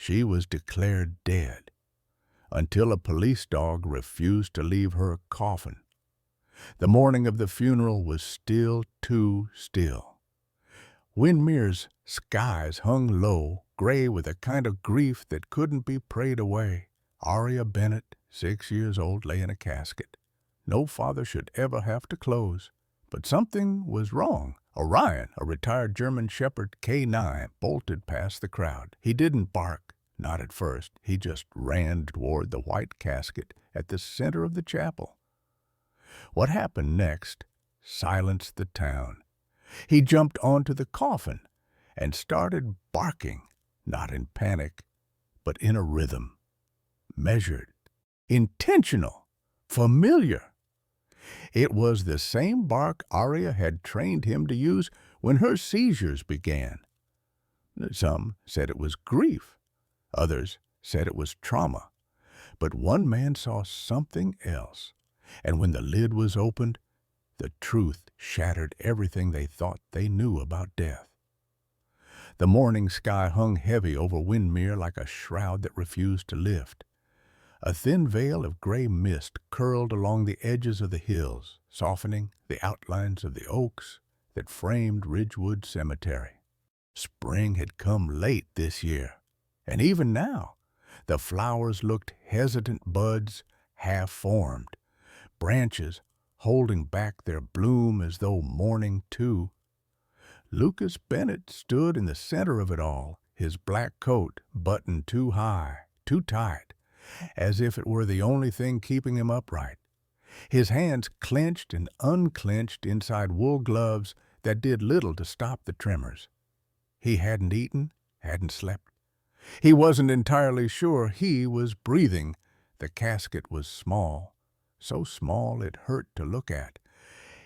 She was declared dead until a police dog refused to leave her coffin. The morning of the funeral was still too still. Windermere's skies hung low, gray with a kind of grief that couldn't be prayed away. Aria Bennett, 6 years old, lay in a casket. No father should ever have to close. But something was wrong. Orion, a retired German Shepherd K9, bolted past the crowd. He didn't bark, not at first. He just ran toward the white casket at the center of the chapel. What happened next silenced the town. He jumped onto the coffin and started barking, not in panic, but in a rhythm. Measured, intentional, familiar. It was the same bark Aria had trained him to use when her seizures began. Some said it was grief. Others said it was trauma. But one man saw something else. And when the lid was opened, the truth shattered everything they thought they knew about death. The morning sky hung heavy over Windermere like a shroud that refused to lift. A thin veil of gray mist curled along the edges of the hills, softening the outlines of the oaks that framed Ridgewood Cemetery. Spring had come late this year, and even now, the flowers looked hesitant buds half-formed, branches holding back their bloom as though mourning too. Lucas Bennett stood in the center of it all, his black coat buttoned too high, too tight, as if it were the only thing keeping him upright. His hands clenched and unclenched inside wool gloves that did little to stop the tremors. He hadn't eaten, hadn't slept. He wasn't entirely sure he was breathing. The casket was small, so small it hurt to look at.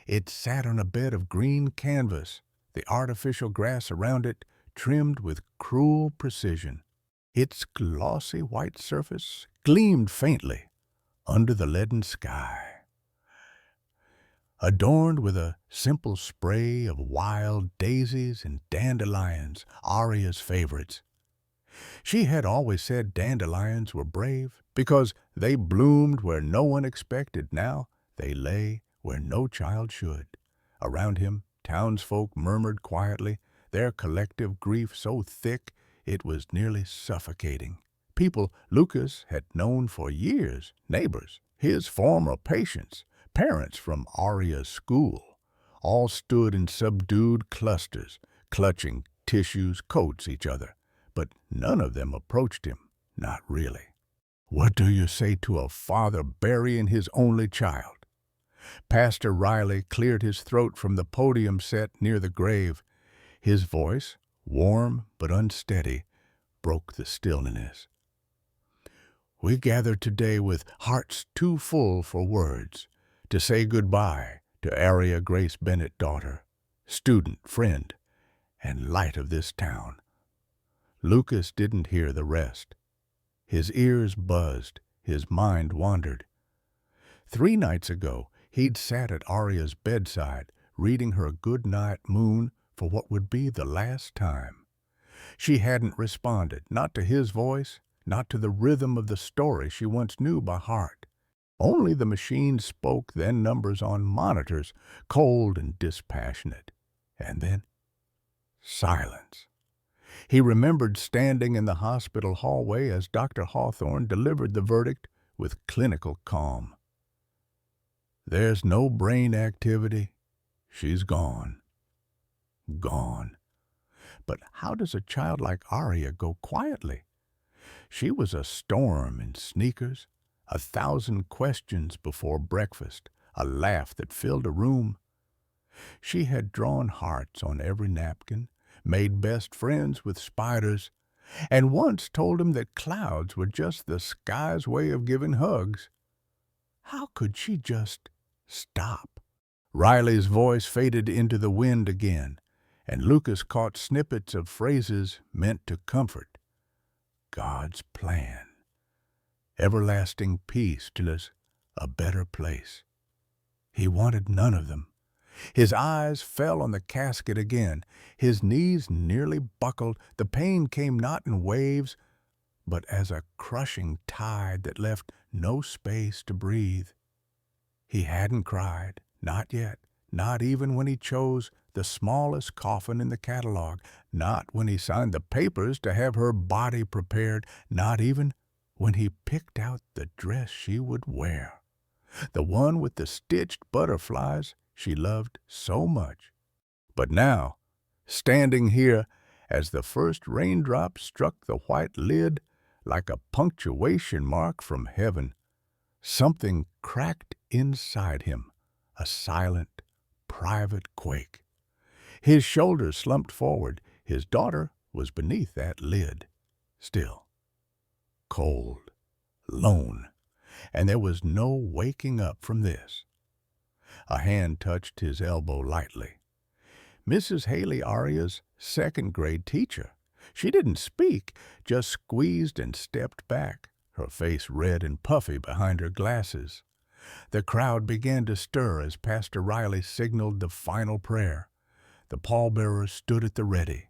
It sat on a bed of green canvas, the artificial grass around it trimmed with cruel precision. Its glossy white surface gleamed faintly under the leaden sky. Adorned with a simple spray of wild daisies and dandelions, Aria's favorites. She had always said dandelions were brave because they bloomed where no one expected. Now they lay where no child should. Around him, townsfolk murmured quietly, their collective grief so thick it was nearly suffocating. People Lucas had known for years, neighbors, his former patients, parents from Aria's school, all stood in subdued clusters, clutching tissues, coats, each other. But none of them approached him, not really. What do you say to a father burying his only child? Pastor Riley cleared his throat from the podium set near the grave. His voice, warm but unsteady, broke the stillness. We gather today with hearts too full for words to say goodbye to Aria Grace Bennett, daughter, student, friend, and light of this town. Lucas didn't hear the rest. His ears buzzed, his mind wandered. 3 nights ago, he'd sat at Aria's bedside, reading her good-night moon for what would be the last time. She hadn't responded, not to his voice, not to the rhythm of the story she once knew by heart. Only the machine spoke then numbers on monitors, cold and dispassionate. And then, silence. He remembered standing in the hospital hallway as Dr. Hawthorne delivered the verdict with clinical calm. There's no brain activity. She's gone. Gone. But how does a child like Aria go quietly? She was a storm in sneakers, 1,000 questions before breakfast, a laugh that filled a room. She had drawn hearts on every napkin, made best friends with spiders, and once told him that clouds were just the sky's way of giving hugs. How could she just stop? Riley's voice faded into the wind again, and Lucas caught snippets of phrases meant to comfort. God's plan. Everlasting peace till us a better place. He wanted none of them. His eyes fell on the casket again. His knees nearly buckled. The pain came not in waves, but as a crushing tide that left no space to breathe. He hadn't cried, not yet, not even when he chose the smallest coffin in the catalog, not when he signed the papers to have her body prepared, not even when he picked out the dress she would wear, the one with the stitched butterflies she loved so much. But now, standing here, as the first raindrop struck the white lid like a punctuation mark from heaven, something cracked inside him, a silent, private quake. His shoulders slumped forward. His daughter was beneath that lid, still, cold, lone, and there was no waking up from this. A hand touched his elbow lightly. Mrs. Haley Aria's second-grade teacher. She didn't speak, just squeezed and stepped back, her face red and puffy behind her glasses. The crowd began to stir as Pastor Riley signaled the final prayer. The pallbearers stood at the ready.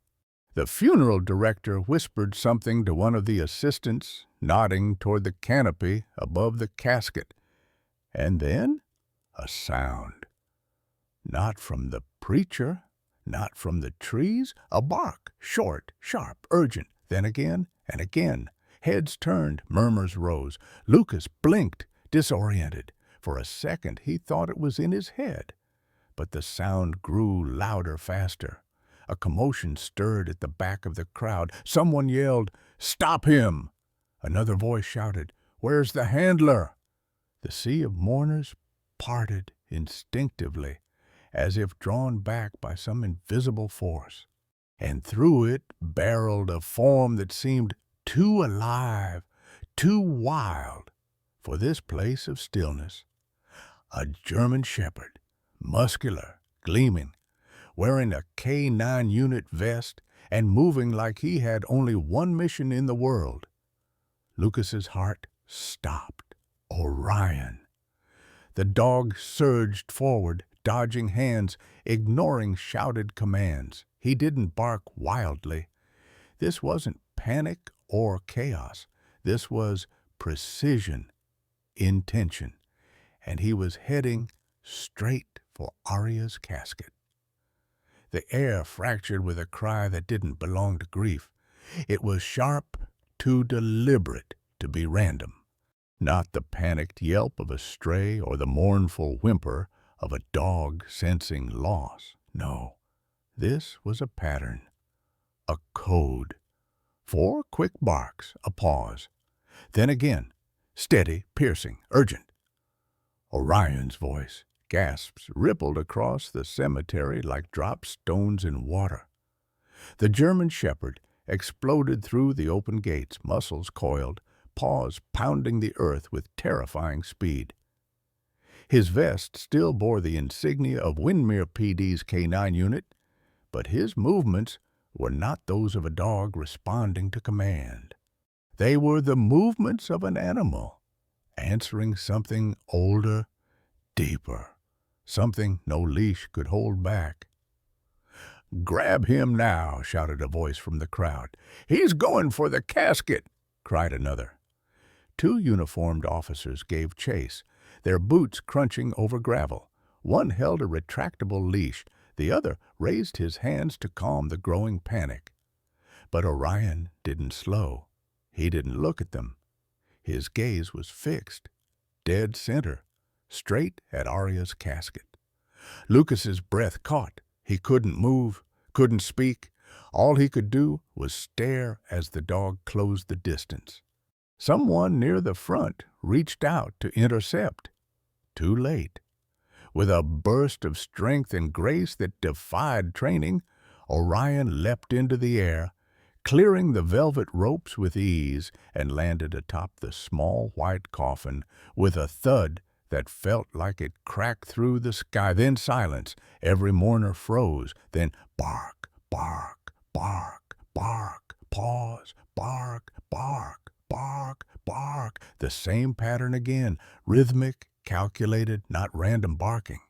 The funeral director whispered something to one of the assistants, nodding toward the canopy above the casket. And then a sound. Not from the preacher, not from the trees, a bark, short, sharp, urgent, then again and again. Heads turned, murmurs rose. Lucas blinked, disoriented. For a second he thought it was in his head. But the sound grew louder, faster. A commotion stirred at the back of the crowd. Someone yelled, "Stop him!" Another voice shouted, "Where's the handler?" The sea of mourners parted instinctively, as if drawn back by some invisible force. And through it barreled a form that seemed too alive, too wild for this place of stillness. A German shepherd, muscular, gleaming, wearing a K9 unit vest and moving like he had only one mission in the world. Lucas's heart stopped. Orion. The dog surged forward, dodging hands, ignoring shouted commands. He didn't bark wildly. This wasn't panic or chaos. This was precision, intention, and he was heading straight for Aria's casket. The air fractured with a cry that didn't belong to grief. It was sharp, too deliberate to be random. Not the panicked yelp of a stray or the mournful whimper of a dog sensing loss. No, this was a pattern, a code. 4 quick barks, a pause. Then again, steady, piercing, urgent. Orion's voice, gasps rippled across the cemetery like dropped stones in water. The German shepherd exploded through the open gates, muscles coiled, paws pounding the earth with terrifying speed. His vest still bore the insignia of Windermere PD's K9 unit, but his movements were not those of a dog responding to command. They were the movements of an animal, answering something older, deeper, something no leash could hold back. "Grab him now," shouted a voice from the crowd. "He's going for the casket," cried another. 2 uniformed officers gave chase, their boots crunching over gravel. One held a retractable leash, the other raised his hands to calm the growing panic. But Orion didn't slow. He didn't look at them. His gaze was fixed, dead center, straight at Aria's casket. Lucas's breath caught. He couldn't move, couldn't speak. All he could do was stare as the dog closed the distance. Someone near the front reached out to intercept. Too late. With a burst of strength and grace that defied training, Orion leapt into the air, clearing the velvet ropes with ease, and landed atop the small white coffin with a thud that felt like it cracked through the sky. Then silence. Every mourner froze. Then bark, bark, bark, bark, pause, bark, bark, bark, bark. The same pattern again, rhythmic, calculated, not random barking.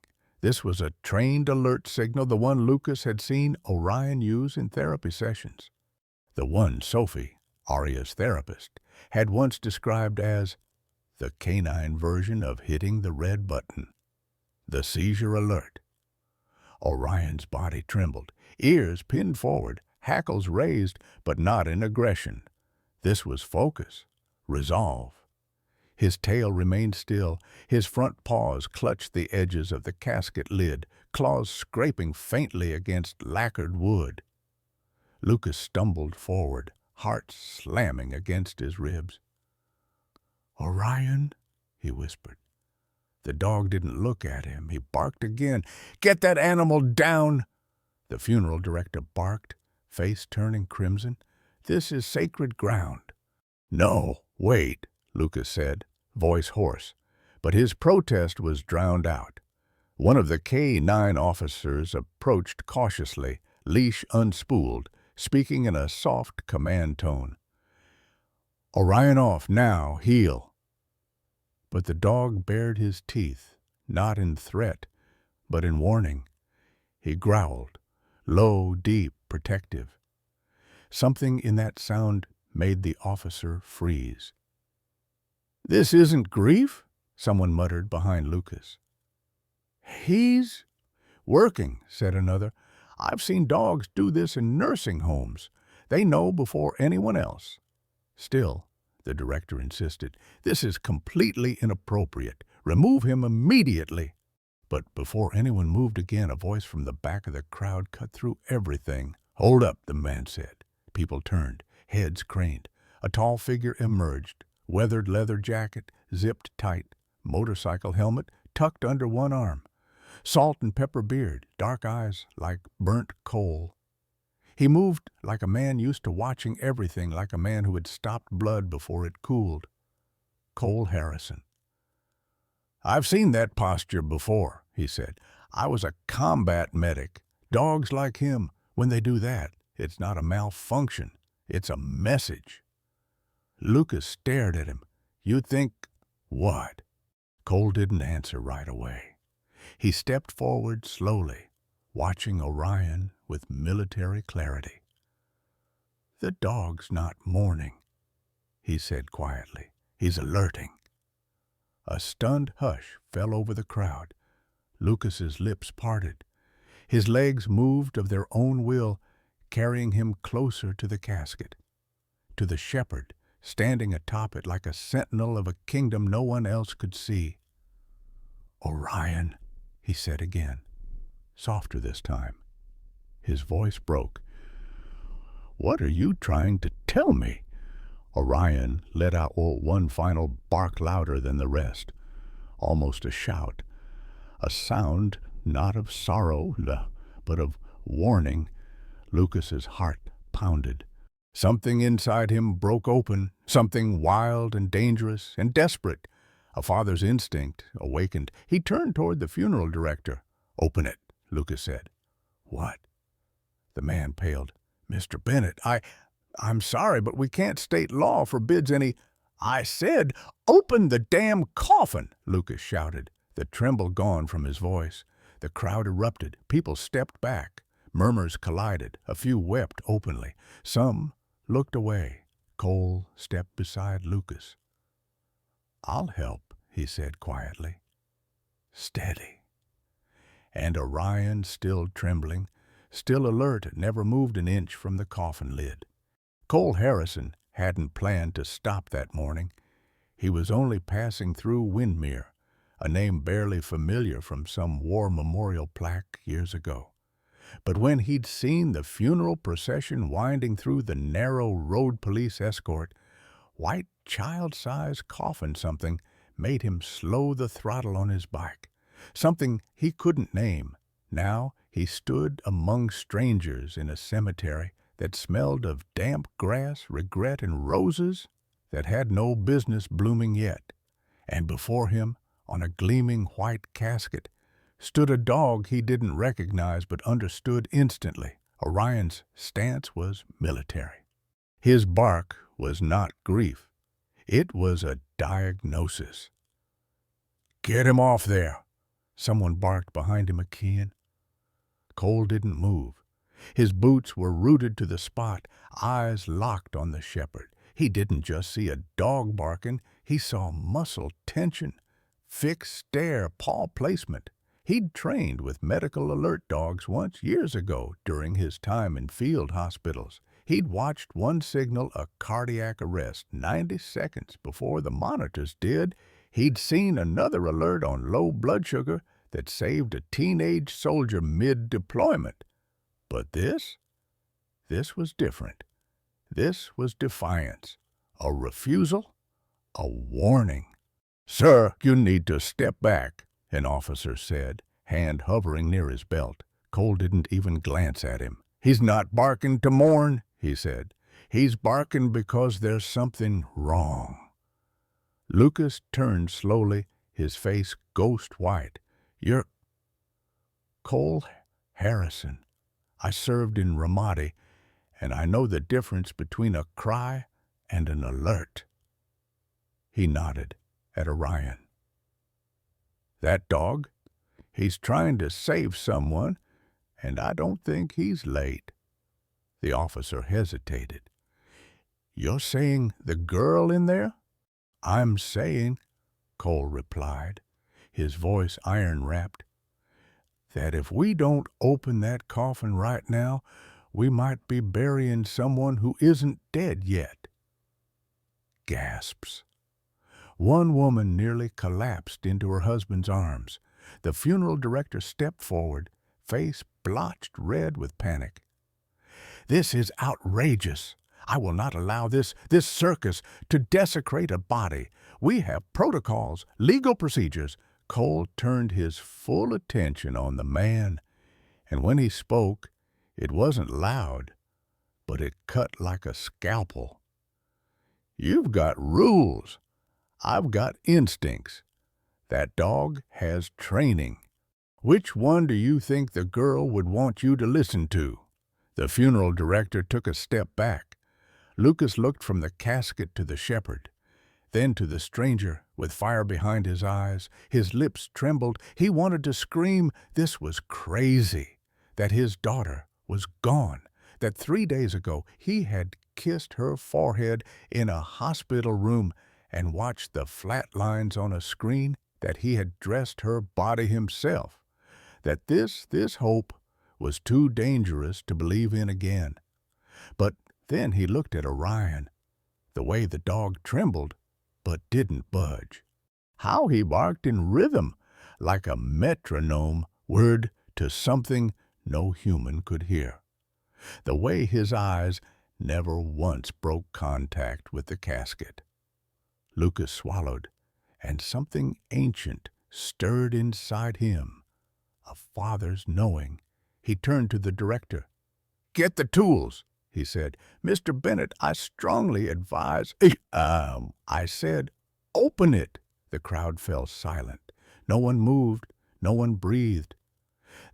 This was a trained alert signal, the one Lucas had seen Orion use in therapy sessions. The one Sophie, Arya's therapist, had once described as the canine version of hitting the red button. The seizure alert. Orion's body trembled, ears pinned forward, hackles raised, but not in aggression. This was focus, resolve. His tail remained still, his front paws clutched the edges of the casket lid, claws scraping faintly against lacquered wood. Lucas stumbled forward, heart slamming against his ribs. "Orion," he whispered. The dog didn't look at him. He barked again. "Get that animal down!" The funeral director barked, face turning crimson. "This is sacred ground." "No, wait," Lucas said, voice hoarse. But his protest was drowned out. One of the K-9 officers approached cautiously, leash unspooled, speaking in a soft command tone. "Orion off, now, heel." But the dog bared his teeth, not in threat, but in warning. He growled, low, deep, protective. Something in that sound made the officer freeze. "This isn't grief?" someone muttered behind Lucas. "He's working," said another. "I've seen dogs do this in nursing homes. They know before anyone else." Still, the director insisted, "This is completely inappropriate. Remove him immediately." But before anyone moved again, a voice from the back of the crowd cut through everything. "Hold up," the man said. People turned, heads craned. A tall figure emerged, weathered leather jacket, zipped tight, motorcycle helmet tucked under one arm, salt and pepper beard, dark eyes like burnt coal. He moved like a man used to watching everything, like a man who had stopped blood before it cooled. Cole Harrison. "I've seen that posture before," he said. "I was a combat medic. Dogs like him, when they do that, it's not a malfunction, it's a message." Lucas stared at him. "You think what?" Cole didn't answer right away. He stepped forward slowly, watching Orion with military clarity. "The dog's not mourning," he said quietly. "He's alerting." A stunned hush fell over the crowd. Lucas's lips parted. His legs moved of their own will, carrying him closer to the casket, to the shepherd standing atop it like a sentinel of a kingdom no one else could see. "Orion," he said again, softer this time. His voice broke. "What are you trying to tell me?" Orion let out one final bark louder than the rest, almost a shout, a sound not of sorrow, but of warning. Lucas's heart pounded. Something inside him broke open, something wild and dangerous and desperate. A father's instinct awakened. He turned toward the funeral director. "Open it," Lucas said. "What?" The man paled. "Mr. Bennett, I'm sorry, but we can't. State law forbids any—" "I said, open the damn coffin!" Lucas shouted, the tremble gone from his voice. The crowd erupted. People stepped back. Murmurs collided. A few wept openly. Some looked away. Cole stepped beside Lucas. "I'll help," he said quietly. "Steady." And Orion, still trembling, still alert, never moved an inch from the coffin lid. Cole Harrison hadn't planned to stop that morning. He was only passing through Windermere, a name barely familiar from some war memorial plaque years ago. But when he'd seen the funeral procession winding through the narrow road police escort, white child-sized coffin, something made him slow the throttle on his bike. Something he couldn't name. Now he stood among strangers in a cemetery that smelled of damp grass, regret, and roses that had no business blooming yet. And before him, on a gleaming white casket, stood a dog he didn't recognize but understood instantly. Orion's stance was military. His bark was not grief. It was a diagnosis. "Get him off there!" Someone barked behind him again. Cole didn't move. His boots were rooted to the spot, eyes locked on the shepherd. He didn't just see a dog barking, he saw muscle tension, fixed stare, paw placement. He'd trained with medical alert dogs once years ago during his time in field hospitals. He'd watched one signal a cardiac arrest 90 seconds before the monitors did. He'd seen another alert on low blood sugar that saved a teenage soldier mid-deployment. But this was different. This was defiance, a refusal, a warning. "Sir, you need to step back," an officer said, hand hovering near his belt. Cole didn't even glance at him. "He's not barking to mourn," he said. "He's barking because there's something wrong." Lucas turned slowly, his face ghost white. "You're Cole Harrison. I served in Ramadi, and I know the difference between a cry and an alert." He nodded at Orion. "That dog, he's trying to save someone, and I don't think he's late." The officer hesitated. "You're saying the girl in there?" "I'm saying," Cole replied, his voice iron-wrapped, "that if we don't open that coffin right now, we might be burying someone who isn't dead yet." Gasps. One woman nearly collapsed into her husband's arms. The funeral director stepped forward, face blotched red with panic. "This is outrageous. I will not allow this circus to desecrate a body. We have protocols, legal procedures." Cole turned his full attention on the man, and when he spoke, it wasn't loud, but it cut like a scalpel. "You've got rules. I've got instincts. That dog has training. Which one do you think the girl would want you to listen to?" The funeral director took a step back. Lucas looked from the casket to the shepherd, then to the stranger with fire behind his eyes. His lips trembled. He wanted to scream. This was crazy. That his daughter was gone. That 3 days ago he had kissed her forehead in a hospital room and watched the flat lines on a screen. That he had dressed her body himself. That this hope was too dangerous to believe in again. But then he looked at Orion, the way the dog trembled but didn't budge. How he barked in rhythm, like a metronome, word to something no human could hear. The way his eyes never once broke contact with the casket. Lucas swallowed, and something ancient stirred inside him, a father's knowing. He turned to the director. "Get the tools," he said. "Mr. Bennett, I strongly advise—" I said, "Open it." The crowd fell silent. No one moved, no one breathed.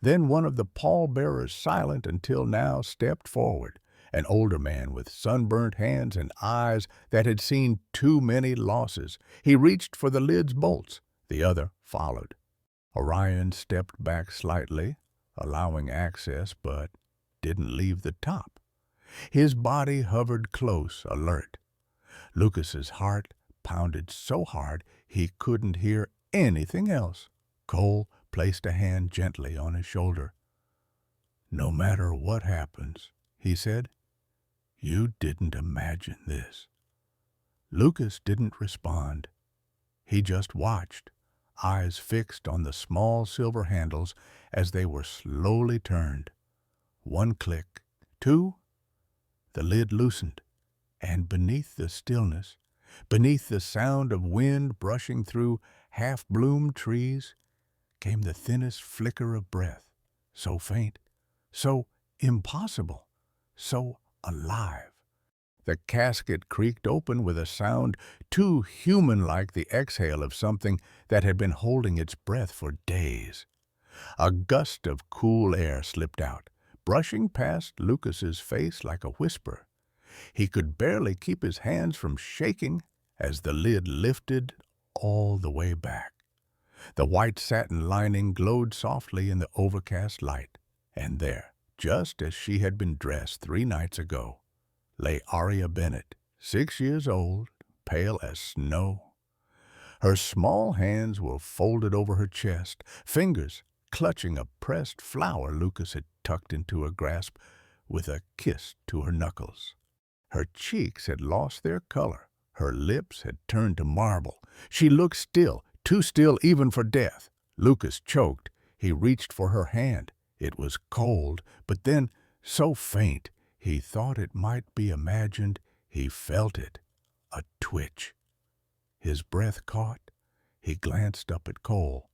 Then one of the pallbearers, silent until now, stepped forward, an older man with sunburnt hands and eyes that had seen too many losses. He reached for the lid's bolts. The other followed. Orion stepped back slightly, allowing access, but didn't leave the top. His body hovered close, alert. Lucas's heart pounded so hard he couldn't hear anything else. Cole placed a hand gently on his shoulder. "No matter what happens," he said, "you didn't imagine this." Lucas didn't respond. He just watched, eyes fixed on the small silver handles as they were slowly turned. One click, two, the lid loosened, and beneath the stillness, beneath the sound of wind brushing through half-bloomed trees, came the thinnest flicker of breath, so faint, so impossible, so alive. The casket creaked open with a sound too human-like the exhale of something that had been holding its breath for days. A gust of cool air slipped out, brushing past Lucas's face like a whisper. He could barely keep his hands from shaking as the lid lifted all the way back. The white satin lining glowed softly in the overcast light, and there, just as she had been dressed 3 nights ago, lay Aria Bennett, 6 years old, pale as snow. Her small hands were folded over her chest, fingers clutching a pressed flower Lucas had tucked into her grasp with a kiss to her knuckles. Her cheeks had lost their color. Her lips had turned to marble. She looked still, too still even for death. Lucas choked. He reached for her hand. It was cold, but then so faint he thought it might be imagined. He felt it, a twitch. His breath caught. He glanced up at Cole.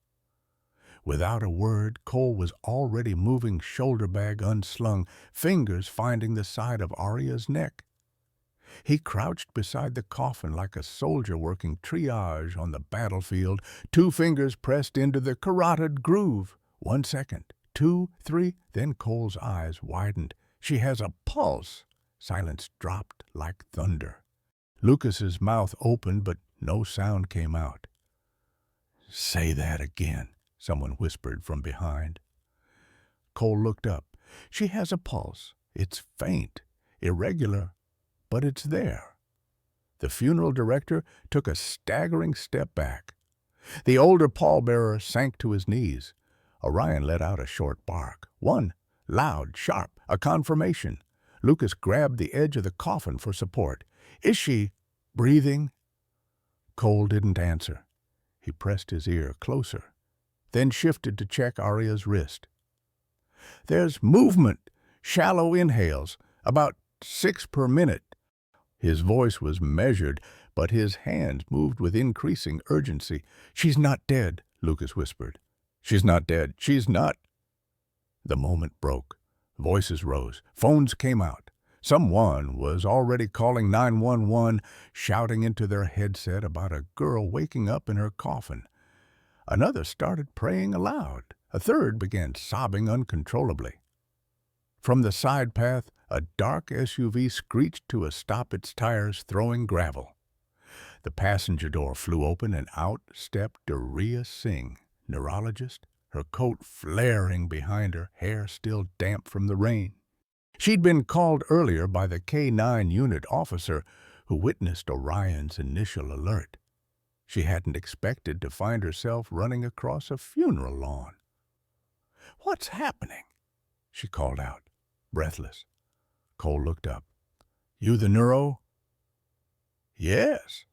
Without a word, Cole was already moving, shoulder bag unslung, fingers finding the side of Arya's neck. He crouched beside the coffin like a soldier working triage on the battlefield, 2 fingers pressed into the carotid groove. 1 second, 2, 3, then Cole's eyes widened. She has a pulse. Silence dropped like thunder. Lucas's mouth opened, but no sound came out. "Say that again," someone whispered from behind. Cole looked up. She has a pulse. It's faint, irregular, but it's there. The funeral director took a staggering step back. The older pallbearer sank to his knees. Orion let out a short bark. One, loud, sharp, a confirmation. Lucas grabbed the edge of the coffin for support. "Is she breathing?" Cole didn't answer. He pressed his ear closer, then shifted to check Arya's wrist. "There's movement, shallow inhales, about 6 per minute." His voice was measured, but his hands moved with increasing urgency. "She's not dead," Lucas whispered. "She's not dead. She's not." The moment broke. Voices rose. Phones came out. Someone was already calling 911, shouting into their headset about a girl waking up in her coffin. Another started praying aloud. A third began sobbing uncontrollably. From the side path, a dark SUV screeched to a stop, its tires throwing gravel. The passenger door flew open and out stepped Doria Singh, neurologist, her coat flaring behind her, hair still damp from the rain. She'd been called earlier by the K9 unit officer who witnessed Orion's initial alert. She hadn't expected to find herself running across a funeral lawn. "What's happening?" she called out, breathless. Cole looked up. "You the neuro?" "Yes."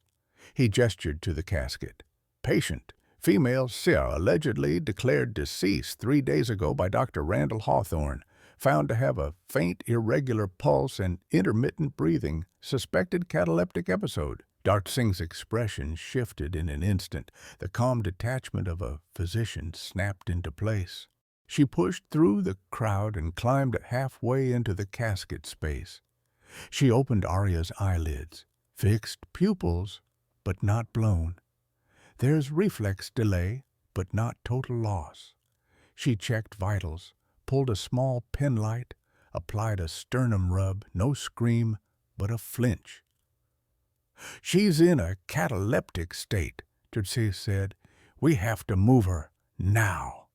He gestured to the casket. "Patient, female Sarah, allegedly declared deceased 3 days ago by Dr. Randall Hawthorne. Found to have a faint, irregular pulse and intermittent breathing. Suspected cataleptic episode." Dr. Singh's expression shifted in an instant. The calm detachment of a physician snapped into place. She pushed through the crowd and climbed halfway into the casket space. She opened Arya's eyelids, fixed pupils, but not blown. There's reflex delay, but not total loss. She checked vitals, pulled a small pen light, applied a sternum rub, no scream, but a flinch. "She's in a cataleptic state," Tertius said. "We have to move her, now."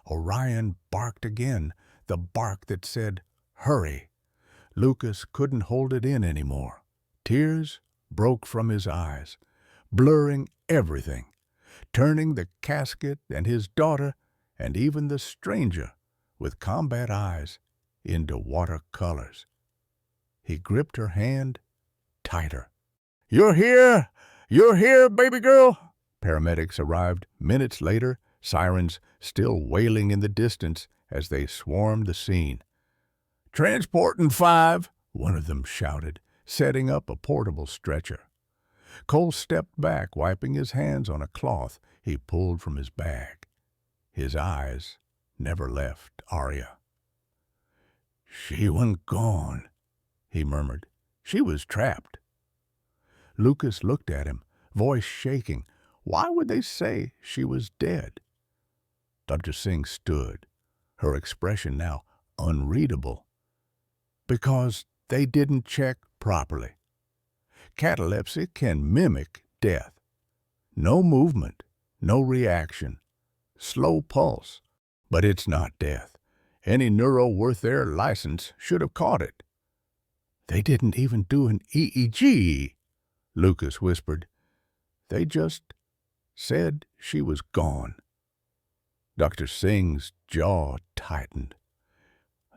Orion barked again, the bark that said, "Hurry." Lucas couldn't hold it in anymore. Tears broke from his eyes, blurring everything, turning the casket and his daughter and even the stranger with combat eyes into watercolors. He gripped her hand tighter. "You're here! You're here, baby girl!" Paramedics arrived minutes later, sirens still wailing in the distance as they swarmed the scene. "Transporting 5," one of them shouted, setting up a portable stretcher. Cole stepped back, wiping his hands on a cloth he pulled from his bag. His eyes never left Arya. "She wasn't gone," he murmured. "She was trapped." Lucas looked at him, voice shaking. Why would they say she was dead? Dr. Singh stood, her expression now unreadable. "Because they didn't check properly. Catalepsy can mimic death. No movement, no reaction, slow pulse, but it's not death. Any neuro worth their license should have caught it." They didn't even do an EEG, Lucas whispered. They just said she was gone. Dr. Singh's jaw tightened.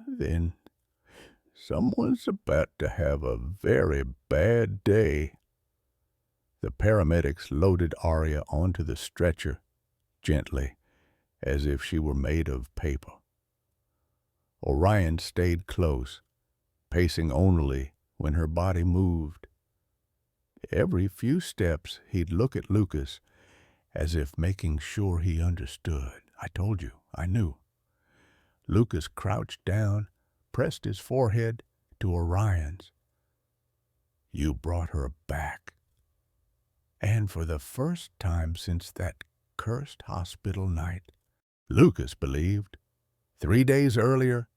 Then someone's about to have a very bad day. The paramedics loaded Arya onto the stretcher, gently, as if she were made of paper. Orion stayed close, pacing only when her body moved. Every few steps he'd look at Lucas, as if making sure he understood. I told you, I knew. Lucas crouched down, pressed his forehead to Orion's. You brought her back. And for the first time since that cursed hospital night, Lucas believed, 3 days earlier,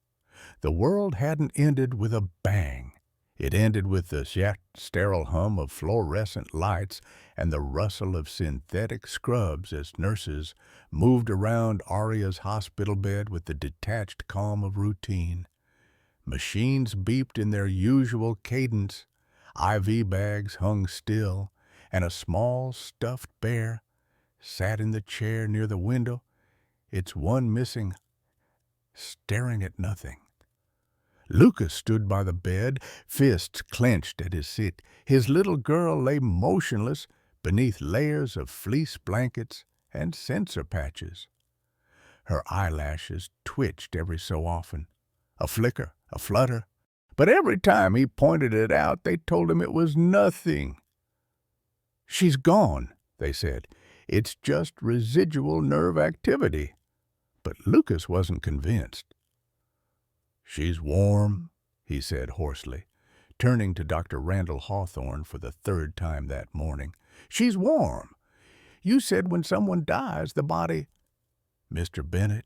the world hadn't ended with a bang. It ended with the yet sterile hum of fluorescent lights and the rustle of synthetic scrubs as nurses moved around Arya's hospital bed with the detached calm of routine. Machines beeped in their usual cadence, IV bags hung still, and a small stuffed bear sat in the chair near the window, its one missing, staring at nothing. Lucas stood by the bed, fists clenched at his seat. His little girl lay motionless beneath layers of fleece blankets and sensor patches. Her eyelashes twitched every so often, a flicker, a flutter, but every time he pointed it out, they told him it was nothing. She's gone, they said. It's just residual nerve activity. But Lucas wasn't convinced. She's warm, he said hoarsely, turning to Dr. Randall Hawthorne for the 3rd time that morning. She's warm. You said when someone dies, the body— Mr. Bennett,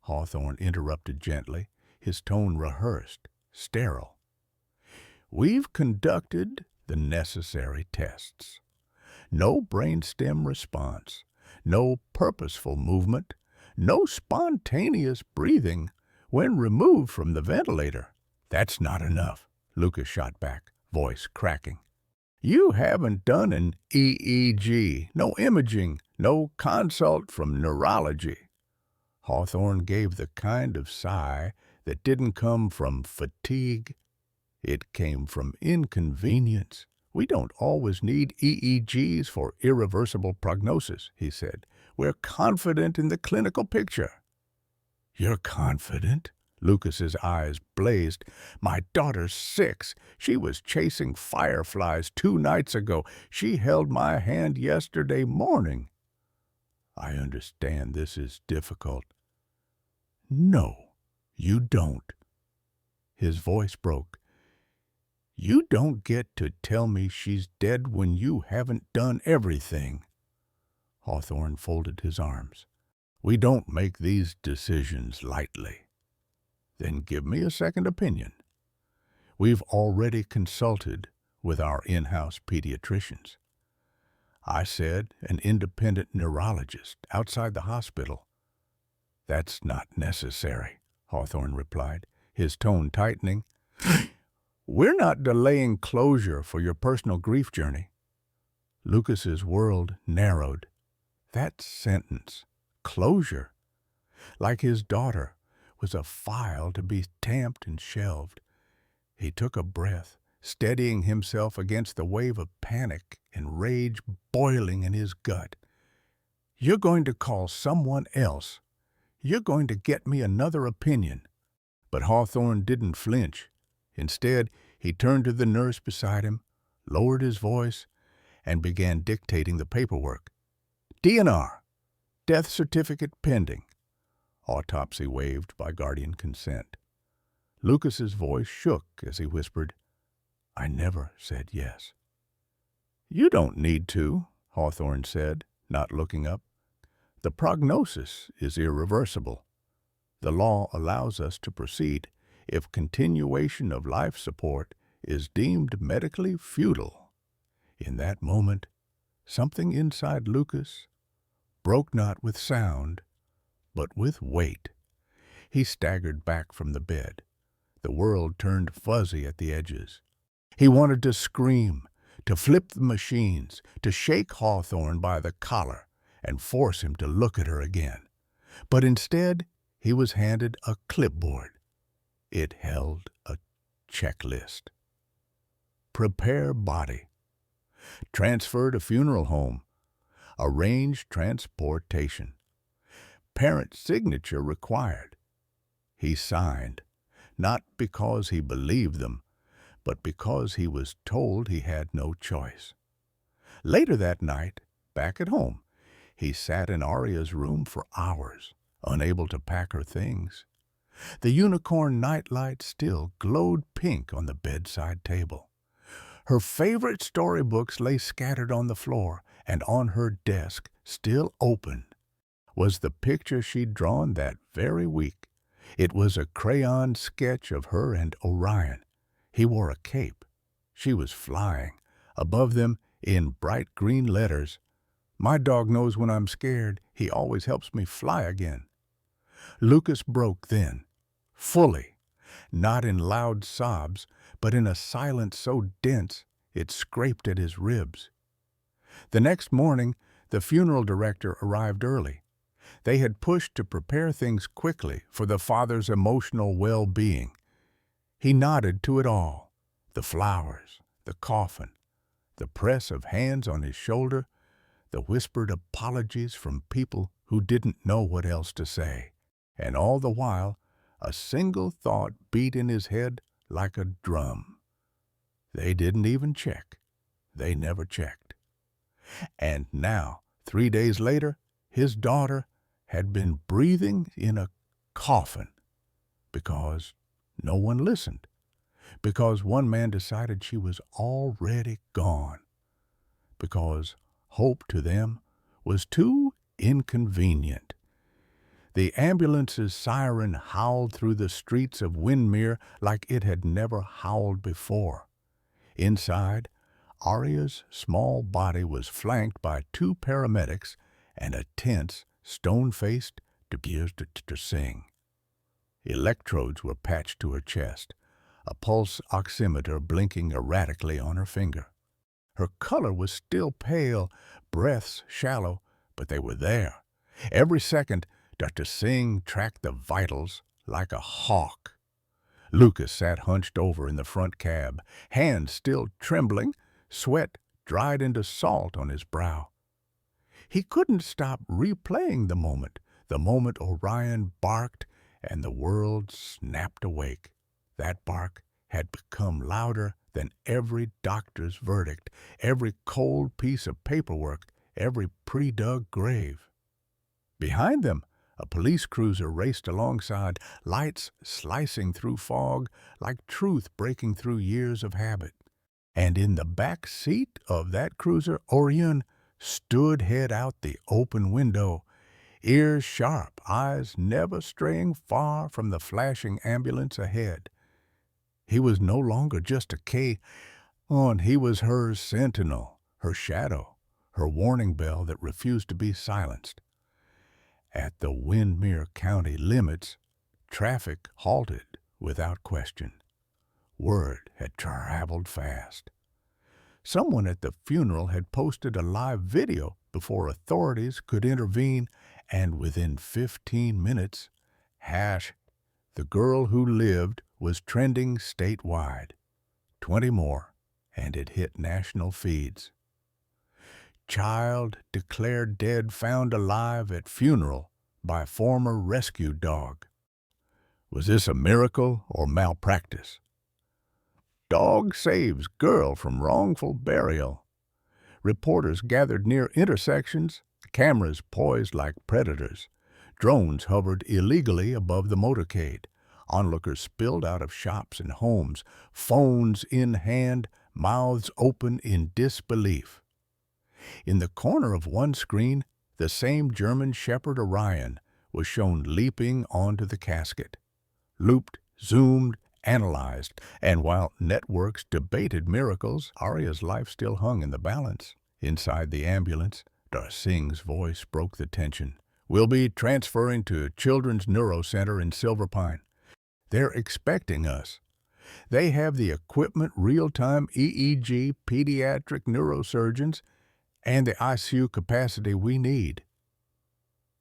Hawthorne interrupted gently, his tone rehearsed, sterile. We've conducted the necessary tests. No brainstem response, no purposeful movement, no spontaneous breathing when removed from the ventilator. That's not enough, Lucas shot back, voice cracking. You haven't done an EEG, no imaging, no consult from neurology. Hawthorne gave the kind of sigh that didn't come from fatigue. It came from inconvenience. We don't always need EEGs for irreversible prognosis, he said. We're confident in the clinical picture. You're confident? Lucas's eyes blazed. My daughter's 6. She was chasing fireflies 2 nights ago. She held my hand yesterday morning. I understand this is difficult. No, you don't. His voice broke. You don't get to tell me she's dead when you haven't done everything. Hawthorne folded his arms. We don't make these decisions lightly. Then give me a second opinion. We've already consulted with our in-house pediatricians. I said an independent neurologist outside the hospital. That's not necessary, Hawthorne replied, his tone tightening. We're not delaying closure for your personal grief journey. Lucas's world narrowed. That sentence, closure, like his daughter, was a file to be tamped and shelved. He took a breath, steadying himself against the wave of panic and rage boiling in his gut. You're going to call someone else. You're going to get me another opinion. But Hawthorne didn't flinch. Instead, he turned to the nurse beside him, lowered his voice, and began dictating the paperwork. DNR, death certificate pending. Autopsy waived by guardian consent. Lucas's voice shook as he whispered, I never said yes. You don't need to, Hawthorne said, not looking up. The prognosis is irreversible. The law allows us to proceed if continuation of life support is deemed medically futile. In that moment, something inside Lucas broke not with sound, but with weight. He staggered back from the bed. The world turned fuzzy at the edges. He wanted to scream, to flip the machines, to shake Hawthorne by the collar and force him to look at her again. But instead, he was handed a clipboard. It held a checklist. Prepare body. Transfer to funeral home. Arrange transportation. Parent signature required. He signed, not because he believed them, but because he was told he had no choice. Later that night, back at home, he sat in Arya's room for hours, unable to pack her things. The unicorn nightlight still glowed pink on the bedside table. Her favorite storybooks lay scattered on the floor, and on her desk, still open, was the picture she'd drawn that very week. It was a crayon sketch of her and Orion. He wore a cape. She was flying. Above them, in bright green letters, "My dog knows when I'm scared. He always helps me fly again." Lucas broke then, fully, not in loud sobs, but in a silence so dense it scraped at his ribs. The next morning, the funeral director arrived early. They had pushed to prepare things quickly for the father's emotional well-being. He nodded to it all: the flowers, the coffin, the press of hands on his shoulder, the whispered apologies from people who didn't know what else to say. And all the while, a single thought beat in his head like a drum. They didn't even check. They never checked. And now, 3 days later, his daughter had been breathing in a coffin because no one listened, because one man decided she was already gone, because hope to them was too inconvenient. The ambulance's siren howled through the streets of Windermere like it had never howled before. Inside, Arya's small body was flanked by 2 paramedics and a tense, stone-faced to sing. Electrodes were patched to her chest, a pulse oximeter blinking erratically on her finger. Her color was still pale, breaths shallow, but they were there. Every second, Dr. Singh tracked the vitals like a hawk. Lucas sat hunched over in the front cab, hands still trembling, sweat dried into salt on his brow. He couldn't stop replaying the moment Orion barked and the world snapped awake. That bark had become louder than every doctor's verdict, every cold piece of paperwork, every pre-dug grave. Behind them, a police cruiser raced alongside, lights slicing through fog like truth breaking through years of habit. And in the back seat of that cruiser, Orion stood head out the open window, ears sharp, eyes never straying far from the flashing ambulance ahead. He was no longer just a K-on, he was her sentinel, her shadow, her warning bell that refused to be silenced. At the Windermere County limits, traffic halted without question. Word had traveled fast. Someone at the funeral had posted a live video before authorities could intervene, and within 15 minutes, the girl who lived was trending statewide. 20 more, and it hit national feeds. Child declared dead found alive at funeral by former rescue dog. Was this a miracle or malpractice? Dog saves girl from wrongful burial. Reporters gathered near intersections, cameras poised like predators. Drones hovered illegally above the motorcade. Onlookers spilled out of shops and homes, phones in hand, mouths open in disbelief. In the corner of one screen, the same German shepherd Orion was shown leaping onto the casket. Looped, zoomed, analyzed, and while networks debated miracles, Arya's life still hung in the balance. Inside the ambulance, Dr. Singh's voice broke the tension. "We'll be transferring to Children's Neuro Center in Silver Pine. They're expecting us." They have the equipment, real-time EEG, pediatric neurosurgeons, and the ICU capacity we need."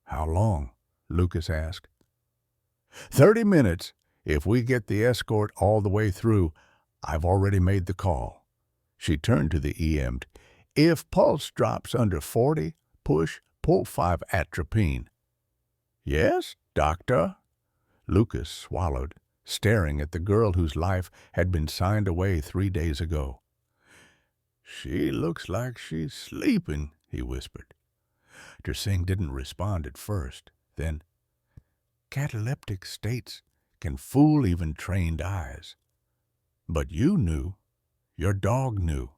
"How long?" Lucas asked. 30 minutes. If we get the escort all the way through, I've already made the call." She turned to the EM. "If pulse drops under 40, pull 5 atropine." "Yes, doctor." Lucas swallowed, staring at the girl whose life had been signed away 3 days ago. "She looks like she's sleeping," he whispered. Tersing didn't respond at first. Then, "Cataleptic states can fool even trained eyes. But you knew. Your dog knew.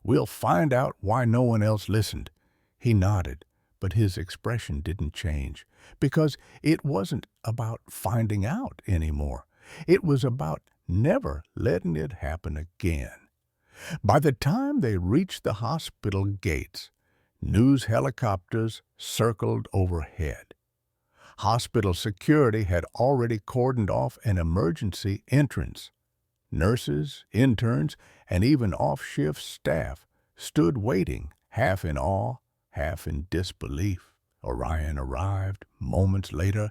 We'll find out why no one else listened." He nodded, but his expression didn't change, because it wasn't about finding out anymore. It was about never letting it happen again. By the time they reached the hospital gates, news helicopters circled overhead. Hospital security had already cordoned off an emergency entrance. Nurses, interns, and even off-shift staff stood waiting, half in awe, half in disbelief. Orion arrived moments later,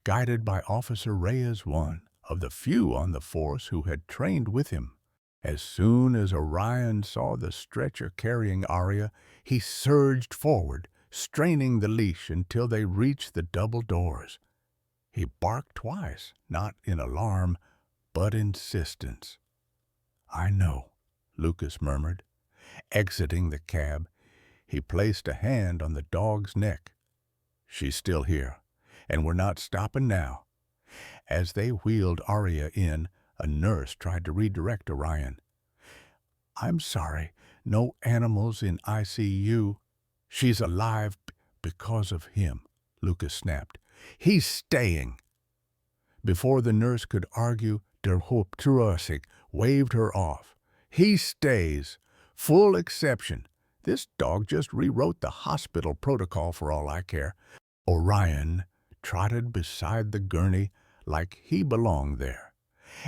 guided by Officer Reyes, one of the few on the force who had trained with him. As soon as Orion saw the stretcher carrying Arya, he surged forward, straining the leash until they reached the double doors. He barked twice, not in alarm, but insistence. "I know," Lucas murmured. Exiting the cab, he placed a hand on the dog's neck. "She's still here, and we're not stopping now." As they wheeled Arya in, a nurse tried to redirect Orion. "I'm sorry, no animals in ICU. She's alive because of him," Lucas snapped. "He's staying." Before the nurse could argue, Der Hauptruasig waved her off. "He stays. Full exception. This dog just rewrote the hospital protocol for all I care." Orion trotted beside the gurney like he belonged there.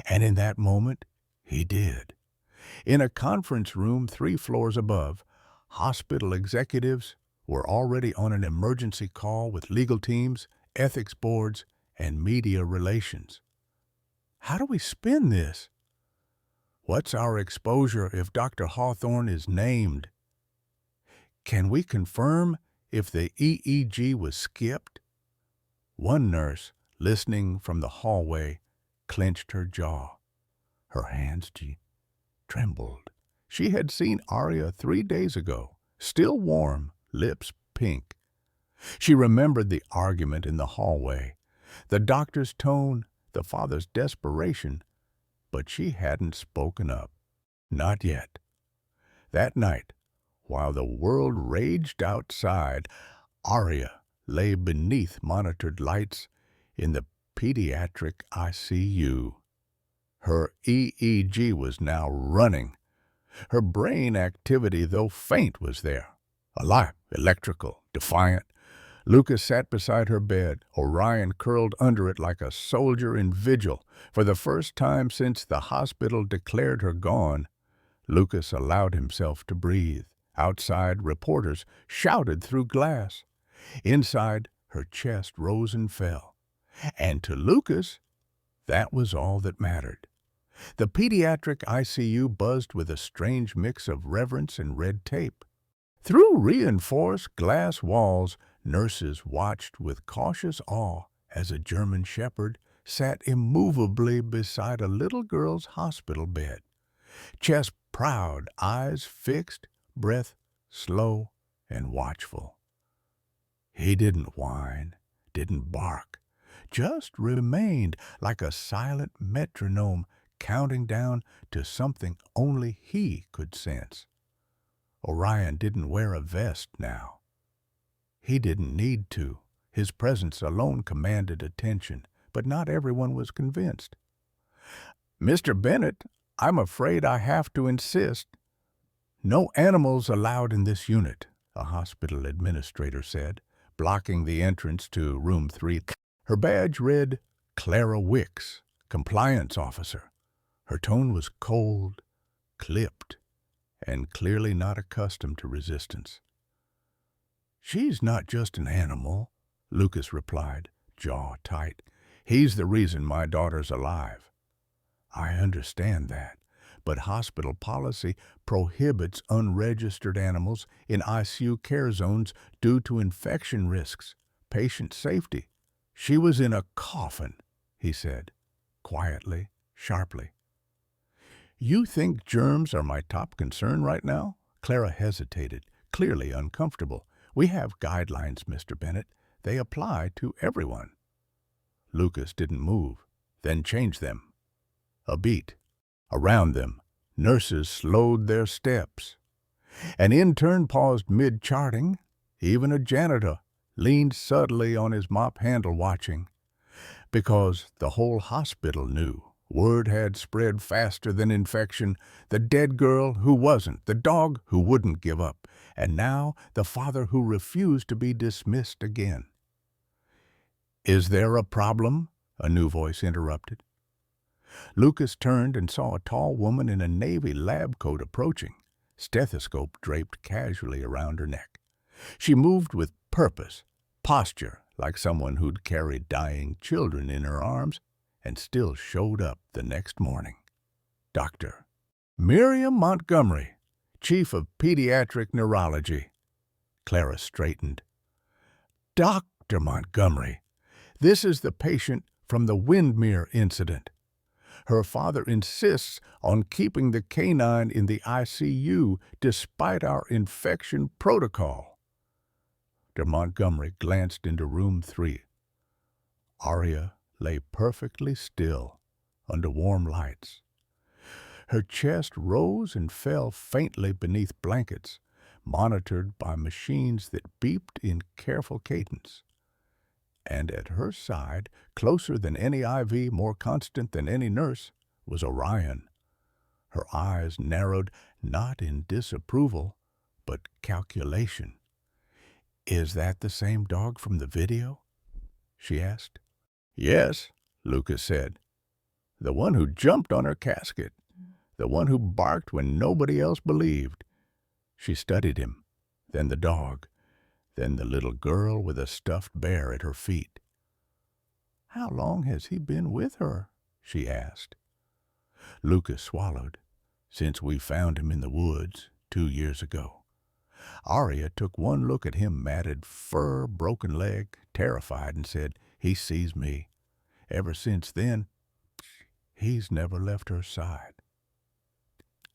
And in that moment, he did. In a conference room 3 floors above, hospital executives were already on an emergency call with legal teams, ethics boards, and media relations. "How do we spin this?" "What's our exposure if Dr. Hawthorne is named?" "Can we confirm if the EEG was skipped?" One nurse, listening from the hallway, clenched her jaw. Her hands trembled. She had seen Arya 3 days ago, still warm, lips pink. She remembered the argument in the hallway, the doctor's tone, the father's desperation, but she hadn't spoken up. Not yet. That night, while the world raged outside, Arya lay beneath monitored lights in the pediatric ICU. Her EEG was now running. Her brain activity, though faint, was there. Alive, electrical, defiant. Lucas sat beside her bed, Orion curled under it like a soldier in vigil. For the first time since the hospital declared her gone, Lucas allowed himself to breathe. Outside, reporters shouted through glass. Inside, her chest rose and fell. And to Lucas, that was all that mattered. The pediatric ICU buzzed with a strange mix of reverence and red tape. Through reinforced glass walls, nurses watched with cautious awe as a German shepherd sat immovably beside a little girl's hospital bed. Chest proud, eyes fixed, breath slow and watchful. He didn't whine, didn't bark, just remained like a silent metronome counting down to something only he could sense. Orion didn't wear a vest now. He didn't need to. His presence alone commanded attention, but not everyone was convinced. "Mr. Bennett, I'm afraid I have to insist. No animals allowed in this unit," a hospital administrator said, blocking the entrance to room 3. Her badge read Clara Wicks, compliance officer. Her tone was cold, clipped, and clearly not accustomed to resistance. "She's not just an animal," Lucas replied, jaw tight. "He's the reason my daughter's alive." "I understand that, but hospital policy prohibits unregistered animals in ICU care zones due to infection risks, patient safety." "She was in a coffin," he said, quietly, sharply. "You think germs are my top concern right now?" Clara hesitated, clearly uncomfortable. "We have guidelines, Mr. Bennett. They apply to everyone." Lucas didn't move, then changed them. A beat. Around them, nurses slowed their steps. An intern paused mid-charting. Even a janitor leaned subtly on his mop handle watching. Because the whole hospital knew. Word had spread faster than infection. The dead girl who wasn't, the dog who wouldn't give up, and now the father who refused to be dismissed again. "Is there a problem?" a new voice interrupted. Lucas turned and saw a tall woman in a Navy lab coat approaching, stethoscope draped casually around her neck. She moved with purpose, posture like someone who'd carried dying children in her arms and still showed up the next morning. Dr. Miriam Montgomery, Chief of Pediatric Neurology. Clara straightened. "Dr. Montgomery, this is the patient from the Windmere incident. Her father insists on keeping the canine in the ICU despite our infection protocol." Dr. Montgomery glanced into room 3. Aria lay perfectly still under warm lights. Her chest rose and fell faintly beneath blankets, monitored by machines that beeped in careful cadence. And at her side, closer than any IV, more constant than any nurse, was Orion. Her eyes narrowed not in disapproval, but calculation. "Is that the same dog from the video?" she asked. "Yes," Lucas said. "The one who jumped on her casket. The one who barked when nobody else believed." She studied him, then the dog, then the little girl with a stuffed bear at her feet. "How long has he been with her?" she asked. Lucas swallowed. "Since we found him in the woods 2 years ago." Aria took one look at him, matted fur, broken leg, terrified, and said, "He sees me. Ever since then, he's never left her side."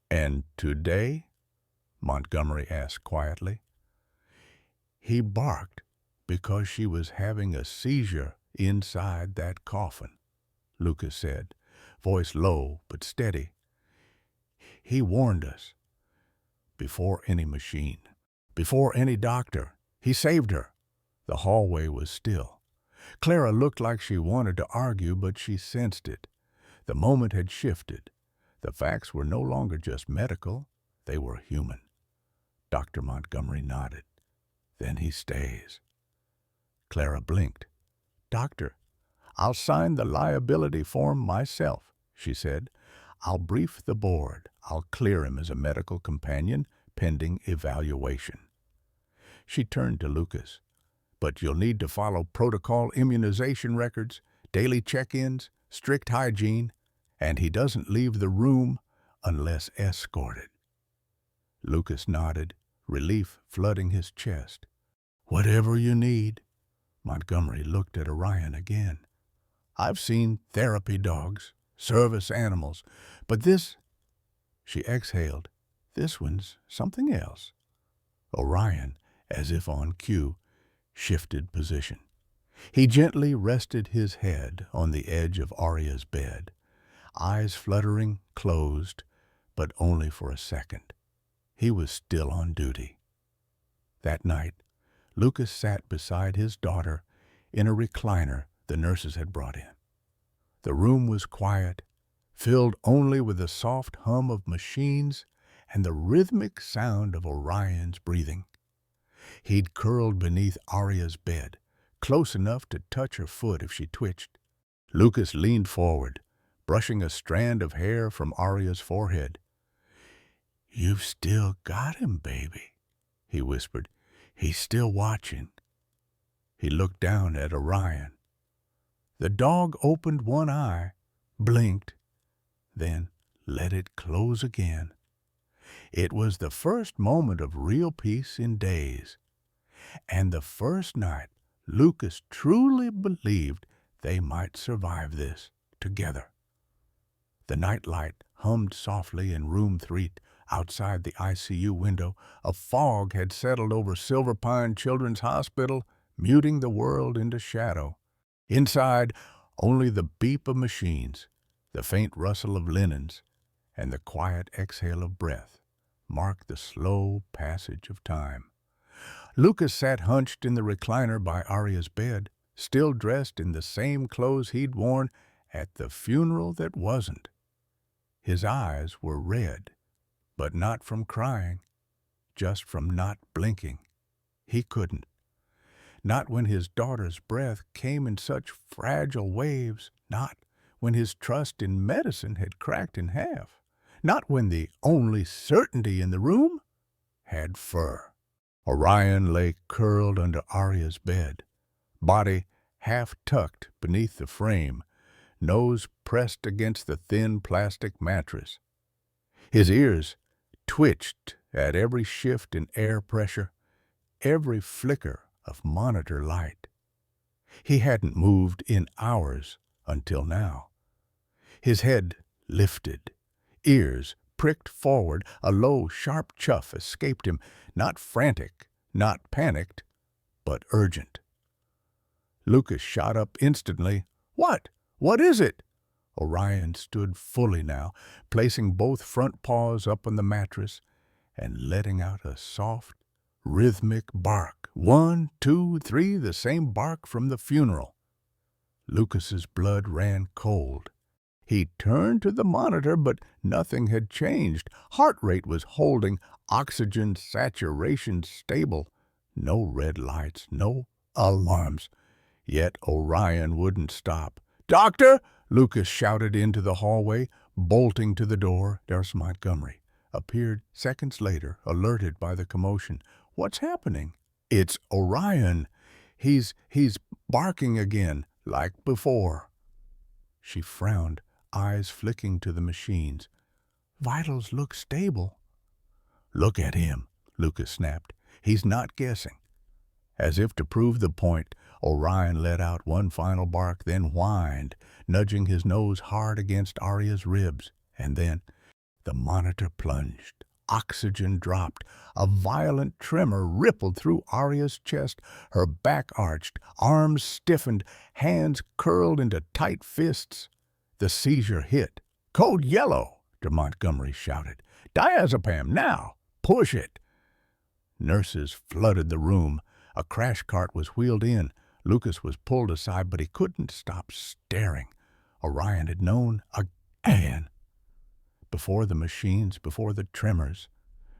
"And today?" Montgomery asked quietly. "He barked because she was having a seizure inside that coffin," Lucas said, voice low but steady. "He warned us. Before any machine, before any doctor, he saved her." The hallway was still. Clara looked like she wanted to argue, but she sensed it. The moment had shifted. The facts were no longer just medical, they were human. Dr. Montgomery nodded. "Then he stays." Clara blinked. "Doctor, I'll sign the liability form myself," she said. "I'll brief the board. I'll clear him as a medical companion pending evaluation." She turned to Lucas. "But you'll need to follow protocol immunization records, daily check-ins, strict hygiene, and he doesn't leave the room unless escorted." Lucas nodded, relief flooding his chest. "Whatever you need." Montgomery looked at Orion again. "I've seen therapy dogs, service animals, but this—" She exhaled. "This one's something else." Orion, as if on cue, shifted position. He gently rested his head on the edge of Aria's bed. Eyes fluttering, closed, but only for a second. He was still on duty. That night, Lucas sat beside his daughter in a recliner the nurses had brought in. The room was quiet, filled only with the soft hum of machines and the rhythmic sound of Orion's breathing. He'd curled beneath Aria's bed, close enough to touch her foot if she twitched. Lucas leaned forward, brushing a strand of hair from Arya's forehead. "You've still got him, baby," he whispered. "He's still watching." He looked down at Orion. The dog opened one eye, blinked, then let it close again. It was the first moment of real peace in days, and the first night Lucas truly believed they might survive this together. The nightlight hummed softly in room 3 outside the ICU window. A fog had settled over Silver Pine Children's Hospital, muting the world into shadow. Inside, only the beep of machines, the faint rustle of linens, and the quiet exhale of breath marked the slow passage of time. Lucas sat hunched in the recliner by Arya's bed, still dressed in the same clothes he'd worn at the funeral that wasn't. His eyes were red, but not from crying, just from not blinking. He couldn't. Not when his daughter's breath came in such fragile waves, not when his trust in medicine had cracked in half, not when the only certainty in the room had fur. Orion lay curled under Arya's bed, body half tucked beneath the frame, nose pressed against the thin plastic mattress. His ears twitched at every shift in air pressure, every flicker of monitor light. He hadn't moved in hours until now. His head lifted, ears pricked forward, a low, sharp chuff escaped him, not frantic, not panicked, but urgent. Lucas shot up instantly. "What? What is it?" Orion stood fully now, placing both front paws up on the mattress and letting out a soft, rhythmic bark. 1, 2, 3, the same bark from the funeral. Lucas's blood ran cold. He turned to the monitor, but nothing had changed. Heart rate was holding, oxygen saturation stable. No red lights, no alarms. Yet Orion wouldn't stop. "Doctor!" Lucas shouted into the hallway, bolting to the door. Nurse Montgomery appeared seconds later, alerted by the commotion. "What's happening?" "It's Orion. He's barking again, like before." She frowned, eyes flicking to the machines. "Vitals look stable." "Look at him," Lucas snapped. "He's not guessing." As if to prove the point, Orion let out one final bark, then whined, nudging his nose hard against Arya's ribs. And then the monitor plunged. Oxygen dropped. A violent tremor rippled through Arya's chest. Her back arched, arms stiffened, hands curled into tight fists. The seizure hit. "Code yellow!" de Montgomery shouted. "Diazepam, now! Push it!" Nurses flooded the room. A crash cart was wheeled in. Lucas was pulled aside, but he couldn't stop staring. Orion had known again. Before the machines, before the tremors,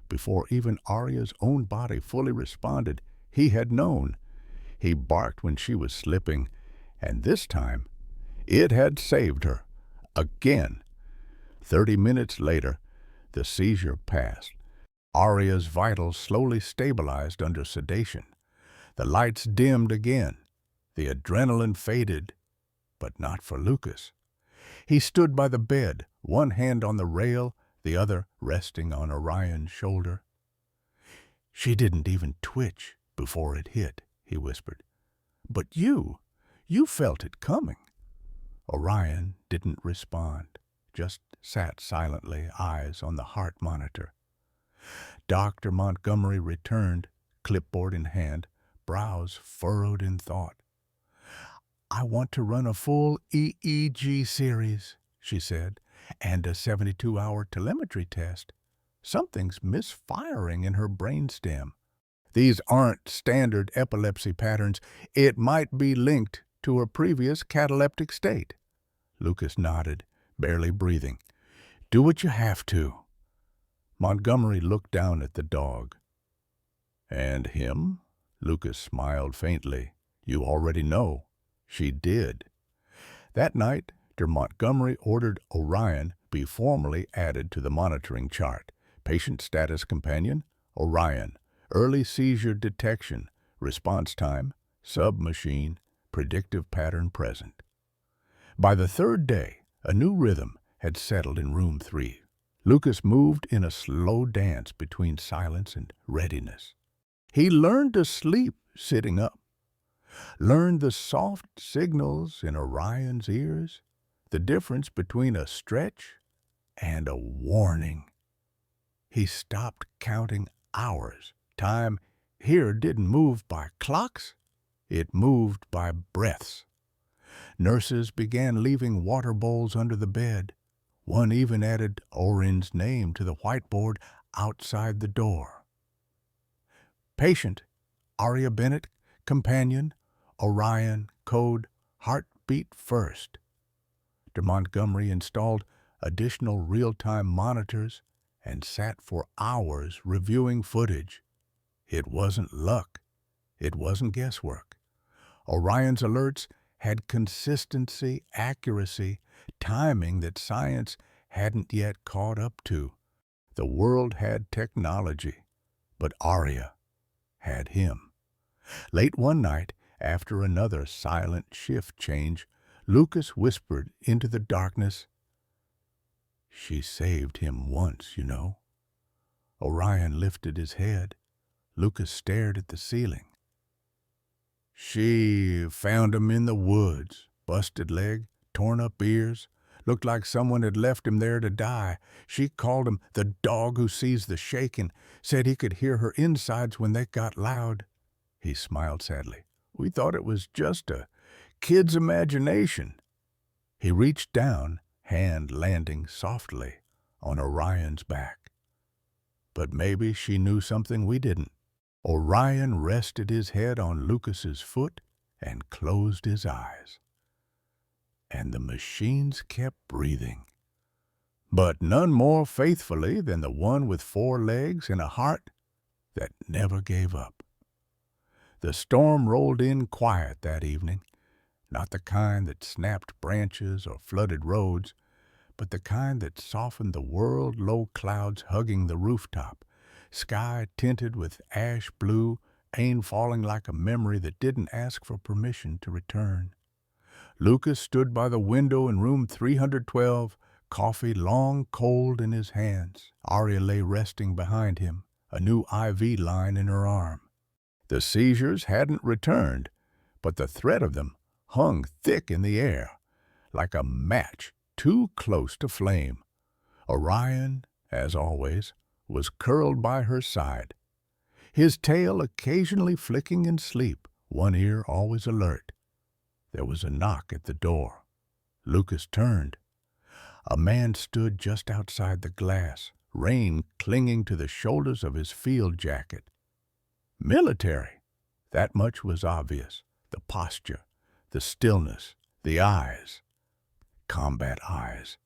before even Arya's own body fully responded, he had known. He barked when she was slipping, and this time it had saved her. Again. 30 minutes later, the seizure passed. Arya's vitals slowly stabilized under sedation. The lights dimmed again. The adrenaline faded, but not for Lucas. He stood by the bed, one hand on the rail, the other resting on Orion's shoulder. "She didn't even twitch before it hit," he whispered. "But you felt it coming." Orion didn't respond, just sat silently, eyes on the heart monitor. Dr. Montgomery returned, clipboard in hand, brows furrowed in thought. "I want to run a full EEG series," she said, "and a 72-hour telemetry test. Something's misfiring in her brainstem. These aren't standard epilepsy patterns. It might be linked to a previous cataleptic state." Lucas nodded, barely breathing. "Do what you have to." Montgomery looked down at the dog. "And him?" Lucas smiled faintly. "You already know." She did. That night, Montgomery ordered Orion be formally added to the monitoring chart. Patient status companion, Orion. Early seizure detection, response time, sub-machine, predictive pattern present. By the third day, a new rhythm had settled in room 3. Lucas moved in a slow dance between silence and readiness. He learned to sleep sitting up, learned the soft signals in Orion's ears, the difference between a stretch and a warning. He stopped counting hours. Time here didn't move by clocks, it moved by breaths. Nurses began leaving water bowls under the bed. One even added Orion's name to the whiteboard outside the door. Patient, Aria Bennett, companion, Orion, code, heartbeat first. De Montgomery installed additional real-time monitors and sat for hours reviewing footage. It wasn't luck. It wasn't guesswork. Orion's alerts had consistency, accuracy, timing that science hadn't yet caught up to. The world had technology, but Aria had him. Late one night, after another silent shift change, Lucas whispered into the darkness, "She saved him once, you know." Orion lifted his head. Lucas stared at the ceiling. "She found him in the woods, busted leg, torn up ears, looked like someone had left him there to die. She called him the dog who sees the shaking, said he could hear her insides when they got loud." He smiled sadly. "We thought it was just a kid's imagination." He reached down, hand landing softly on Orion's back. "But maybe she knew something we didn't." Orion rested his head on Lucas's foot and closed his eyes. And the machines kept breathing, but none more faithfully than the one with 4 legs and a heart that never gave up. The storm rolled in quiet that evening, not the kind that snapped branches or flooded roads, but the kind that softened the world, low clouds hugging the rooftop, sky tinted with ash blue, rain falling like a memory that didn't ask for permission to return. Lucas stood by the window in room 312, coffee long cold in his hands. Aria lay resting behind him, a new IV line in her arm. The seizures hadn't returned, but the threat of them hung thick in the air, like a match too close to flame. Orion, as always, was curled by her side, his tail occasionally flicking in sleep, one ear always alert. There was a knock at the door. Lucas turned. A man stood just outside the glass, rain clinging to the shoulders of his field jacket. Military. That much was obvious. The posture, the stillness, the eyes. Combat eyes.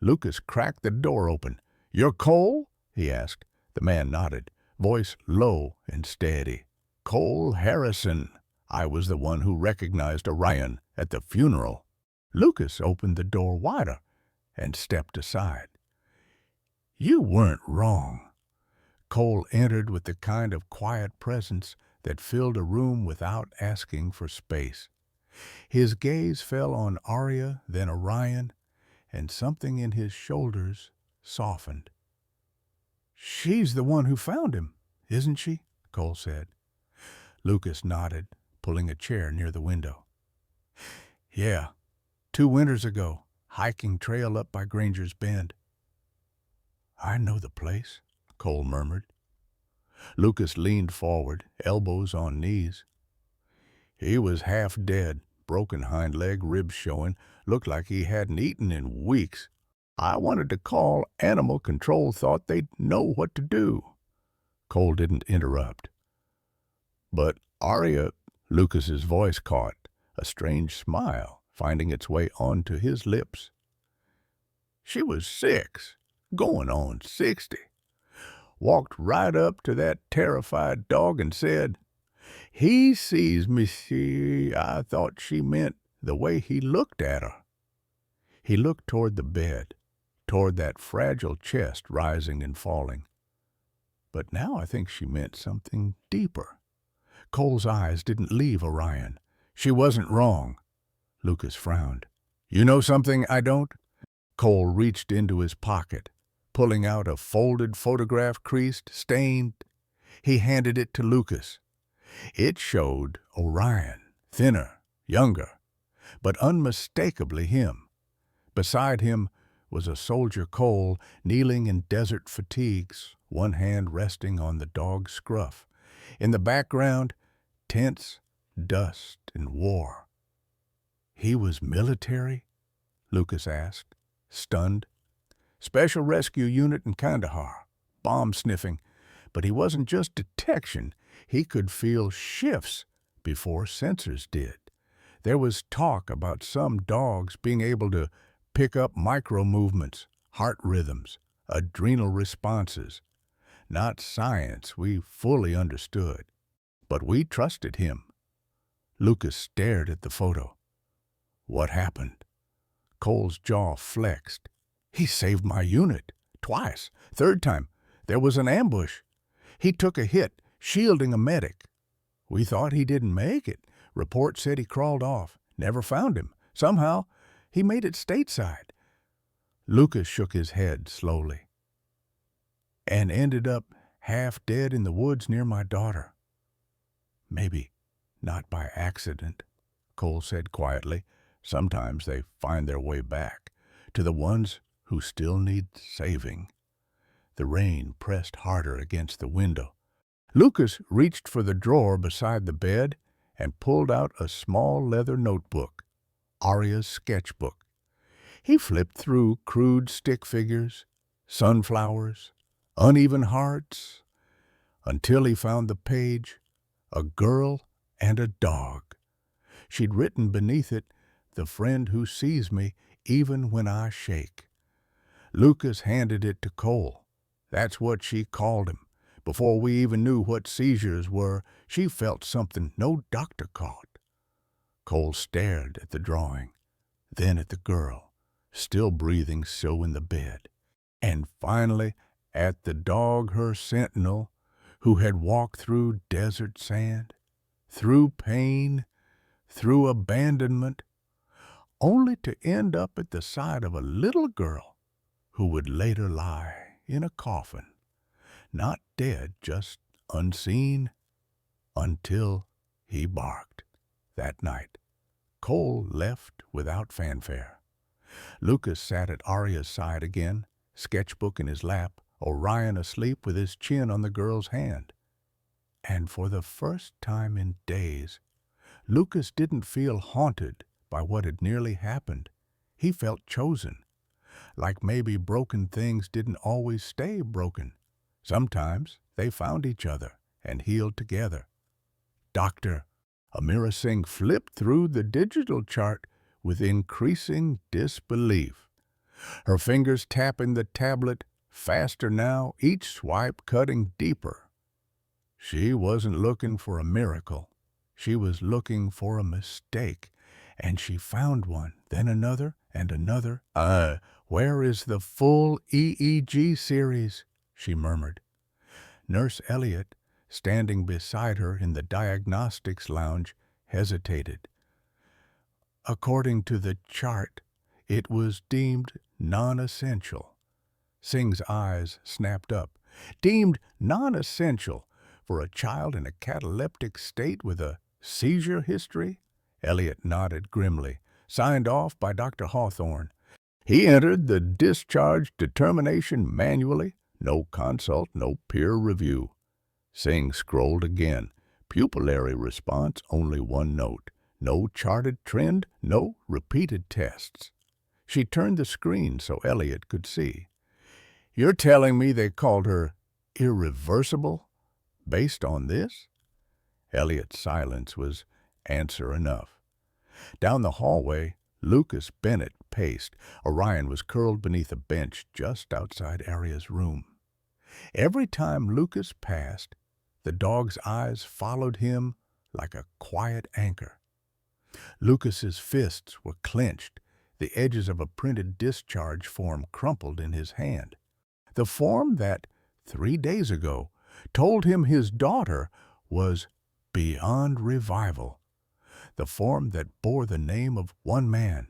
Lucas cracked the door open. "You're Cole?" he asked. The man nodded, voice low and steady. "Cole Harrison. I was the one who recognized Orion at the funeral." Lucas opened the door wider and stepped aside. "You weren't wrong." Cole entered with the kind of quiet presence that filled a room without asking for space. His gaze fell on Aria, then Orion, and something in his shoulders softened. "She's the one who found him, isn't she?" Cole said. Lucas nodded, pulling a chair near the window. "Yeah, 2 winters ago, hiking trail up by Granger's Bend." "I know the place," Cole murmured. Lucas leaned forward, elbows on knees. "He was half dead, broken hind leg, ribs showing, looked like he hadn't eaten in weeks. I wanted to call animal control, thought they'd know what to do." Cole didn't interrupt. "But Aria," Lucas's voice caught, a strange smile finding its way onto his lips. "She was 6, going on 60. Walked right up to that terrified dog and said, 'He sees me, see.' I thought she meant the way he looked at her." He looked toward the bed, toward that fragile chest rising and falling. But now I think she meant something deeper. Cole's eyes didn't leave Orion. She wasn't wrong. Lucas frowned. You know something I don't? Cole reached into his pocket, pulling out a folded photograph, creased, stained. He handed it to Lucas. It showed Orion, thinner, younger, but unmistakably him. Beside him was a soldier Cole, kneeling in desert fatigues, one hand resting on the dog's scruff. In the background, tents, dust, and war. He was military? Lucas asked, stunned. Special rescue unit in Kandahar, bomb sniffing. But he wasn't just detection. He could feel shifts before sensors did. There was talk about some dogs being able to pick up micro movements, heart rhythms, adrenal responses. Not science we fully understood, but we trusted him. Lucas stared at the photo. What happened? Cole's jaw flexed. He saved my unit. Twice. Third time, there was an ambush. He took a hit, shielding a medic. We thought he didn't make it. Report said he crawled off. Never found him. Somehow, he made it stateside. Lucas shook his head slowly. And ended up half dead in the woods near my daughter. Maybe not by accident, Cole said quietly. Sometimes they find their way back to the ones who still need saving. The rain pressed harder against the window. Lucas reached for the drawer beside the bed and pulled out a small leather notebook, Arya's sketchbook. He flipped through crude stick figures, sunflowers, uneven hearts, until he found the page, a girl and a dog. She'd written beneath it, the friend who sees me even when I shake. Lucas handed it to Cole. That's what she called him. Before we even knew what seizures were, she felt something no doctor caught. Cole stared at the drawing, then at the girl, still breathing so in the bed, and finally at the dog, her sentinel, who had walked through desert sand, through pain, through abandonment, only to end up at the side of a little girl who would later lie in a coffin, not dead, just unseen, until he barked. That night, Cole left without fanfare. Lucas sat at Arya's side again, sketchbook in his lap, Orion asleep with his chin on the girl's hand. And for the first time in days, Lucas didn't feel haunted by what had nearly happened. He felt chosen, like maybe broken things didn't always stay broken. Sometimes they found each other and healed together. Dr. Amira Singh flipped through the digital chart with increasing disbelief. Her fingers tapping the tablet, faster now, each swipe cutting deeper. She wasn't looking for a miracle. She was looking for a mistake, and she found one, then another and another. Where is the full EEG series? She murmured. Nurse Elliot, standing beside her in the diagnostics lounge, hesitated. According to the chart, it was deemed non-essential. Singh's eyes snapped up. Deemed non-essential for a child in a cataleptic state with a seizure history? Elliot nodded grimly. Signed off by Dr. Hawthorne. He entered the discharge determination manually. No consult, no peer review. Singh scrolled again. Pupillary response, only one note. No charted trend, no repeated tests. She turned the screen so Elliot could see. You're telling me they called her irreversible based on this? Elliot's silence was answer enough. Down the hallway, Lucas Bennett paced. Orion was curled beneath a bench just outside Arya's room. Every time Lucas passed, the dog's eyes followed him like a quiet anchor. Lucas's fists were clenched, The edges of a printed discharge form crumpled in his hand. The form that, 3 days ago, told him his daughter was beyond revival. The form that bore the name of one man,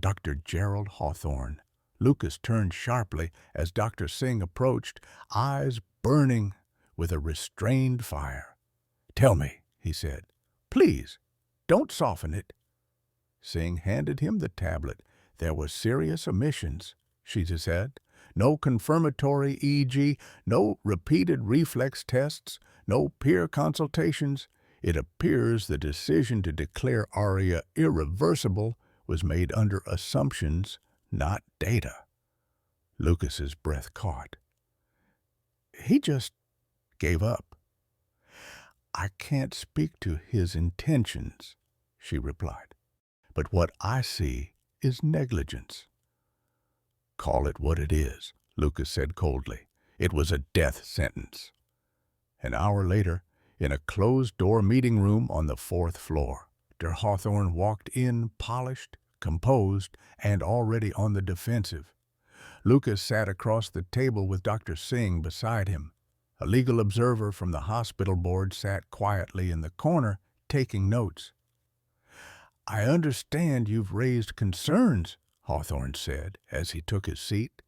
Dr. Gerald Hawthorne. Lucas turned sharply as Dr. Singh approached, eyes burning with a restrained fire. "Tell me," he said. "Please, don't soften it." Singh handed him the tablet. There were serious omissions, she said. No confirmatory EEG, no repeated reflex tests, no peer consultations. It appears the decision to declare Arya irreversible was made under assumptions, not data. Lucas's breath caught. He just gave up. "I can't speak to his intentions," she replied. "But what I see is negligence." "Call it what it is," Lucas said coldly. "It was a death sentence." An hour later, in a closed-door meeting room on the 4th floor, Dr. Hawthorne walked in, polished, composed, and already on the defensive. Lucas sat across the table with Dr. Singh beside him. A legal observer from the hospital board sat quietly in the corner, taking notes. "I understand you've raised concerns," Hawthorne said as he took his seat.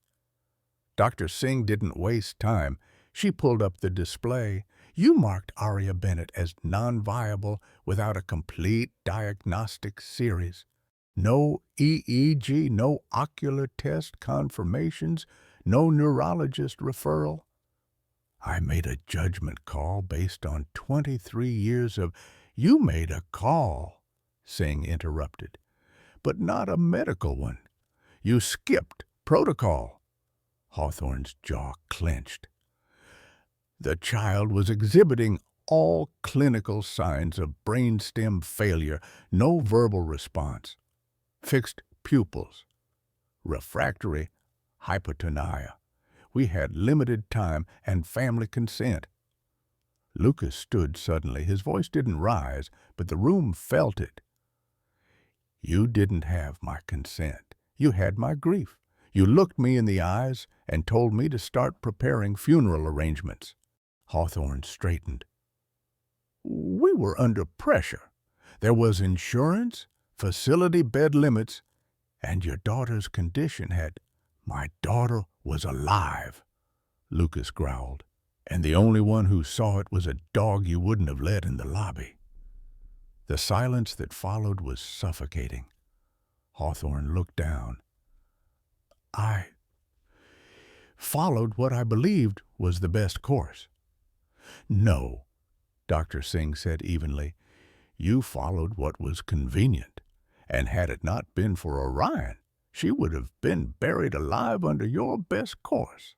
Dr. Singh didn't waste time. She pulled up the display. "You marked Arya Bennett as non-viable without a complete diagnostic series. No EEG, no ocular test confirmations, no neurologist referral." "I made a judgment call based on 23 years of—" "You made a call," Singh interrupted, "but not a medical one. You skipped protocol." Hawthorne's jaw clenched. "The child was exhibiting all clinical signs of brainstem failure, no verbal response, fixed pupils, refractory hypotonia. We had limited time and family consent." Lucas stood suddenly. His voice didn't rise, but the room felt it. "You didn't have my consent. You had my grief. You looked me in the eyes and told me to start preparing funeral arrangements." Hawthorne straightened. "We were under pressure. There was insurance, facility bed limits, and your daughter's condition had—" "My daughter was alive," Lucas growled, "and the only one who saw it was a dog you wouldn't have let in the lobby." The silence that followed was suffocating. Hawthorne looked down. "I followed what I believed was the best course." "No," Dr. Singh said evenly. "You followed what was convenient, and had it not been for Orion, she would have been buried alive under your best course."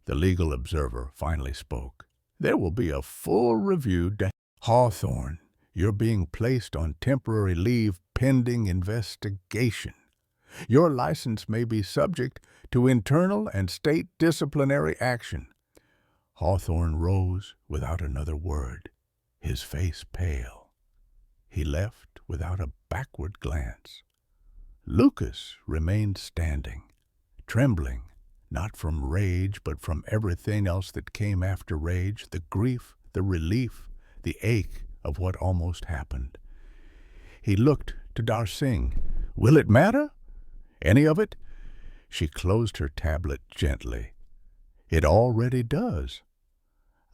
The legal observer finally spoke. "There will be a full review." "Hawthorne, you're being placed on temporary leave pending investigation. Your license may be subject to internal and state disciplinary action." Hawthorne rose without another word, his face pale. He left without a backward glance. Lucas remained standing, trembling, not from rage, but from everything else that came after rage, the grief, the relief, the ache of what almost happened. He looked to Dar Singh. "Will it matter? Any of it?" She closed her tablet gently. "It already does."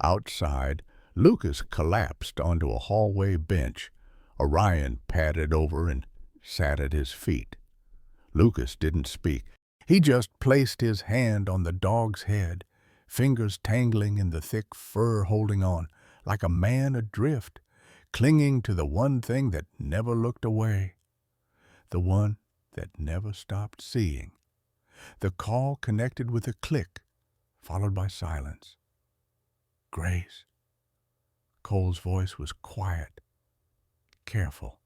Outside, Lucas collapsed onto a hallway bench. Orion padded over and sat at his feet. Lucas didn't speak. He just placed his hand on the dog's head, fingers tangling in the thick fur, holding on, like a man adrift, clinging to the one thing that never looked away, the one that never stopped seeing. The call connected with a click, followed by silence. "Grace." Cole's voice was quiet, careful.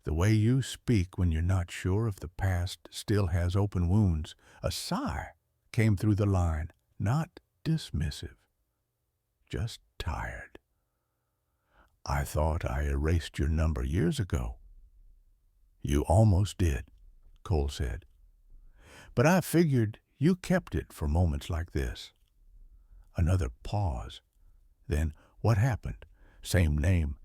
"The way you speak when you're not sure if the past still has open wounds." A sigh came through the line, not dismissive, just tired. "I thought I erased your number years ago." "You almost did." Cole said. "But I figured you kept it for moments like this." Another pause. Then, "What happened?" "Same name,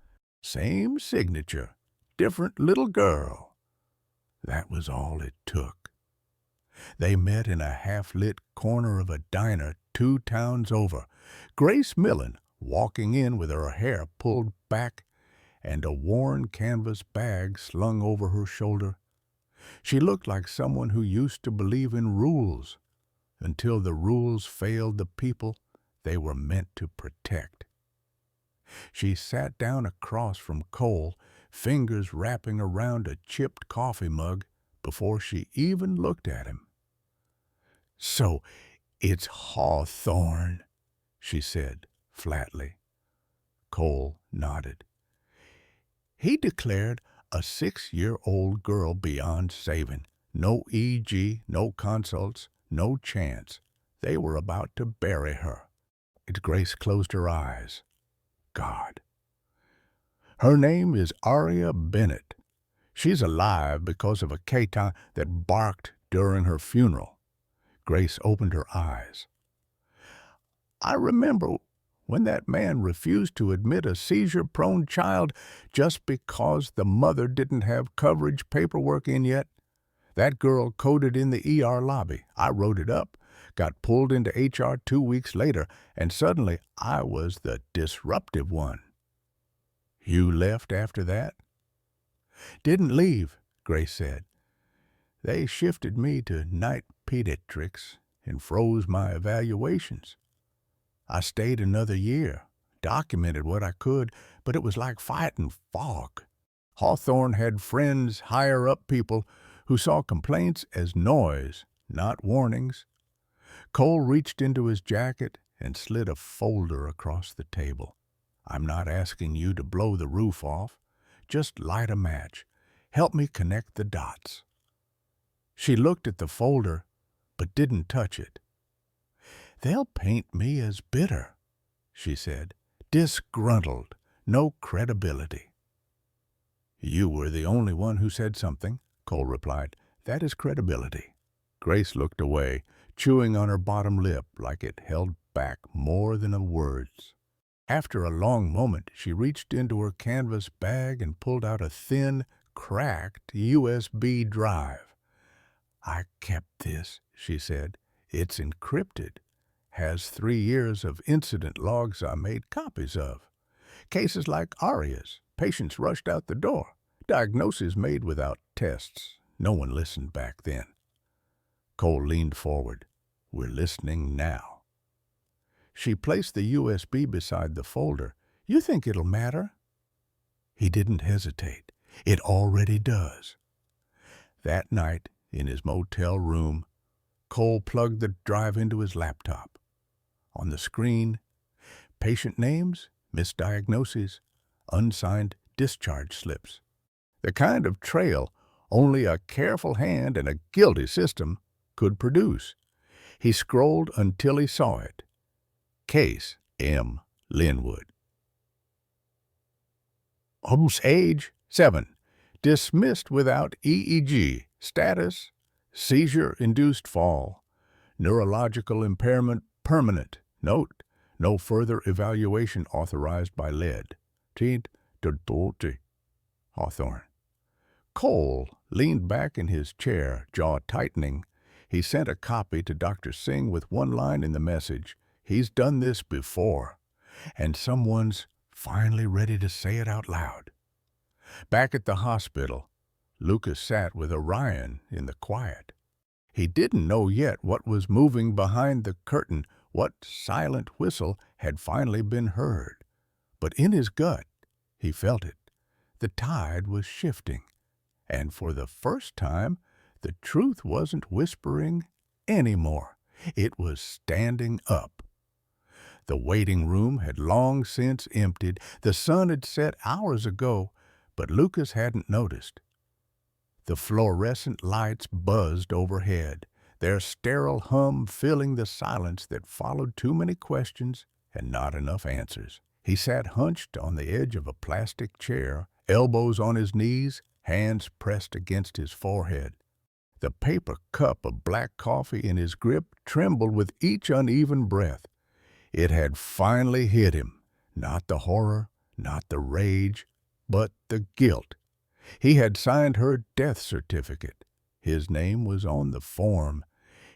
same signature, different little girl." That was all it took. They met in a half-lit corner of a diner 2 towns over. Grace Millen, walking in with her hair pulled back and a worn canvas bag slung over her shoulder. She looked like someone who used to believe in rules until the rules failed the people they were meant to protect. She sat down across from Cole, fingers wrapping around a chipped coffee mug before she even looked at him. "So it's Hawthorne," she said flatly. Cole nodded. He declared a 6-year-old girl beyond saving. No EG, no consults, no chance. They were about to bury her. Grace closed her eyes. God. "Her name is Aria Bennett. She's alive because of a K-9 that barked during her funeral." Grace opened her eyes. "I remember when that man refused to admit a seizure-prone child just because the mother didn't have coverage paperwork in yet. That girl coded in the ER lobby. I wrote it up, got pulled into HR 2 weeks later, and suddenly I was the disruptive one." "You left after that?" "Didn't leave," Grace said. "They shifted me to night pediatrics and froze my evaluations. I stayed another year, documented what I could, but it was like fighting fog. Hawthorne had friends, higher-up people, who saw complaints as noise, not warnings." Cole reached into his jacket and slid a folder across the table. "I'm not asking you to blow the roof off. Just light a match. Help me connect the dots." She looked at the folder, but didn't touch it. "They'll paint me as bitter," she said. "Disgruntled. No credibility." "You were the only one who said something," Cole replied. "That is credibility." Grace looked away, chewing on her bottom lip like it held back more than the words. After a long moment, she reached into her canvas bag and pulled out a thin, cracked USB drive. "I kept this," she said. "It's encrypted. Has 3 years of incident logs I made copies of. Cases like Aria's. Patients rushed out the door. Diagnoses made without tests. No one listened back then." Cole leaned forward. "We're listening now." She placed the USB beside the folder. "You think it'll matter?" He didn't hesitate. "It already does." That night, in his motel room, Cole plugged the drive into his laptop. On the screen, patient names, misdiagnoses, unsigned discharge slips. The kind of trail only a careful hand and a guilty system could produce. He scrolled until he saw it. Case M. Linwood. Age 7. Dismissed without EEG. Status seizure-induced fall. Neurological impairment permanent. Note, no further evaluation authorized by lead. Hawthorne. Cole leaned back in his chair, jaw tightening. He sent a copy to Dr. Singh with one line in the message. "He's done this before, and someone's finally ready to say it out loud." Back at the hospital, Lucas sat with Orion in the quiet. He didn't know yet what was moving behind the curtain, what silent whistle had finally been heard. But in his gut, he felt it. The tide was shifting, and for the first time, the truth wasn't whispering anymore. It was standing up. The waiting room had long since emptied. The sun had set hours ago, but Lucas hadn't noticed. The fluorescent lights buzzed overhead, their sterile hum filling the silence that followed too many questions and not enough answers. He sat hunched on the edge of a plastic chair, elbows on his knees, hands pressed against his forehead. The paper cup of black coffee in his grip trembled with each uneven breath. It had finally hit him. Not the horror, not the rage, but the guilt. He had signed her death certificate. His name was on the form,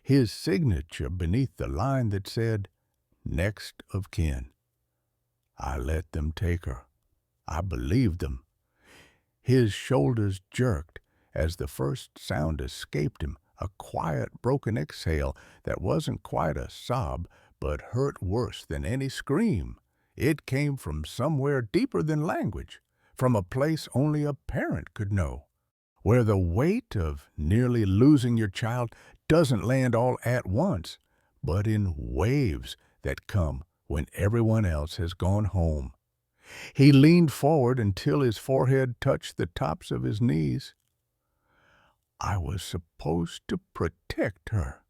his signature beneath the line that said, "Next of kin." I let them take her. I believed them. His shoulders jerked as the first sound escaped him, a quiet, broken exhale that wasn't quite a sob, but hurt worse than any scream. It came from somewhere deeper than language, from a place only a parent could know, where the weight of nearly losing your child doesn't land all at once, but in waves that come when everyone else has gone home. He leaned forward until his forehead touched the tops of his knees. "I was supposed to protect her,"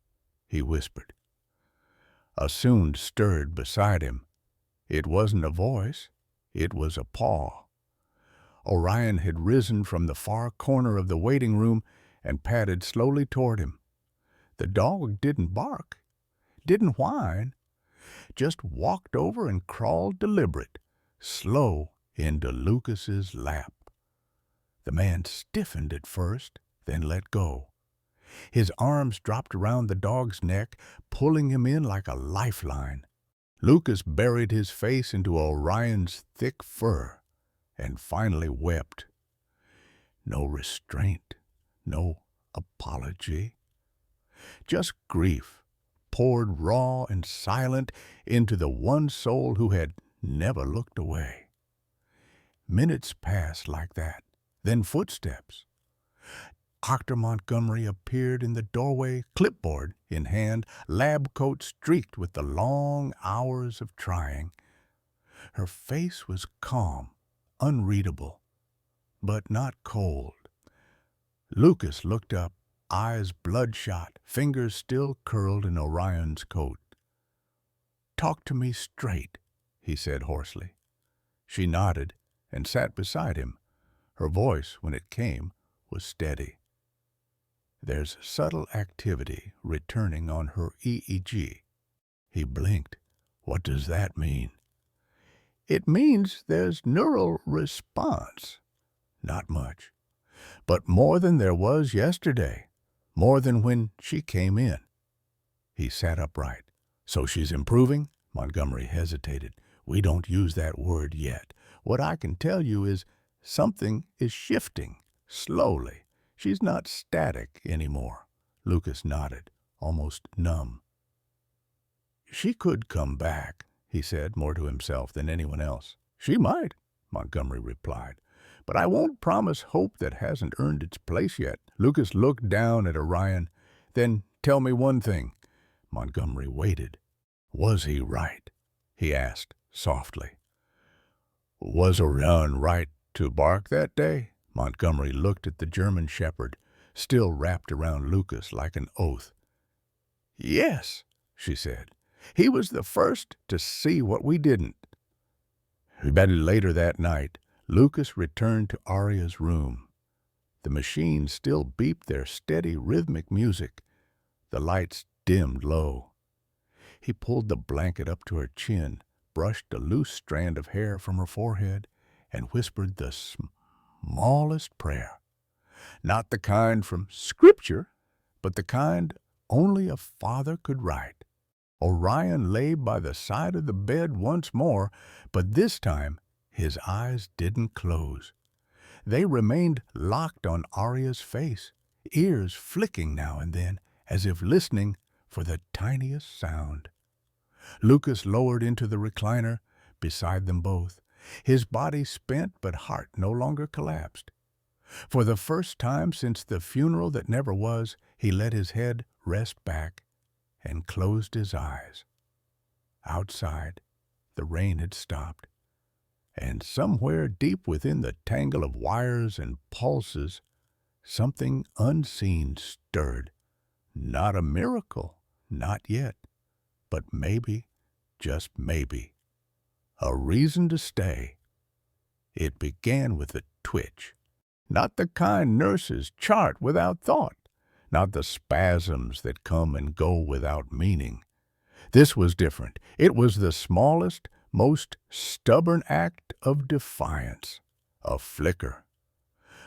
he whispered. A sound stirred beside him. It wasn't a voice, it was a paw. Orion had risen from the far corner of the waiting room and padded slowly toward him. The dog didn't bark, didn't whine, just walked over and crawled deliberate, slow into Lucas's lap. The man stiffened at first, then let go. His arms dropped around the dog's neck, pulling him in like a lifeline. Lucas buried his face into Orion's thick fur and finally wept. No restraint, no apology. Just grief, poured raw and silent into the one soul who had never looked away. Minutes passed like that, then footsteps. Dr. Montgomery appeared in the doorway, clipboard in hand, lab coat streaked with the long hours of trying. Her face was calm, unreadable, but not cold. Lucas looked up, eyes bloodshot, fingers still curled in Orion's coat. "Talk to me straight," he said hoarsely. She nodded and sat beside him. Her voice, when it came, was steady. "There's subtle activity returning on her EEG." He blinked. "What does that mean?" "It means there's neural response." "Not much. But more than there was yesterday. More than when she came in." He sat upright. "So she's improving?" Montgomery hesitated. "We don't use that word yet. What I can tell you is something is shifting, slowly. She's not static anymore." Lucas nodded, almost numb. "She could come back," he said, more to himself than anyone else. "She might," Montgomery replied. "But I won't promise hope that hasn't earned its place yet." Lucas looked down at Orion. "Then tell me one thing." Montgomery waited. "Was he right?" he asked, softly. "Was Orion right to bark that day?" Montgomery looked at the German shepherd, still wrapped around Lucas like an oath. "Yes," she said. "He was the first to see what we didn't." Later that night, Lucas returned to Aria's room. The machines still beeped their steady, rhythmic music. The lights dimmed low. He pulled the blanket up to her chin, brushed a loose strand of hair from her forehead, and whispered the smallest prayer. Not the kind from Scripture, but the kind only a father could write. Orion lay by the side of the bed once more, but this time his eyes didn't close. They remained locked on Aria's face, ears flicking now and then, as if listening for the tiniest sound. Lucas lowered into the recliner beside them both, his body spent but heart no longer collapsed. For the first time since the funeral that never was, he let his head rest back and closed his eyes. Outside, the rain had stopped, and somewhere deep within the tangle of wires and pulses, something unseen stirred. Not a miracle, not yet, but maybe, just maybe, a reason to stay. It began with a twitch. Not the kind nurses chart without thought. not the spasms that come and go without meaning. This was different. It was the smallest, most stubborn act of defiance. A flicker.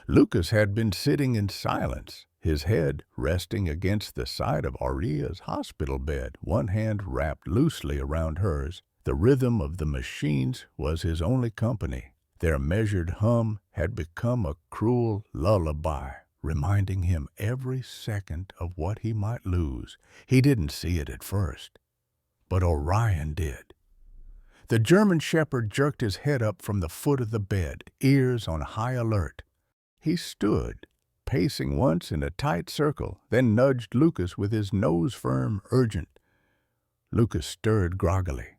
Lucas had been sitting in silence, his head resting against the side of Aria's hospital bed, one hand wrapped loosely around hers. The rhythm of the machines was his only company. Their measured hum had become a cruel lullaby, reminding him every second of what he might lose. He didn't see it at first, but Orion did. The German shepherd jerked his head up from the foot of the bed, ears on high alert. He stood, pacing once in a tight circle, then nudged Lucas with his nose firm, urgent. Lucas stirred groggily.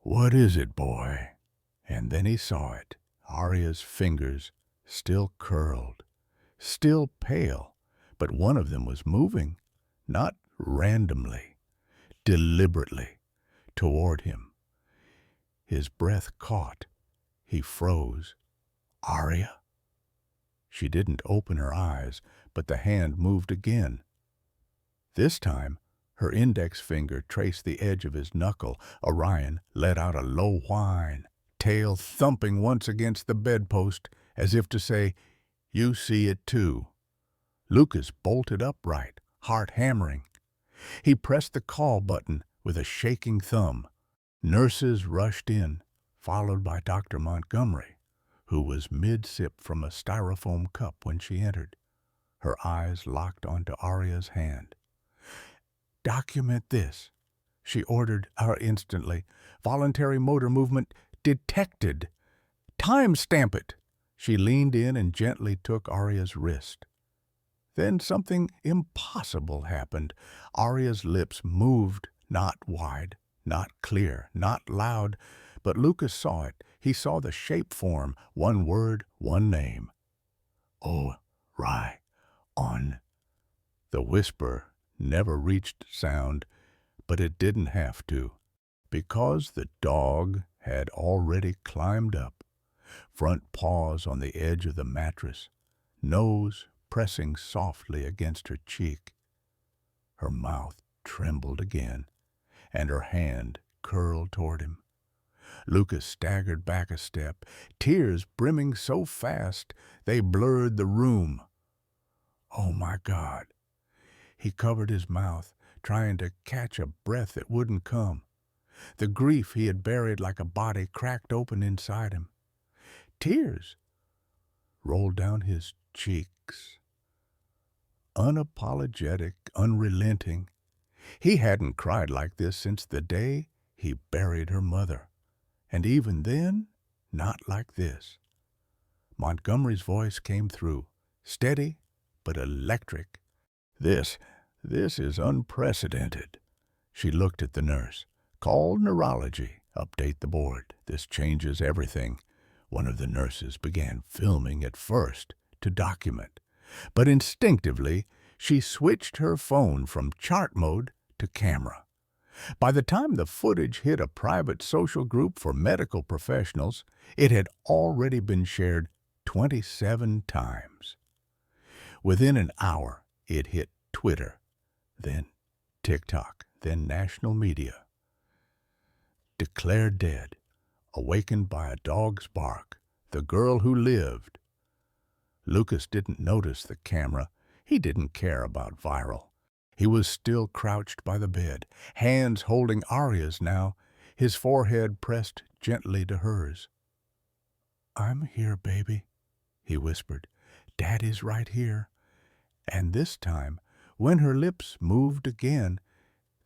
"What is it, boy?" And then he saw it. Aria's fingers, still curled, still pale, but one of them was moving, not randomly, deliberately, toward him. His breath caught. He froze. "Aria?" She didn't open her eyes, but the hand moved again. This time, her index finger traced the edge of his knuckle. Orion let out a low whine, tail thumping once against the bedpost, as if to say, "You see it too." Lucas bolted upright, heart hammering. He pressed the call button with a shaking thumb. Nurses rushed in, followed by Dr. Montgomery, who was mid-sip from a styrofoam cup when she entered. Her eyes locked onto Aria's hand. "Document this," she ordered instantly. "Voluntary motor movement detected. Time-stamp it." She leaned in and gently took Aria's wrist. Then something impossible happened. Aria's lips moved, not wide, not clear, not loud, but Lucas saw it. He saw the shape form, one word, one name. Orion. The whisper never reached sound, but it didn't have to, because the dog had already climbed up, front paws on the edge of the mattress, nose pressing softly against her cheek. Her mouth trembled again, and her hand curled toward him. Lucas staggered back a step, tears brimming so fast they blurred the room. Oh, my God. He covered his mouth, trying to catch a breath that wouldn't come. The grief he had buried like a body cracked open inside him. Tears rolled down his cheeks. Unapologetic, unrelenting. He hadn't cried like this since the day he buried her mother. And even then, not like this. Montgomery's voice came through, steady but electric. This is unprecedented." She looked at the nurse. "Call neurology. Update the board. This changes everything." One of the nurses began filming at first to document, but instinctively she switched her phone from chart mode to camera. By the time the footage hit a private social group for medical professionals, it had already been shared 27 times. Within an hour, it hit Twitter, then TikTok, then national media. Declared dead, awakened by a dog's bark, the girl who lived. Lucas didn't notice the camera. He didn't care about viral. He was still crouched by the bed, hands holding Aria's now, his forehead pressed gently to hers. "I'm here, baby," he whispered. "Daddy's right here." And this time, when her lips moved again,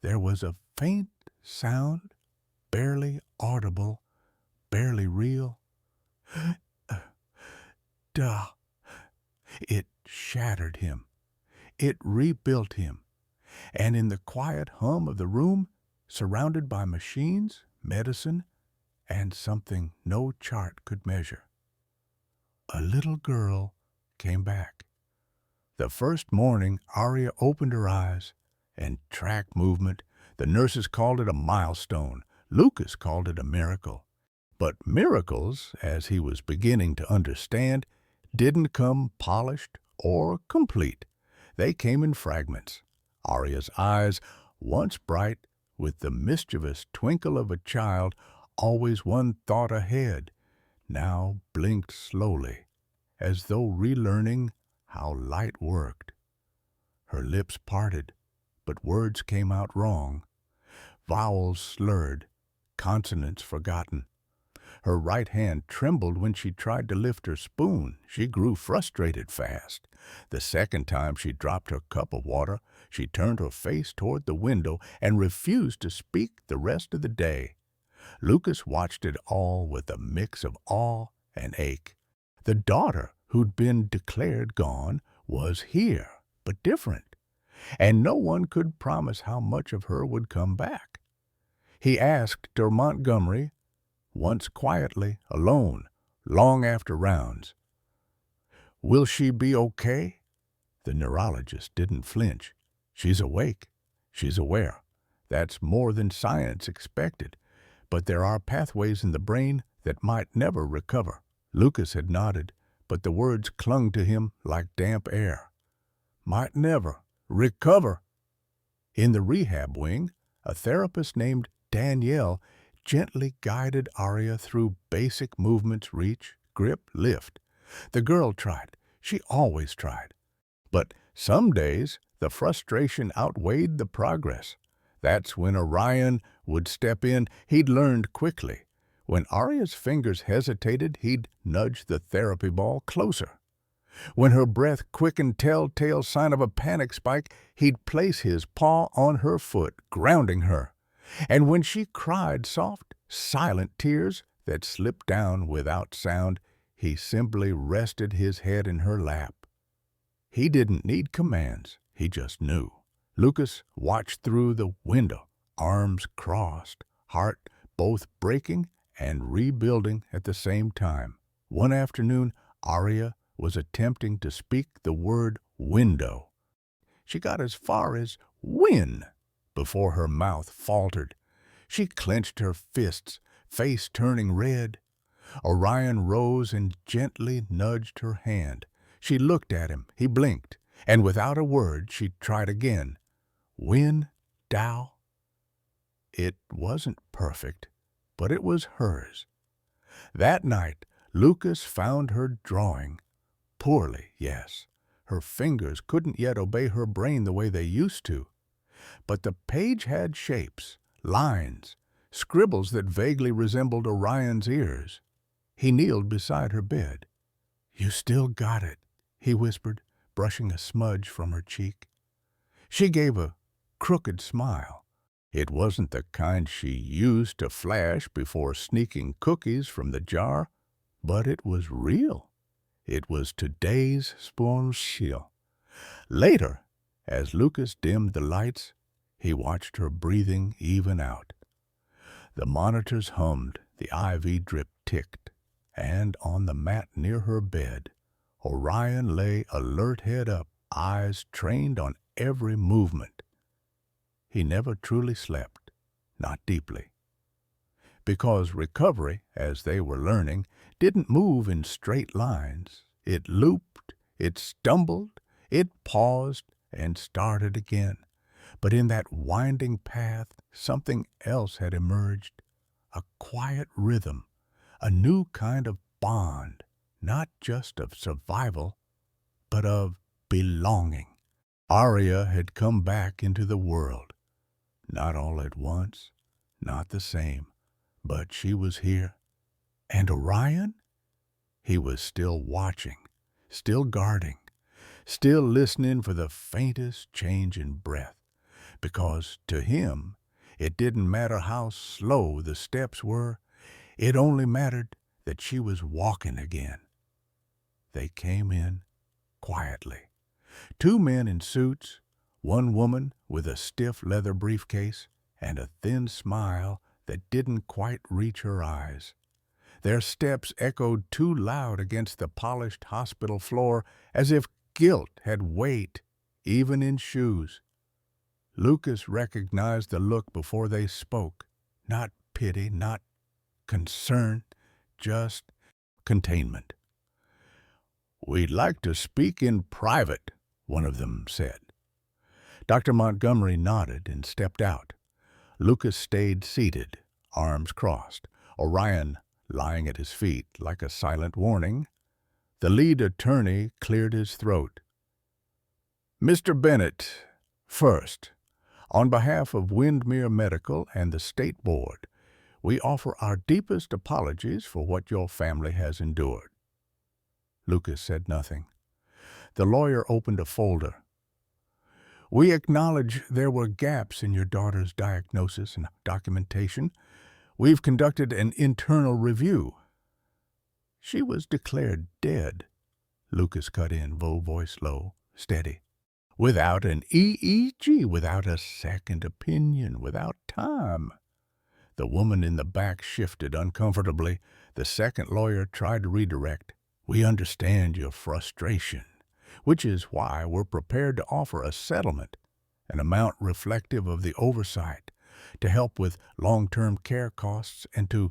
there was a faint sound, barely audible, barely real. Duh. It shattered him. It rebuilt him. And in the quiet hum of the room, surrounded by machines, medicine, and something no chart could measure, a little girl came back. The first morning, Aria opened her eyes, and track movement. The nurses called it a milestone. Lucas called it a miracle. But miracles, as he was beginning to understand, didn't come polished or complete. They came in fragments. Arya's eyes, once bright, with the mischievous twinkle of a child, always one thought ahead, now blinked slowly, as though relearning how light worked. Her lips parted, but words came out wrong, vowels slurred, consonants forgotten. Her right hand trembled when she tried to lift her spoon. She grew frustrated fast. The second time she dropped her cup of water, she turned her face toward the window and refused to speak the rest of the day. Lucas watched it all with a mix of awe and ache. The daughter who'd been declared gone was here, but different, and no one could promise how much of her would come back. He asked Der Montgomery, once quietly, alone, long after rounds, "Will she be okay?" The neurologist didn't flinch. "She's awake. She's aware. That's more than science expected. But there are pathways in the brain that might never recover." Lucas had nodded, but the words clung to him like damp air. Might never recover. In the rehab wing, a therapist named Danielle gently guided Arya through basic movements: reach, grip, lift. The girl tried. She always tried. But some days the frustration outweighed the progress. That's when Orion would step in. He'd learned quickly. When Arya's fingers hesitated, he'd nudge the therapy ball closer. When her breath quickened, telltale sign of a panic spike, he'd place his paw on her foot, grounding her. And when she cried soft, silent tears that slipped down without sound, he simply rested his head in her lap. He didn't need commands. He just knew. Lucas watched through the window, arms crossed, heart both breaking and rebuilding at the same time. One afternoon, Arya was attempting to speak the word window. She got as far as win before her mouth faltered. She clenched her fists, face turning red. Orion rose and gently nudged her hand. She looked at him. He blinked, and without a word she tried again. Win, Dow. It wasn't perfect, but it was hers. That night, Lucas found her drawing. Poorly, yes. Her fingers couldn't yet obey her brain the way they used to. But the page had shapes, lines, scribbles that vaguely resembled Orion's ears. He kneeled beside her bed. "You still got it," he whispered, brushing a smudge from her cheek. She gave a crooked smile. It wasn't the kind she used to flash before sneaking cookies from the jar, but it was real. It was today's spoonshell. Later, as Lucas dimmed the lights, he watched her breathing even out. The monitors hummed, the IV drip ticked, and on the mat near her bed, Orion lay alert, head up, eyes trained on every movement. He never truly slept, not deeply. Because recovery, as they were learning, didn't move in straight lines. It looped, it stumbled, it paused, and started again. But in that winding path, something else had emerged, a quiet rhythm, a new kind of bond, not just of survival, but of belonging. Arya had come back into the world. Not all at once, not the same, but she was here. And Orion? He was still watching, still guarding, still listening for the faintest change in breath, because to him it didn't matter how slow the steps were, it only mattered that she was walking again. They came in quietly. Two men in suits, one woman with a stiff leather briefcase and a thin smile that didn't quite reach her eyes. Their steps echoed too loud against the polished hospital floor, as if guilt had weight, even in shoes. Lucas recognized the look before they spoke. Not pity, not concern, just containment. "We'd like to speak in private," one of them said. Dr. Montgomery nodded and stepped out. Lucas stayed seated, arms crossed, Orion lying at his feet like a silent warning. The lead attorney cleared his throat. Mr. Bennett, first, on behalf of Windmere Medical and the State Board, we offer our deepest apologies for what your family has endured. Lucas said nothing. The lawyer opened a folder. We acknowledge there were gaps in your daughter's diagnosis and documentation. We've conducted an internal review. She was declared dead, Lucas cut in, voice low, steady. Without an EEG, without a second opinion, without time. The woman in the back shifted uncomfortably. The second lawyer tried to redirect. We understand your frustration, which is why we're prepared to offer a settlement, an amount reflective of the oversight, to help with long-term care costs and to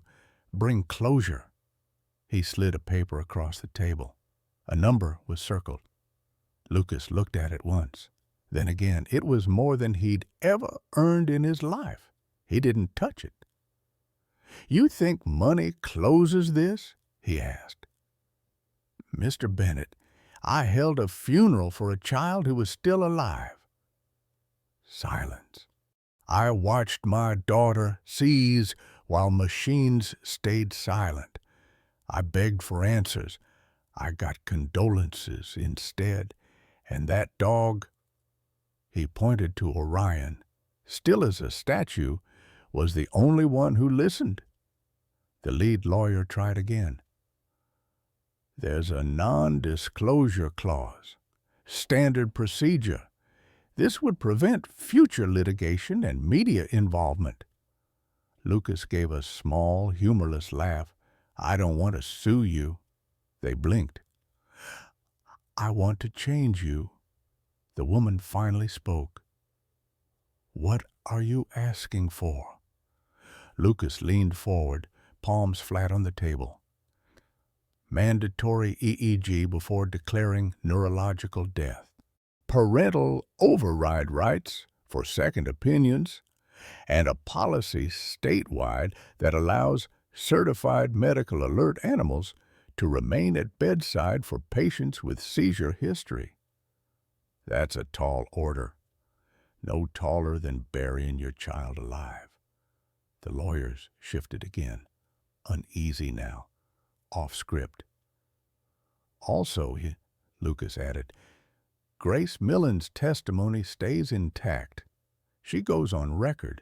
bring closure. He slid a paper across the table. A number was circled. Lucas looked at it once. Then again, it was more than he'd ever earned in his life. He didn't touch it. You think money closes this? He asked. Mr. Bennett, I held a funeral for a child who was still alive. Silence. I watched my daughter seize while machines stayed silent. I begged for answers. I got condolences instead. And that dog, he pointed to Orion, still as a statue, was the only one who listened. The lead lawyer tried again. There's a non-disclosure clause, standard procedure. This would prevent future litigation and media involvement. Lucas gave a small, humorless laugh. I don't want to sue you. They blinked. I want to change you. The woman finally spoke. What are you asking for? Lucas leaned forward, palms flat on the table. Mandatory EEG before declaring neurological death. Parental override rights for second opinions, and a policy statewide that allows certified medical alert animals to remain at bedside for patients with seizure history. That's a tall order, no taller than burying your child alive. The lawyers shifted again, uneasy now, off script. Also, Lucas added, Grace Millen's testimony stays intact. She goes on record.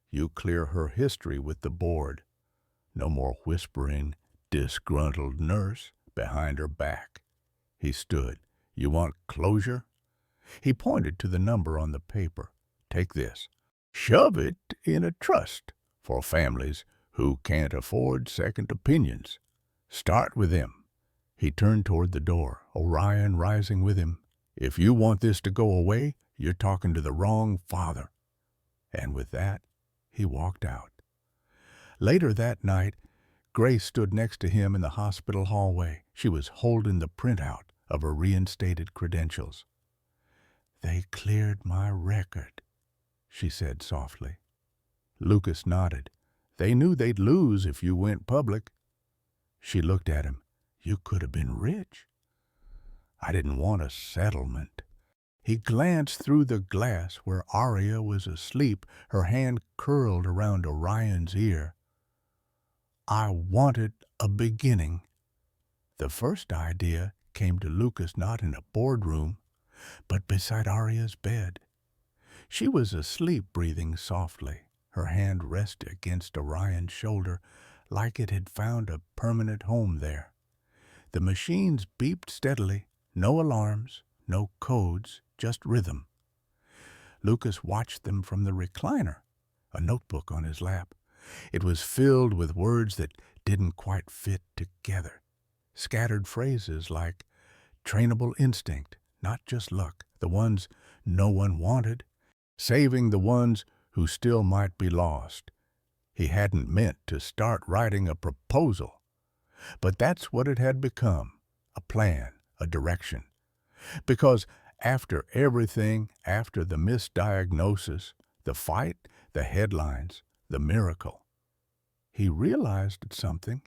You clear her history with the board. No more whispering, disgruntled nurse behind her back. He stood. You want closure? He pointed to the number on the paper. Take this. Shove it in a trust for families who can't afford second opinions. Start with them. He turned toward the door, Orion rising with him. If you want this to go away, you're talking to the wrong father. And with that, he walked out. Later that night, Grace stood next to him in the hospital hallway. She was holding the printout of her reinstated credentials. They cleared my record, she said softly. Lucas nodded. They knew they'd lose if you went public. She looked at him. You could have been rich. I didn't want a settlement. He glanced through the glass where Aria was asleep, her hand curled around Orion's ear. I wanted a beginning. The first idea came to Lucas not in a boardroom, but beside Aria's bed. She was asleep, breathing softly. Her hand rested against Orion's shoulder like it had found a permanent home there. The machines beeped steadily, no alarms, no codes, just rhythm. Lucas watched them from the recliner, a notebook on his lap. It was filled with words that didn't quite fit together. Scattered phrases like trainable instinct, not just luck, the ones no one wanted, saving the ones who still might be lost. He hadn't meant to start writing a proposal, but that's what it had become, a plan, a direction. Because After everything, after the misdiagnosis, the fight, the headlines, the miracle, he realized something.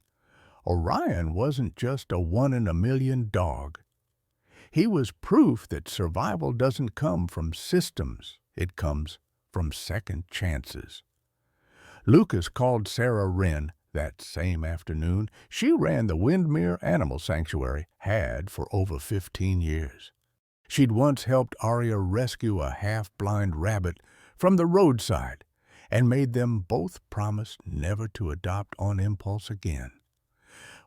Orion wasn't just a one-in-a-million dog. He was proof that survival doesn't come from systems. It comes from second chances. Lucas called Sarah Wren that same afternoon. She ran the Windmere Animal Sanctuary, had for over 15 years. She'd once helped Arya rescue a half-blind rabbit from the roadside and made them both promise never to adopt on impulse again.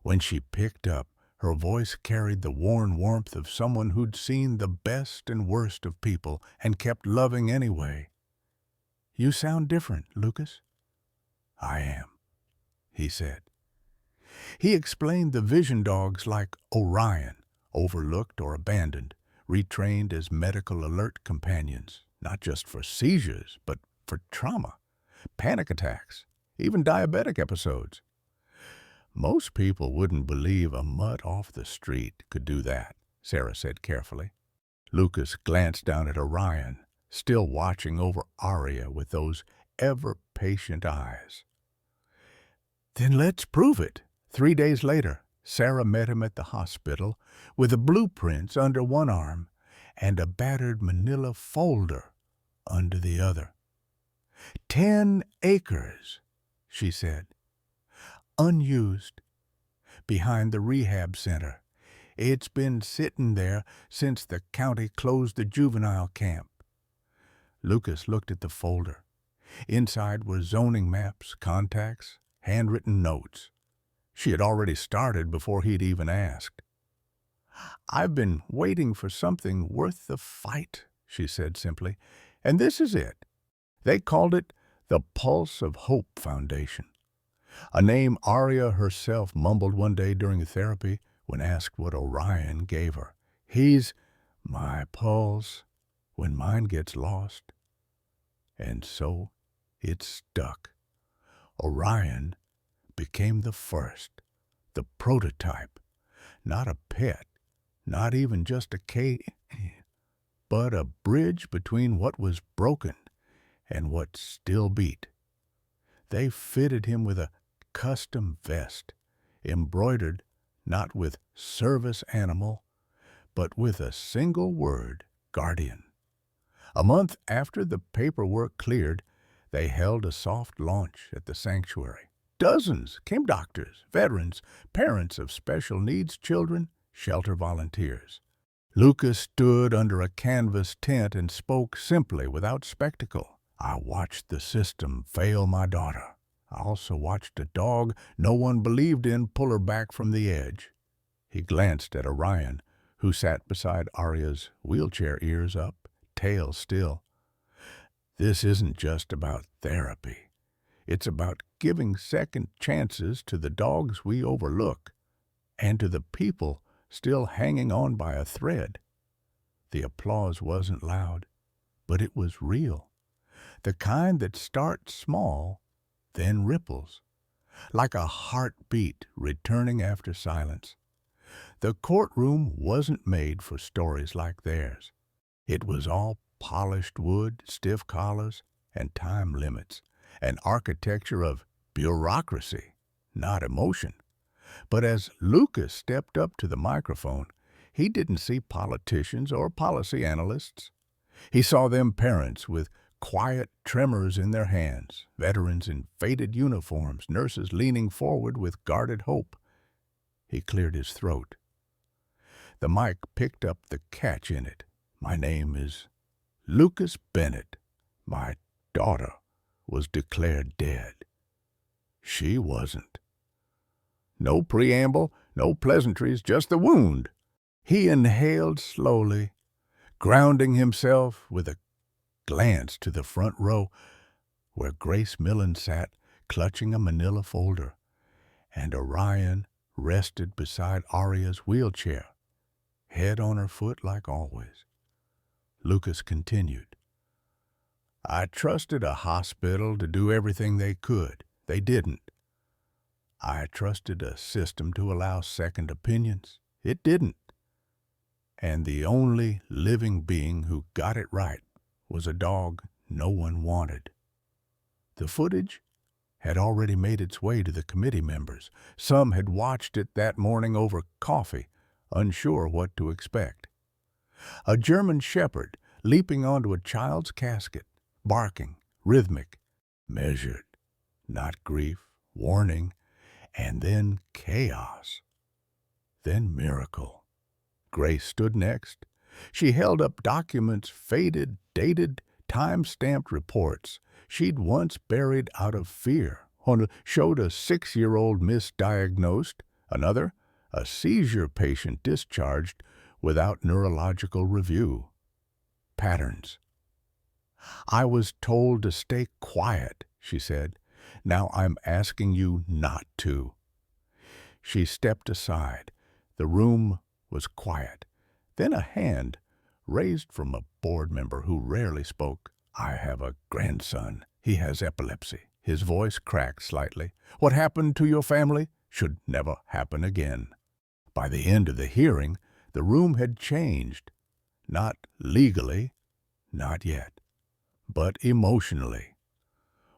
When she picked up, her voice carried the worn warmth of someone who'd seen the best and worst of people and kept loving anyway. "You sound different, Lucas." "I am," he said. He explained the vision dogs like Orion, overlooked or abandoned, retrained as medical alert companions, not just for seizures, but for trauma, panic attacks, even diabetic episodes. "Most people wouldn't believe a mutt off the street could do that," Sarah said carefully. Lucas glanced down at Orion, still watching over Arya with those ever-patient eyes. "Then let's prove it." 3 days later, Sarah met him at the hospital with the blueprints under one arm and a battered manila folder under the other. 10 acres, she said. Unused, behind the rehab center. It's been sitting there since the county closed the juvenile camp. Lucas looked at the folder. Inside were zoning maps, contacts, handwritten notes. She had already started before he'd even asked. "I've been waiting for something worth the fight," she said simply, "and this is it." They called it the Pulse of Hope Foundation, a name Arya herself mumbled one day during therapy when asked what Orion gave her. "He's my pulse when mine gets lost." And so it stuck. Orion became the first, the prototype, not a pet, not even just a but a bridge between what was broken and what still beat. They fitted him with a custom vest, embroidered not with service animal, but with a single word, guardian. A month after the paperwork cleared, they held a soft launch at the sanctuary. Dozens came: doctors, veterans, parents of special needs children, shelter volunteers. Lucas stood under a canvas tent and spoke simply, without spectacle. "I watched the system fail my daughter. I also watched a dog no one believed in pull her back from the edge." He glanced at Orion, who sat beside Arya's wheelchair, ears up, tail still. "This isn't just about therapy. It's about giving second chances to the dogs we overlook and to the people still hanging on by a thread." The applause wasn't loud, but it was real. The kind that starts small, then ripples, like a heartbeat returning after silence. The courtroom wasn't made for stories like theirs. It was all polished wood, stiff collars, and time limits, an architecture of bureaucracy, not emotion. But as Lucas stepped up to the microphone, he didn't see politicians or policy analysts. He saw them parents with quiet tremors in their hands, veterans in faded uniforms, nurses leaning forward with guarded hope. He cleared his throat. The mic picked up the catch in it. "My name is Lucas Bennett. My daughter was declared dead. She wasn't." No preamble, no pleasantries, just the wound. He inhaled slowly, grounding himself with a glance to the front row where Grace Millen sat, clutching a manila folder, and Orion rested beside Arya's wheelchair, head on her foot like always. Lucas continued. "I trusted a hospital to do everything they could. They didn't. I trusted a system to allow second opinions. It didn't. And the only living being who got it right was a dog no one wanted. The footage had already made its way to the committee members. Some had watched it that morning over coffee, unsure what to expect. A German shepherd leaping onto a child's casket, barking, rhythmic, measured, not grief, warning, and then chaos. Then miracle. Grace stood next. She held up documents, faded, dated, time-stamped reports she'd once buried out of fear. One showed a 6-year-old misdiagnosed, another, a seizure patient discharged without neurological review. Patterns. "I was told to stay quiet," she said. "Now I'm asking you not to." She stepped aside. The room was quiet. Then a hand, raised from a board member who rarely spoke. "I have a grandson. He has epilepsy." His voice cracked slightly. "What happened to your family should never happen again." By the end of the hearing, the room had changed. Not legally, not yet, but emotionally.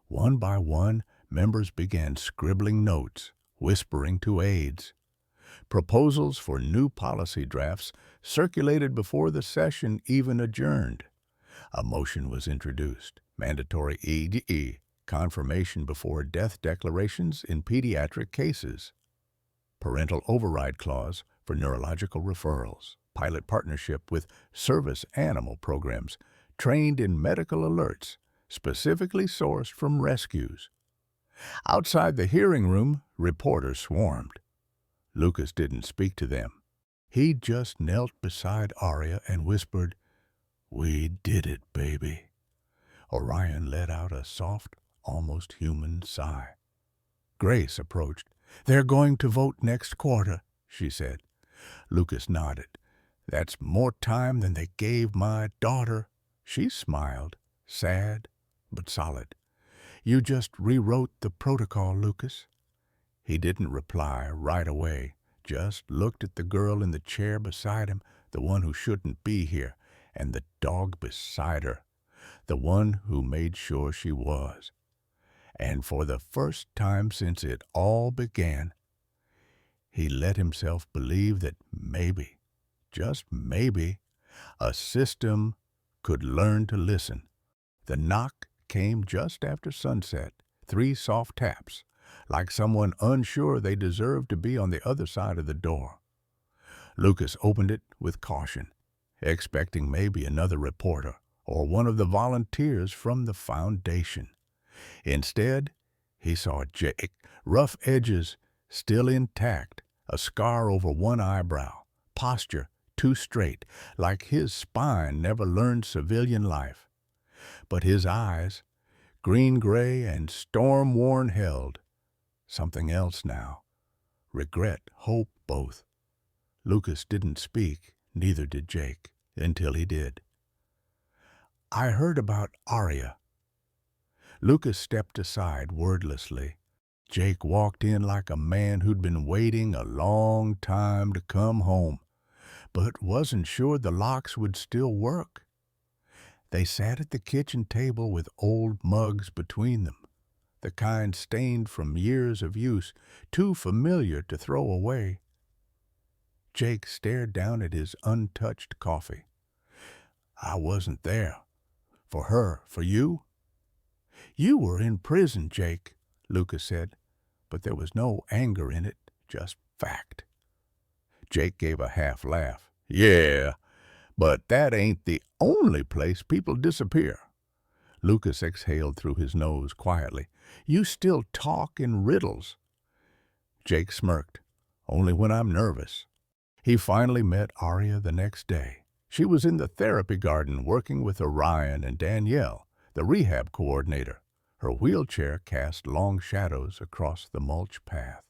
One by one, members began scribbling notes, whispering to aides. Proposals for new policy drafts circulated before the session even adjourned. A motion was introduced, mandatory EDE, confirmation before death declarations in pediatric cases, parental override clause for neurological referrals, pilot partnership with service animal programs trained in medical alerts, specifically sourced from rescues. Outside the hearing room, reporters swarmed. Lucas didn't speak to them. He just knelt beside Aria and whispered, "We did it, baby." Orion let out a soft, almost human sigh. Grace approached. "They're going to vote next quarter," she said. Lucas nodded. "That's more time than they gave my daughter." She smiled, sad but solid. "You just rewrote the protocol, Lucas." He didn't reply right away, just looked at the girl in the chair beside him, the one who shouldn't be here, and the dog beside her, the one who made sure she was. And for the first time since it all began, he let himself believe that maybe, just maybe, a system could learn to listen. The knock came just after sunset, 3 soft taps, like someone unsure they deserved to be on the other side of the door. Lucas opened it with caution, expecting maybe another reporter or one of the volunteers from the foundation. Instead, he saw Jake, rough edges still intact, a scar over one eyebrow, posture too straight, like his spine never learned civilian life. But his eyes, green-gray and storm-worn, held something else now. Regret, hope, both. Lucas didn't speak, neither did Jake, until he did. "I heard about Aria." Lucas stepped aside wordlessly. Jake walked in like a man who'd been waiting a long time to come home, but wasn't sure the locks would still work. They sat at the kitchen table with old mugs between them, the kind stained from years of use, too familiar to throw away. Jake stared down at his untouched coffee. "I wasn't there. For her, for you?" "You were in prison, Jake," Lucas said, but there was no anger in it, just fact. Jake gave a half laugh. "Yeah, but that ain't the only place people disappear." Lucas exhaled through his nose quietly. "You still talk in riddles." Jake smirked. "Only when I'm nervous." He finally met Aria the next day. She was in the therapy garden working with Orion and Danielle, the rehab coordinator. Her wheelchair cast long shadows across the mulch path.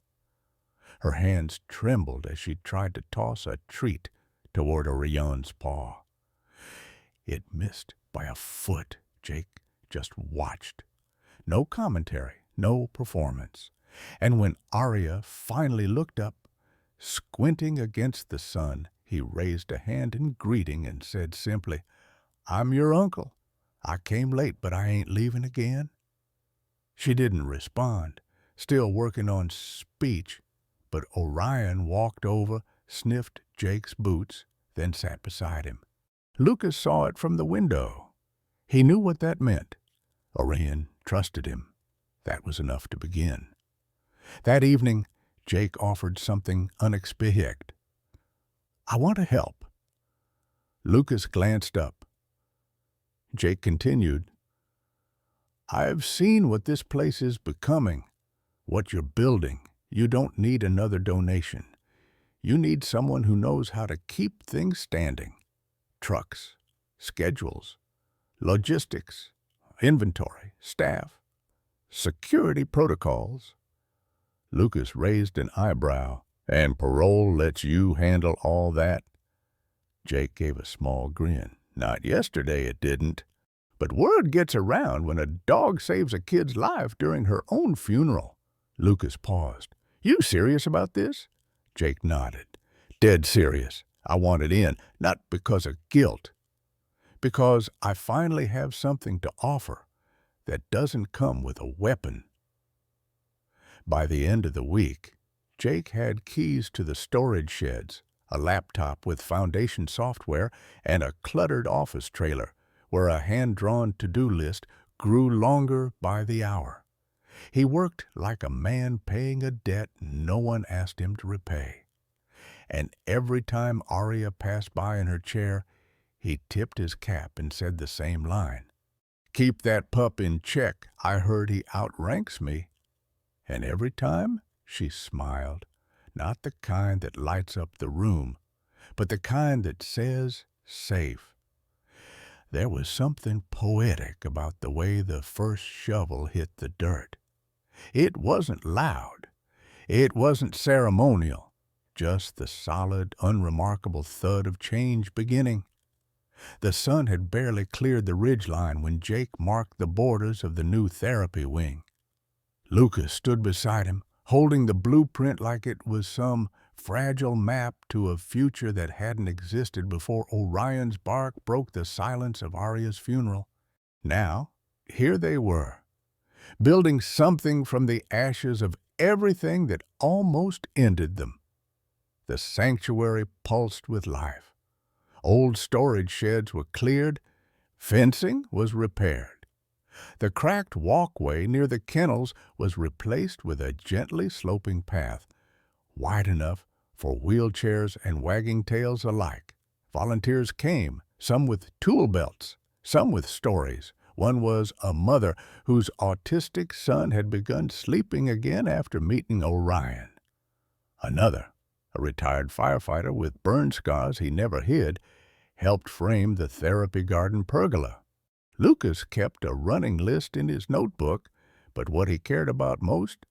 Her hands trembled as she tried to toss a treat toward Orion's paw. It missed by a foot. Jake just watched. No commentary, no performance. And when Aria finally looked up, squinting against the sun, He raised a hand in greeting and said simply, "I'm your uncle. I came late, but I ain't leaving again." She didn't respond, still working on speech, but Orion walked over, sniffed Jake's boots, then sat beside him. Lucas saw it from the window. He knew what that meant. Orion trusted him. That was enough to begin. That evening, Jake offered something unexpected. "I want to help." Lucas glanced up. Jake continued, "I've seen what this place is becoming, what you're building. You don't need another donation. You need someone who knows how to keep things standing. Trucks, schedules, logistics, inventory, staff, security protocols." Lucas raised an eyebrow. "And parole lets you handle all that?" Jake gave a small grin. "Not yesterday it didn't. But word gets around when a dog saves a kid's life during her own funeral." Lucas paused. "You serious about this?" Jake nodded. "Dead serious. I want it in, not because of guilt. Because I finally have something to offer that doesn't come with a weapon." By the end of the week, Jake had keys to the storage sheds, a laptop with foundation software, and a cluttered office trailer where a hand-drawn to-do list grew longer by the hour. He worked like a man paying a debt no one asked him to repay. And every time Aria passed by in her chair, he tipped his cap and said the same line. "Keep that pup in check. I heard he outranks me." And every time she smiled, not the kind that lights up the room, but the kind that says safe. There was something poetic about the way the first shovel hit the dirt. It wasn't loud. It wasn't ceremonial. Just the solid, unremarkable thud of change beginning. The sun had barely cleared the ridgeline when Jake marked the borders of the new therapy wing. Lucas stood beside him, holding the blueprint like it was some fragile map to a future that hadn't existed before Orion's bark broke the silence of Aria's funeral. Now, here they were, building something from the ashes of everything that almost ended them. The sanctuary pulsed with life. Old storage sheds were cleared. Fencing was repaired. The cracked walkway near the kennels was replaced with a gently sloping path, wide enough for wheelchairs and wagging tails alike. Volunteers came, some with tool belts, some with stories. One was a mother whose autistic son had begun sleeping again after meeting Orion. Another, a retired firefighter with burn scars he never hid, helped frame the therapy garden pergola. Lucas kept a running list in his notebook, but what he cared about most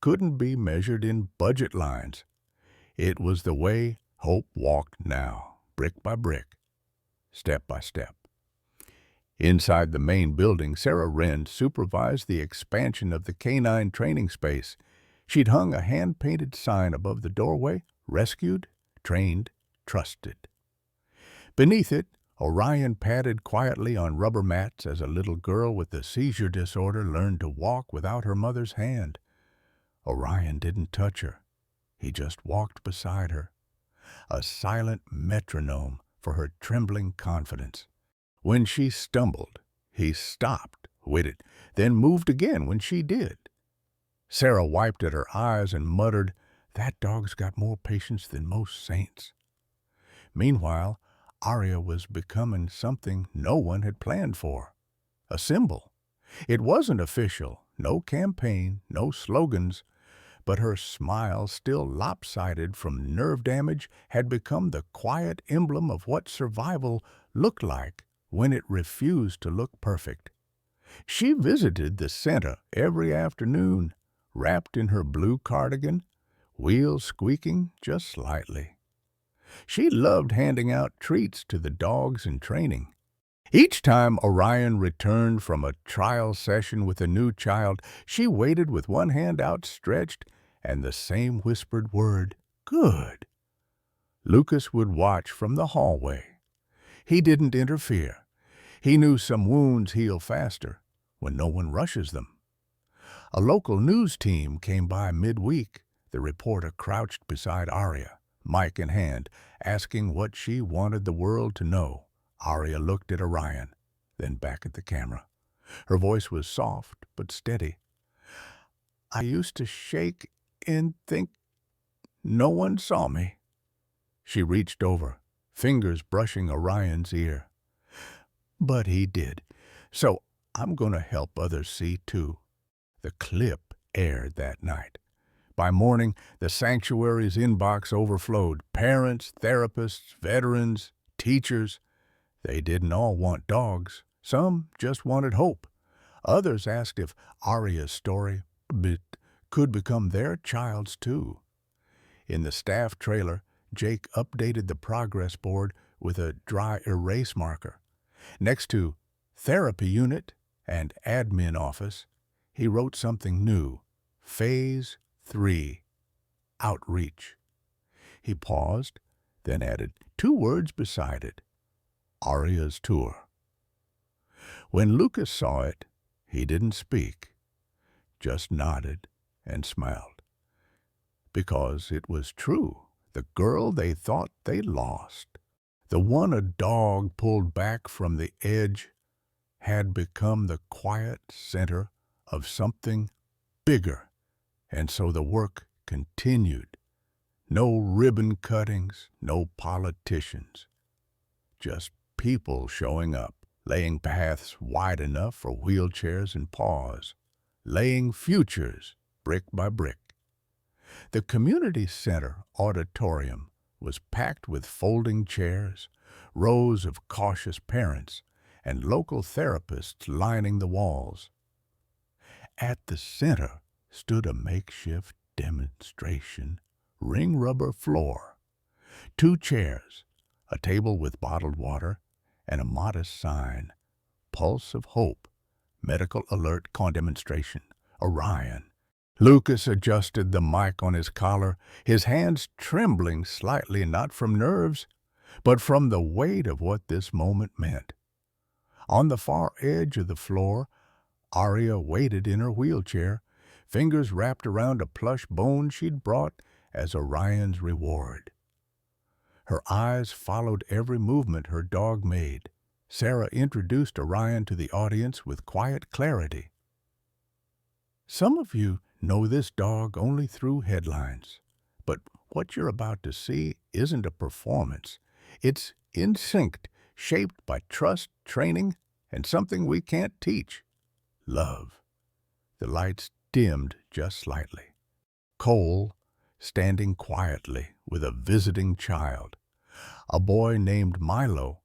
couldn't be measured in budget lines. It was the way Hope walked now, brick by brick, step by step. Inside the main building, Sarah Wren supervised the expansion of the canine training space. She'd hung a hand-painted sign above the doorway, "Rescued, Trained, Trusted." Beneath it, Orion padded quietly on rubber mats as a little girl with a seizure disorder learned to walk without her mother's hand. Orion didn't touch her. He just walked beside her, a silent metronome for her trembling confidence. When she stumbled, he stopped, waited, then moved again when she did. Sarah wiped at her eyes and muttered, "That dog's got more patience than most saints." Meanwhile, Aria was becoming something no one had planned for. A symbol. It wasn't official, no campaign, no slogans, but her smile, still lopsided from nerve damage, had become the quiet emblem of what survival looked like when it refused to look perfect. She visited the center every afternoon, wrapped in her blue cardigan, wheels squeaking just slightly. She loved handing out treats to the dogs in training. Each time Orion returned from a trial session with a new child, she waited with one hand outstretched and the same whispered word, "Good." Lucas would watch from the hallway. He didn't interfere. He knew some wounds heal faster when no one rushes them. A local news team came by midweek. The reporter crouched beside Arya, mic in hand, asking what she wanted the world to know. Arya looked at Orion, then back at the camera. Her voice was soft but steady. I used to shake and think no one saw me. She reached over, fingers brushing Orion's ear. But he did, so I'm going to help others see too. The clip aired that night. By morning, the sanctuary's inbox overflowed. Parents, therapists, veterans, teachers. They didn't all want dogs. Some just wanted hope. Others asked if Arya's story could become their child's too. In the staff trailer, Jake updated the progress board with a dry erase marker. Next to therapy unit and admin office, he wrote something new. Phase 3, outreach. He paused, then added 2 words beside it. Arya's tour. When Lucas saw it, he didn't speak, just nodded and smiled. Because it was true. The girl they thought they lost, the one a dog pulled back from the edge, had become the quiet center of something bigger. And so the work continued. No ribbon cuttings, no politicians. Just people showing up, laying paths wide enough for wheelchairs and paws, laying futures brick by brick. The community center auditorium was packed with folding chairs, rows of cautious parents, and local therapists lining the walls. At the center stood a makeshift demonstration, ring rubber floor, 2 chairs, a table with bottled water, and a modest sign, Pulse of Hope, Medical Alert Demonstration, Orion. Lucas adjusted the mic on his collar, his hands trembling slightly not from nerves, but from the weight of what this moment meant. On the far edge of the floor, Arya waited in her wheelchair, fingers wrapped around a plush bone she'd brought as Orion's reward. Her eyes followed every movement her dog made. Sarah introduced Orion to the audience with quiet clarity. Some of you know this dog only through headlines, but what you're about to see isn't a performance. It's instinct, shaped by trust, training, and something we can't teach. Love. The lights dimmed just slightly. Cole, standing quietly with a visiting child, a boy named Milo,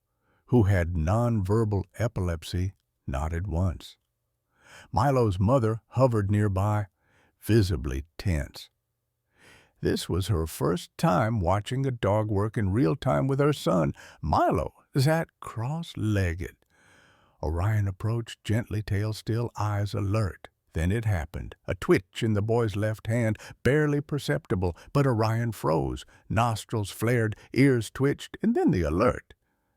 who had nonverbal epilepsy, nodded once. Milo's mother hovered nearby, visibly tense. This was her first time watching a dog work in real time with her son. Milo sat cross-legged. Orion approached, gently, tail still, eyes alert. Then it happened. A twitch in the boy's left hand, barely perceptible, but Orion froze. Nostrils flared, ears twitched, and then the alert.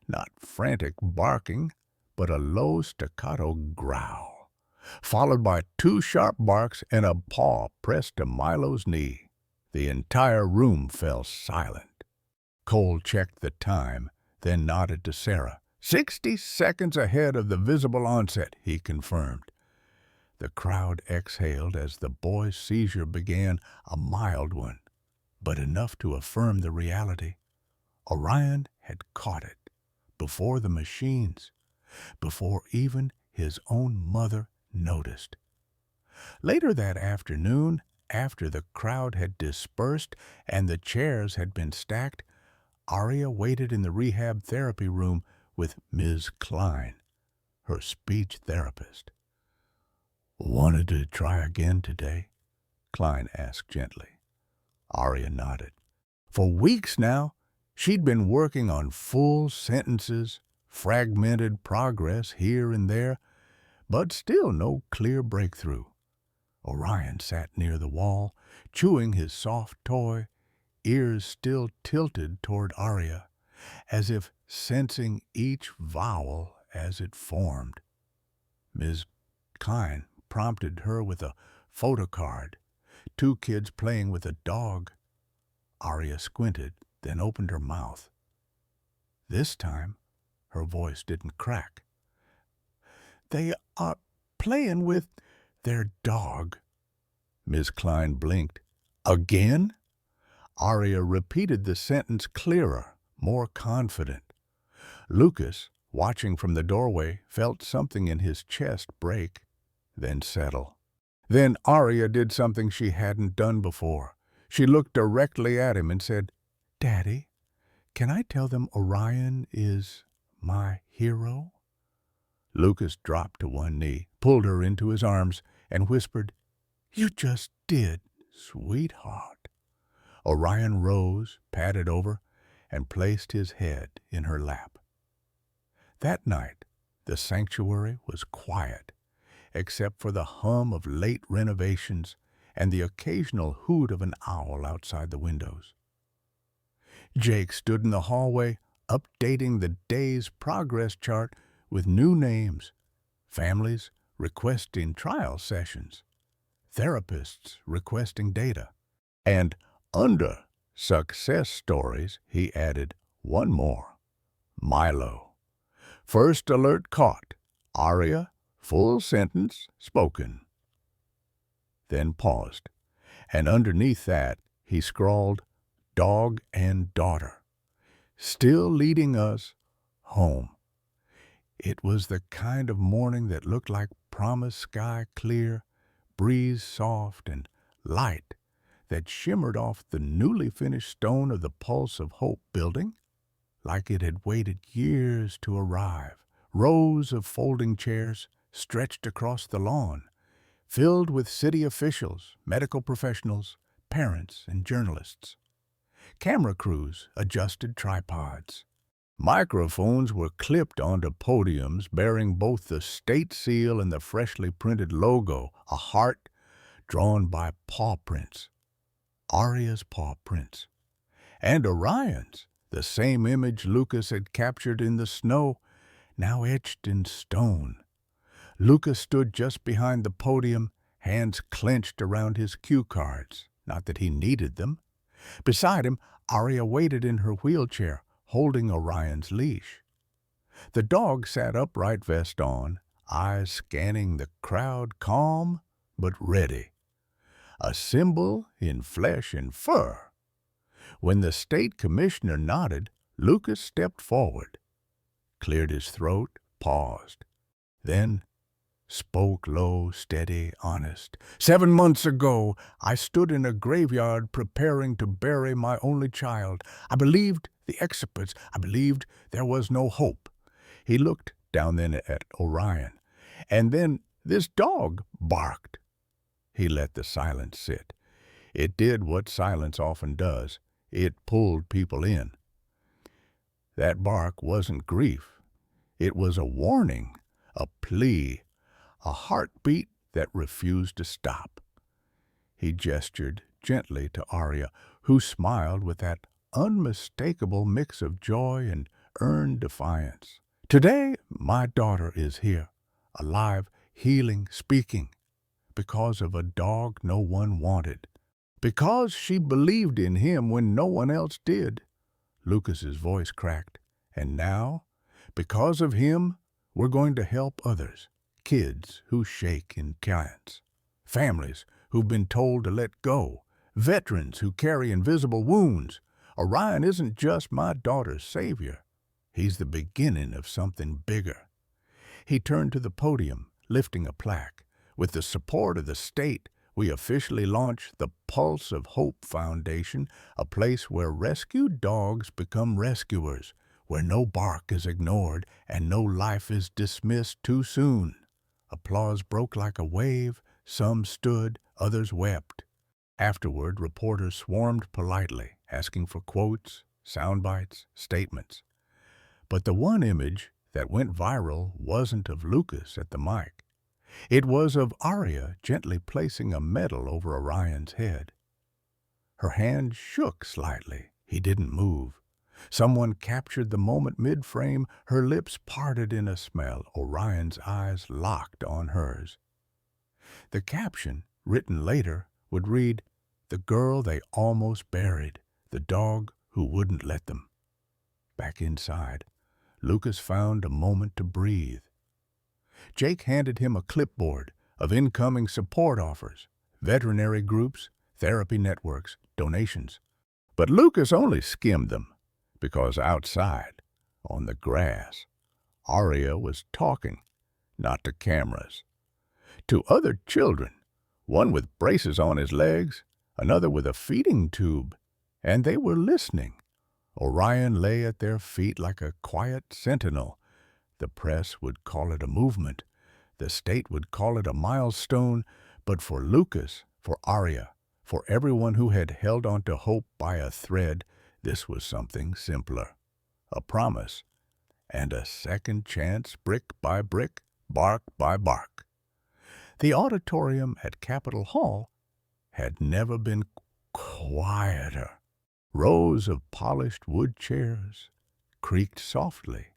Not frantic barking, but a low staccato growl, followed by 2 sharp barks and a paw pressed to Milo's knee. The entire room fell silent. Cole checked the time, then nodded to Sarah. 60 seconds ahead of the visible onset, he confirmed. The crowd exhaled as the boy's seizure began, a mild one, but enough to affirm the reality. Orion had caught it, before the machines, before even his own mother noticed. Later that afternoon, after the crowd had dispersed and the chairs had been stacked, Arya waited in the rehab therapy room with Ms. Klein, her speech therapist. "Wanted to try again today?" Klein asked gently. Arya nodded. For weeks now, she'd been working on full sentences, fragmented progress here and there, but still no clear breakthrough. Orion sat near the wall, chewing his soft toy, ears still tilted toward Arya, as if sensing each vowel as it formed. Ms. Kine prompted her with a photo card, two kids playing with a dog. Arya squinted, then opened her mouth. This time, her voice didn't crack. "They are playing with their dog." Miss Klein blinked. "Again?" Arya repeated the sentence clearer, more confident. Lucas, watching from the doorway, felt something in his chest break, then settle. Then Arya did something she hadn't done before. She looked directly at him and said, "Daddy, can I tell them Orion is my hero?" Lucas dropped to one knee, pulled her into his arms, and whispered, "You just did, sweetheart." Orion rose, patted over, and placed his head in her lap. That night, the sanctuary was quiet, except for the hum of late renovations and the occasional hoot of an owl outside the windows. Jake stood in the hallway, updating the day's progress chart with new names, families requesting trial sessions, therapists requesting data, and under success stories he added one more, Milo. First alert caught, Arya, full sentence spoken. Then paused, and underneath that he scrawled, "Dog and daughter, still leading us home." It was the kind of morning that looked like promised sky clear, breeze soft and light that shimmered off the newly finished stone of the Pulse of Hope building, like it had waited years to arrive. Rows of folding chairs stretched across the lawn, filled with city officials, medical professionals, parents, and journalists. Camera crews adjusted tripods. Microphones were clipped onto podiums bearing both the state seal and the freshly printed logo, a heart drawn by paw prints. Arya's paw prints. And Orion's, the same image Lucas had captured in the snow, now etched in stone. Lucas stood just behind the podium, hands clenched around his cue cards, not that he needed them. Beside him, Arya waited in her wheelchair, holding Orion's leash. The dog sat upright, vest on, eyes scanning the crowd, calm but ready. A symbol in flesh and fur. When the state commissioner nodded, Lucas stepped forward, cleared his throat, paused, then spoke low, steady, honest. "7 months ago, I stood in a graveyard preparing to bury my only child. I believed the experts. I believed there was no hope." He looked down then at Orion, and then this dog barked. He let the silence sit. It did what silence often does. It pulled people in. That bark wasn't grief. It was a warning, a plea, a heartbeat that refused to stop. He gestured gently to Arya, who smiled with that unmistakable mix of joy and earned defiance. "Today, my daughter is here, alive, healing, speaking, because of a dog no one wanted. Because she believed in him when no one else did." Lucas's voice cracked. "And now, because of him, we're going to help others. Kids who shake in giants. Families who've been told to let go. Veterans who carry invisible wounds. Orion isn't just my daughter's savior. He's the beginning of something bigger." He turned to the podium, lifting a plaque. "With the support of the state, we officially launch the Pulse of Hope Foundation, a place where rescued dogs become rescuers, where no bark is ignored and no life is dismissed too soon." Applause broke like a wave. Some stood, others wept. Afterward, reporters swarmed politely, asking for quotes, sound bites, statements. But the one image that went viral wasn't of Lucas at the mic. It was of Arya gently placing a medal over Orion's head. Her hand shook slightly. He didn't move. Someone captured the moment mid-frame. Her lips parted in a smile. Orion's eyes locked on hers. The caption, written later, would read, "The girl they almost buried, the dog who wouldn't let them." Back inside, Lucas found a moment to breathe. Jake handed him a clipboard of incoming support offers, veterinary groups, therapy networks, donations. But Lucas only skimmed them, because outside, on the grass, Aria was talking, not to cameras, to other children, one with braces on his legs, another with a feeding tube, and they were listening. Orion lay at their feet like a quiet sentinel. The press would call it a movement. The state would call it a milestone. But for Lucas, for Aria, for everyone who had held on to hope by a thread, this was something simpler. A promise, and a second chance, brick by brick, bark by bark. The auditorium at Capitol Hall had never been quieter. Rows of polished wood chairs creaked softly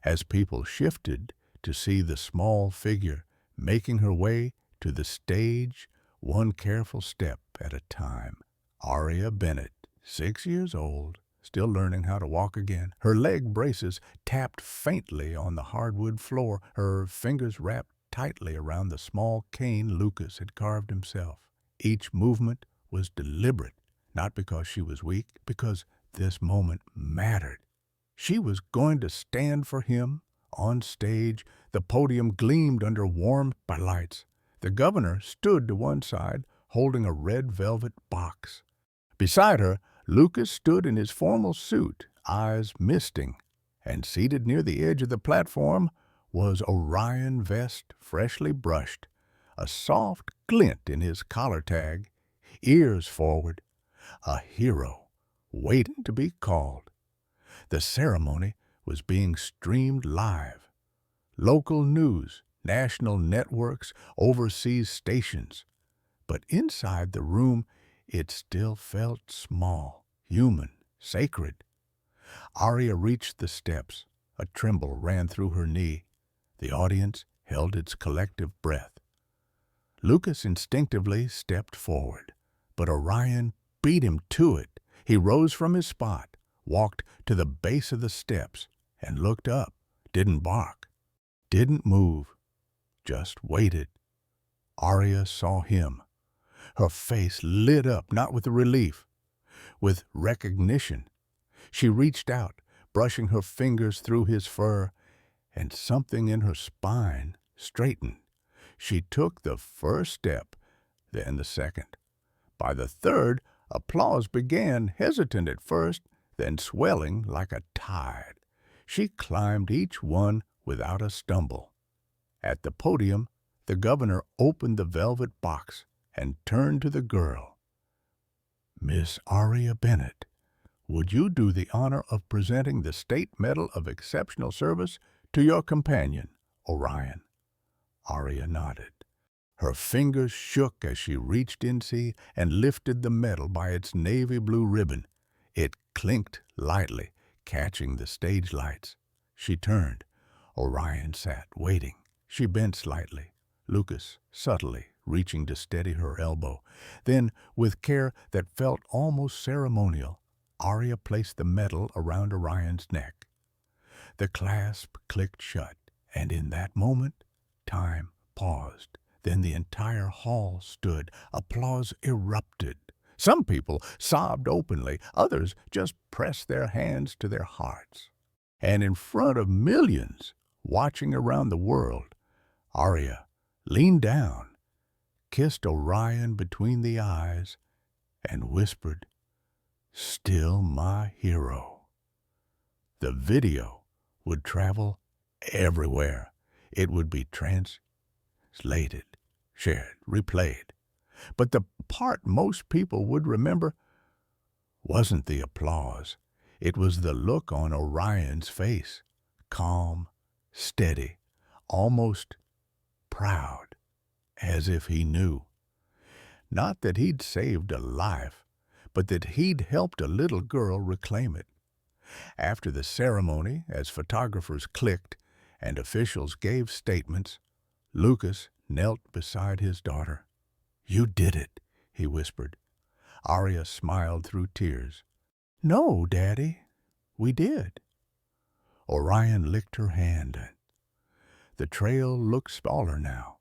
as people shifted to see the small figure making her way to the stage, one careful step at a time. Aria Bennett, 6 years old, still learning how to walk again. Her leg braces tapped faintly on the hardwood floor, her fingers wrapped tightly around the small cane Lucas had carved himself. Each movement was deliberate, not because she was weak, because this moment mattered. She was going to stand for him on stage. The podium gleamed under warm lights. The governor stood to one side, holding a red velvet box. Beside her, Lucas stood in his formal suit, eyes misting, and seated near the edge of the platform was Orion vest freshly brushed, a soft glint in his collar tag, ears forward, a hero waiting to be called. The ceremony was being streamed live. Local news, national networks, overseas stations. But inside the room, it still felt small, human, sacred. Aria reached the steps. A tremble ran through her knee. The audience held its collective breath. Lucas instinctively stepped forward, but Orion beat him to it. He rose from his spot, walked to the base of the steps, and looked up. Didn't bark, didn't move, just waited. Aria saw him. Her face lit up, not with relief, with recognition. She reached out, brushing her fingers through his fur, and something in her spine straightened. She took the first step, then the second. By the third, applause began, hesitant at first, then swelling like a tide. She climbed each one without a stumble. At the podium, the governor opened the velvet box and turned to the girl. "Miss Aria Bennett, would you do the honor of presenting the State Medal of Exceptional Service to your companion, Orion?" Aria nodded. Her fingers shook as she reached inside and lifted the medal by its navy blue ribbon. It clinked lightly, catching the stage lights. She turned. Orion sat, waiting. She bent slightly. Lucas, subtly, reaching to steady her elbow. Then, with care that felt almost ceremonial, Aria placed the medal around Orion's neck. The clasp clicked shut, and in that moment, time paused. Then the entire hall stood. Applause erupted. Some people sobbed openly. Others just pressed their hands to their hearts. And in front of millions watching around the world, Aria leaned down, kissed Orion between the eyes, and whispered, "Still my hero." The video would travel everywhere. It would be translated, shared, replayed. But the part most people would remember wasn't the applause. It was the look on Orion's face, calm, steady, almost proud, as if he knew. Not that he'd saved a life, but that he'd helped a little girl reclaim it. After the ceremony, as photographers clicked and officials gave statements, Lucas knelt beside his daughter. "You did it," he whispered. Arya smiled through tears. "No, Daddy, we did." Orion licked her hand. The trail looked smaller now.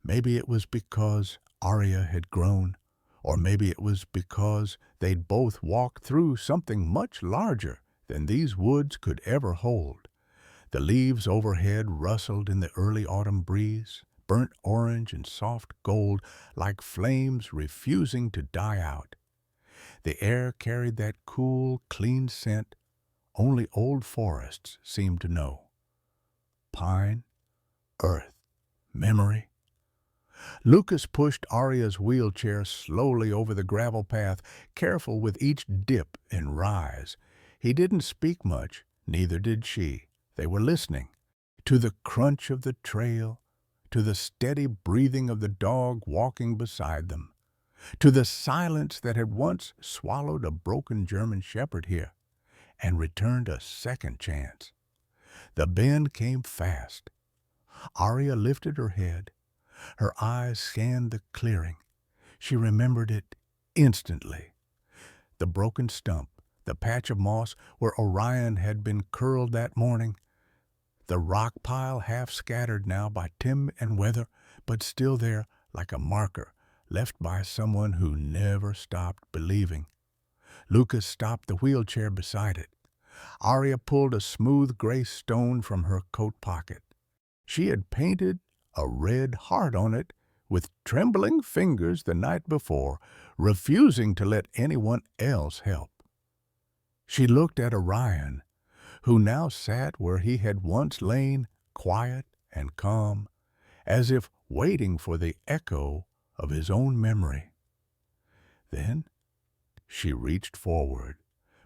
Maybe it was because Arya had grown, or maybe it was because they'd both walked through something much larger than these woods could ever hold. The leaves overhead rustled in the early autumn breeze, burnt orange and soft gold like flames refusing to die out. The air carried that cool, clean scent only old forests seemed to know. Pine, earth, memory. Lucas pushed Arya's wheelchair slowly over the gravel path, careful with each dip and rise. He didn't speak much, neither did she. They were listening to the crunch of the trail, to the steady breathing of the dog walking beside them, to the silence that had once swallowed a broken German shepherd here and returned a second chance. The bend came fast. Arya lifted her head. Her eyes scanned the clearing. She remembered it instantly. The broken stump, the patch of moss where Orion had been curled that morning, the rock pile half scattered now by time and weather, but still there like a marker left by someone who never stopped believing. Lucas stopped the wheelchair beside it. Arya pulled a smooth gray stone from her coat pocket. She had painted a red heart on it with trembling fingers the night before, refusing to let anyone else help. She looked at Orion, who now sat where he had once lain, quiet and calm, as if waiting for the echo of his own memory. Then she reached forward,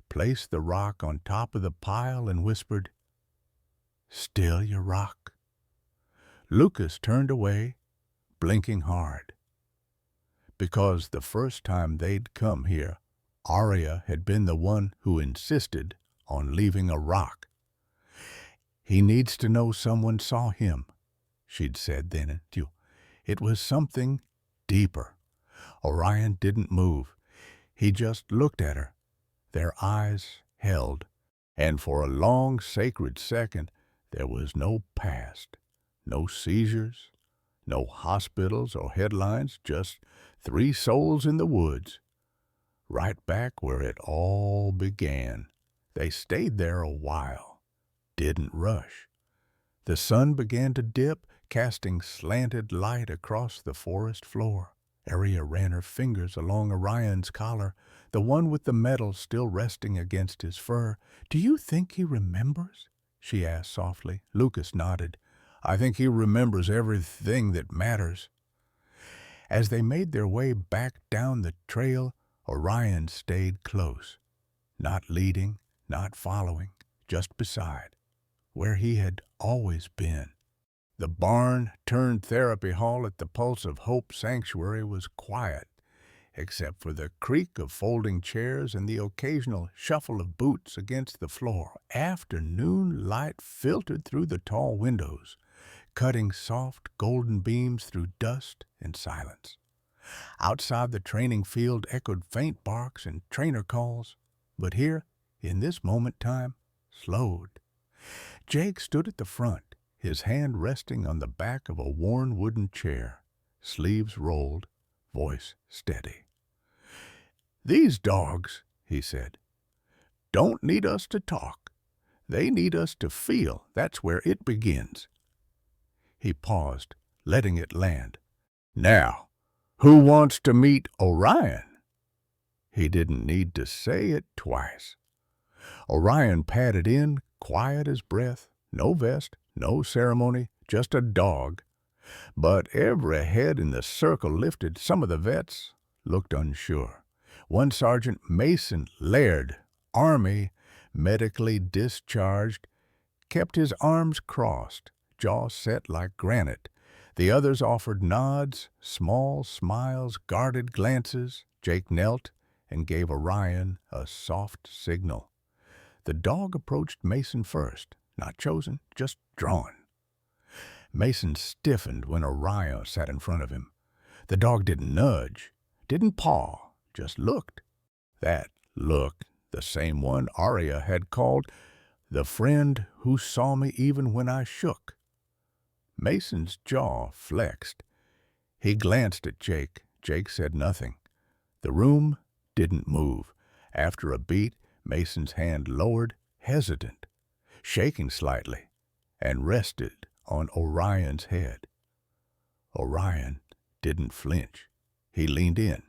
placed the rock on top of the pile, and whispered, "Still your rock?" Lucas turned away, blinking hard. Because the first time they'd come here, Arya had been the one who insisted on leaving a rock. "He needs to know someone saw him," she'd said then. It was something deeper. Orion didn't move. He just looked at her. Their eyes held, and for a long, sacred second there was no past, no seizures, no hospitals or headlines, just three souls in the woods, right back where it all began. They stayed there a while, didn't rush. The sun began to dip, casting slanted light across the forest floor. Arya ran her fingers along Orion's collar, the one with the medal still resting against his fur. "Do you think he remembers?" she asked softly. Lucas nodded. "I think he remembers everything that matters." As they made their way back down the trail, Orion stayed close, not leading, not following, just beside, where he had always been. The barn-turned-therapy hall at the Pulse of Hope Sanctuary was quiet, except for the creak of folding chairs and the occasional shuffle of boots against the floor. Afternoon light filtered through the tall windows, cutting soft golden beams through dust and silence. Outside the training field echoed faint barks and trainer calls, but here, in this moment time, slowed. Jake stood at the front, his hand resting on the back of a worn wooden chair, sleeves rolled, voice steady. "These dogs," he said, "don't need us to talk. They need us to feel. That's where it begins." He paused, letting it land. "Now, who wants to meet Orion?" He didn't need to say it twice. Orion padded in, quiet as breath, no vest, no ceremony, just a dog. But every head in the circle lifted. Some of the vets looked unsure. One Sergeant Mason Laird, Army, medically discharged, kept his arms crossed, jaw set like granite. The others offered nods, small smiles, guarded glances. Jake knelt and gave Orion a soft signal. The dog approached Mason first, not chosen, just drawn. Mason stiffened when Orion sat in front of him. The dog didn't nudge, didn't paw, just looked. That look, the same one Arya had called the friend who saw me even when I shook. Mason's jaw flexed. He glanced at Jake. Jake said nothing. The room didn't move. After a beat, Mason's hand lowered, hesitant, shaking slightly, and rested on Orion's head. Orion didn't flinch. He leaned in,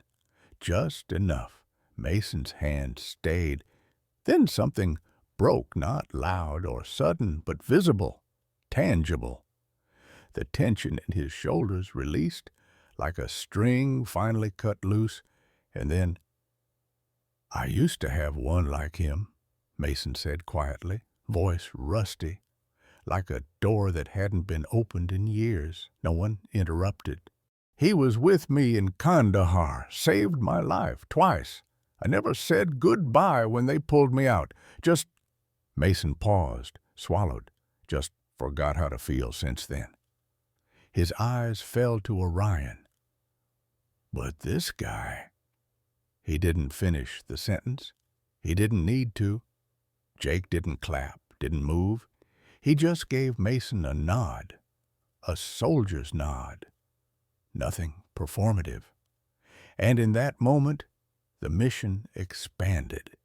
just enough. Mason's hand stayed. Then something broke, not loud or sudden, but visible, tangible. The tension in his shoulders released, like a string finally cut loose, and then, "I used to have one like him," Mason said quietly, voice rusty, like a door that hadn't been opened in years. No one interrupted. "He was with me in Kandahar, saved my life twice. I never said goodbye when they pulled me out. Just—" Mason paused, swallowed, just forgot how to feel since then. His eyes fell to Orion. "But this guy—" He didn't finish the sentence. He didn't need to. Jake didn't clap, didn't move. He just gave Mason a nod, a soldier's nod. Nothing performative. And in that moment, the mission expanded.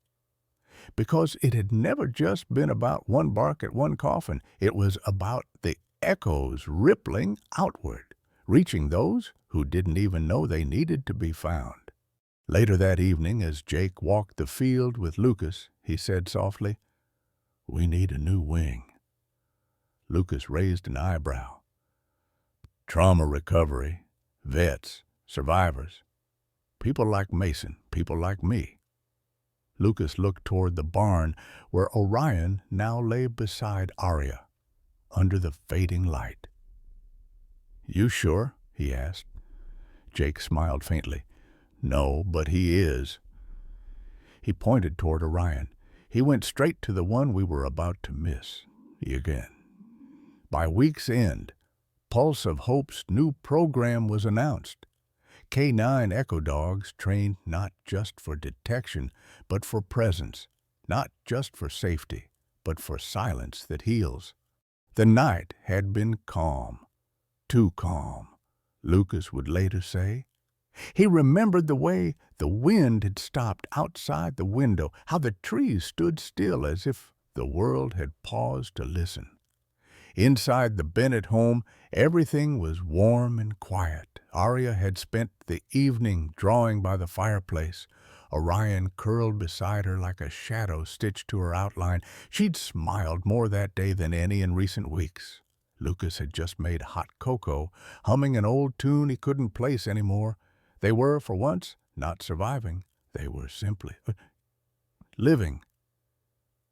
Because it had never just been about one bark at one coffin. It was about the echoes rippling outward, reaching those who didn't even know they needed to be found. Later that evening, as Jake walked the field with Lucas, he said softly, "We need a new wing." Lucas raised an eyebrow. "Trauma recovery, vets, survivors, people like Mason, people like me." Lucas looked toward the barn where Orion now lay beside Arya, under the fading light. "You sure?" he asked. Jake smiled faintly. "No, but he is." He pointed toward Orion. He went straight to the one we were about to miss. Again. By week's end, Pulse of Hope's new program was announced. K9 Echo Dogs trained not just for detection, but for presence, not just for safety, but for silence that heals. The night had been calm, too calm, Lucas would later say. He remembered the way the wind had stopped outside the window, how the trees stood still as if the world had paused to listen. Inside the Bennett home, everything was warm and quiet. Arya had spent the evening drawing by the fireplace. Orion curled beside her like a shadow stitched to her outline. She'd smiled more that day than any in recent weeks. Lucas had just made hot cocoa, humming an old tune he couldn't place anymore. They were, for once, not surviving. They were simply living.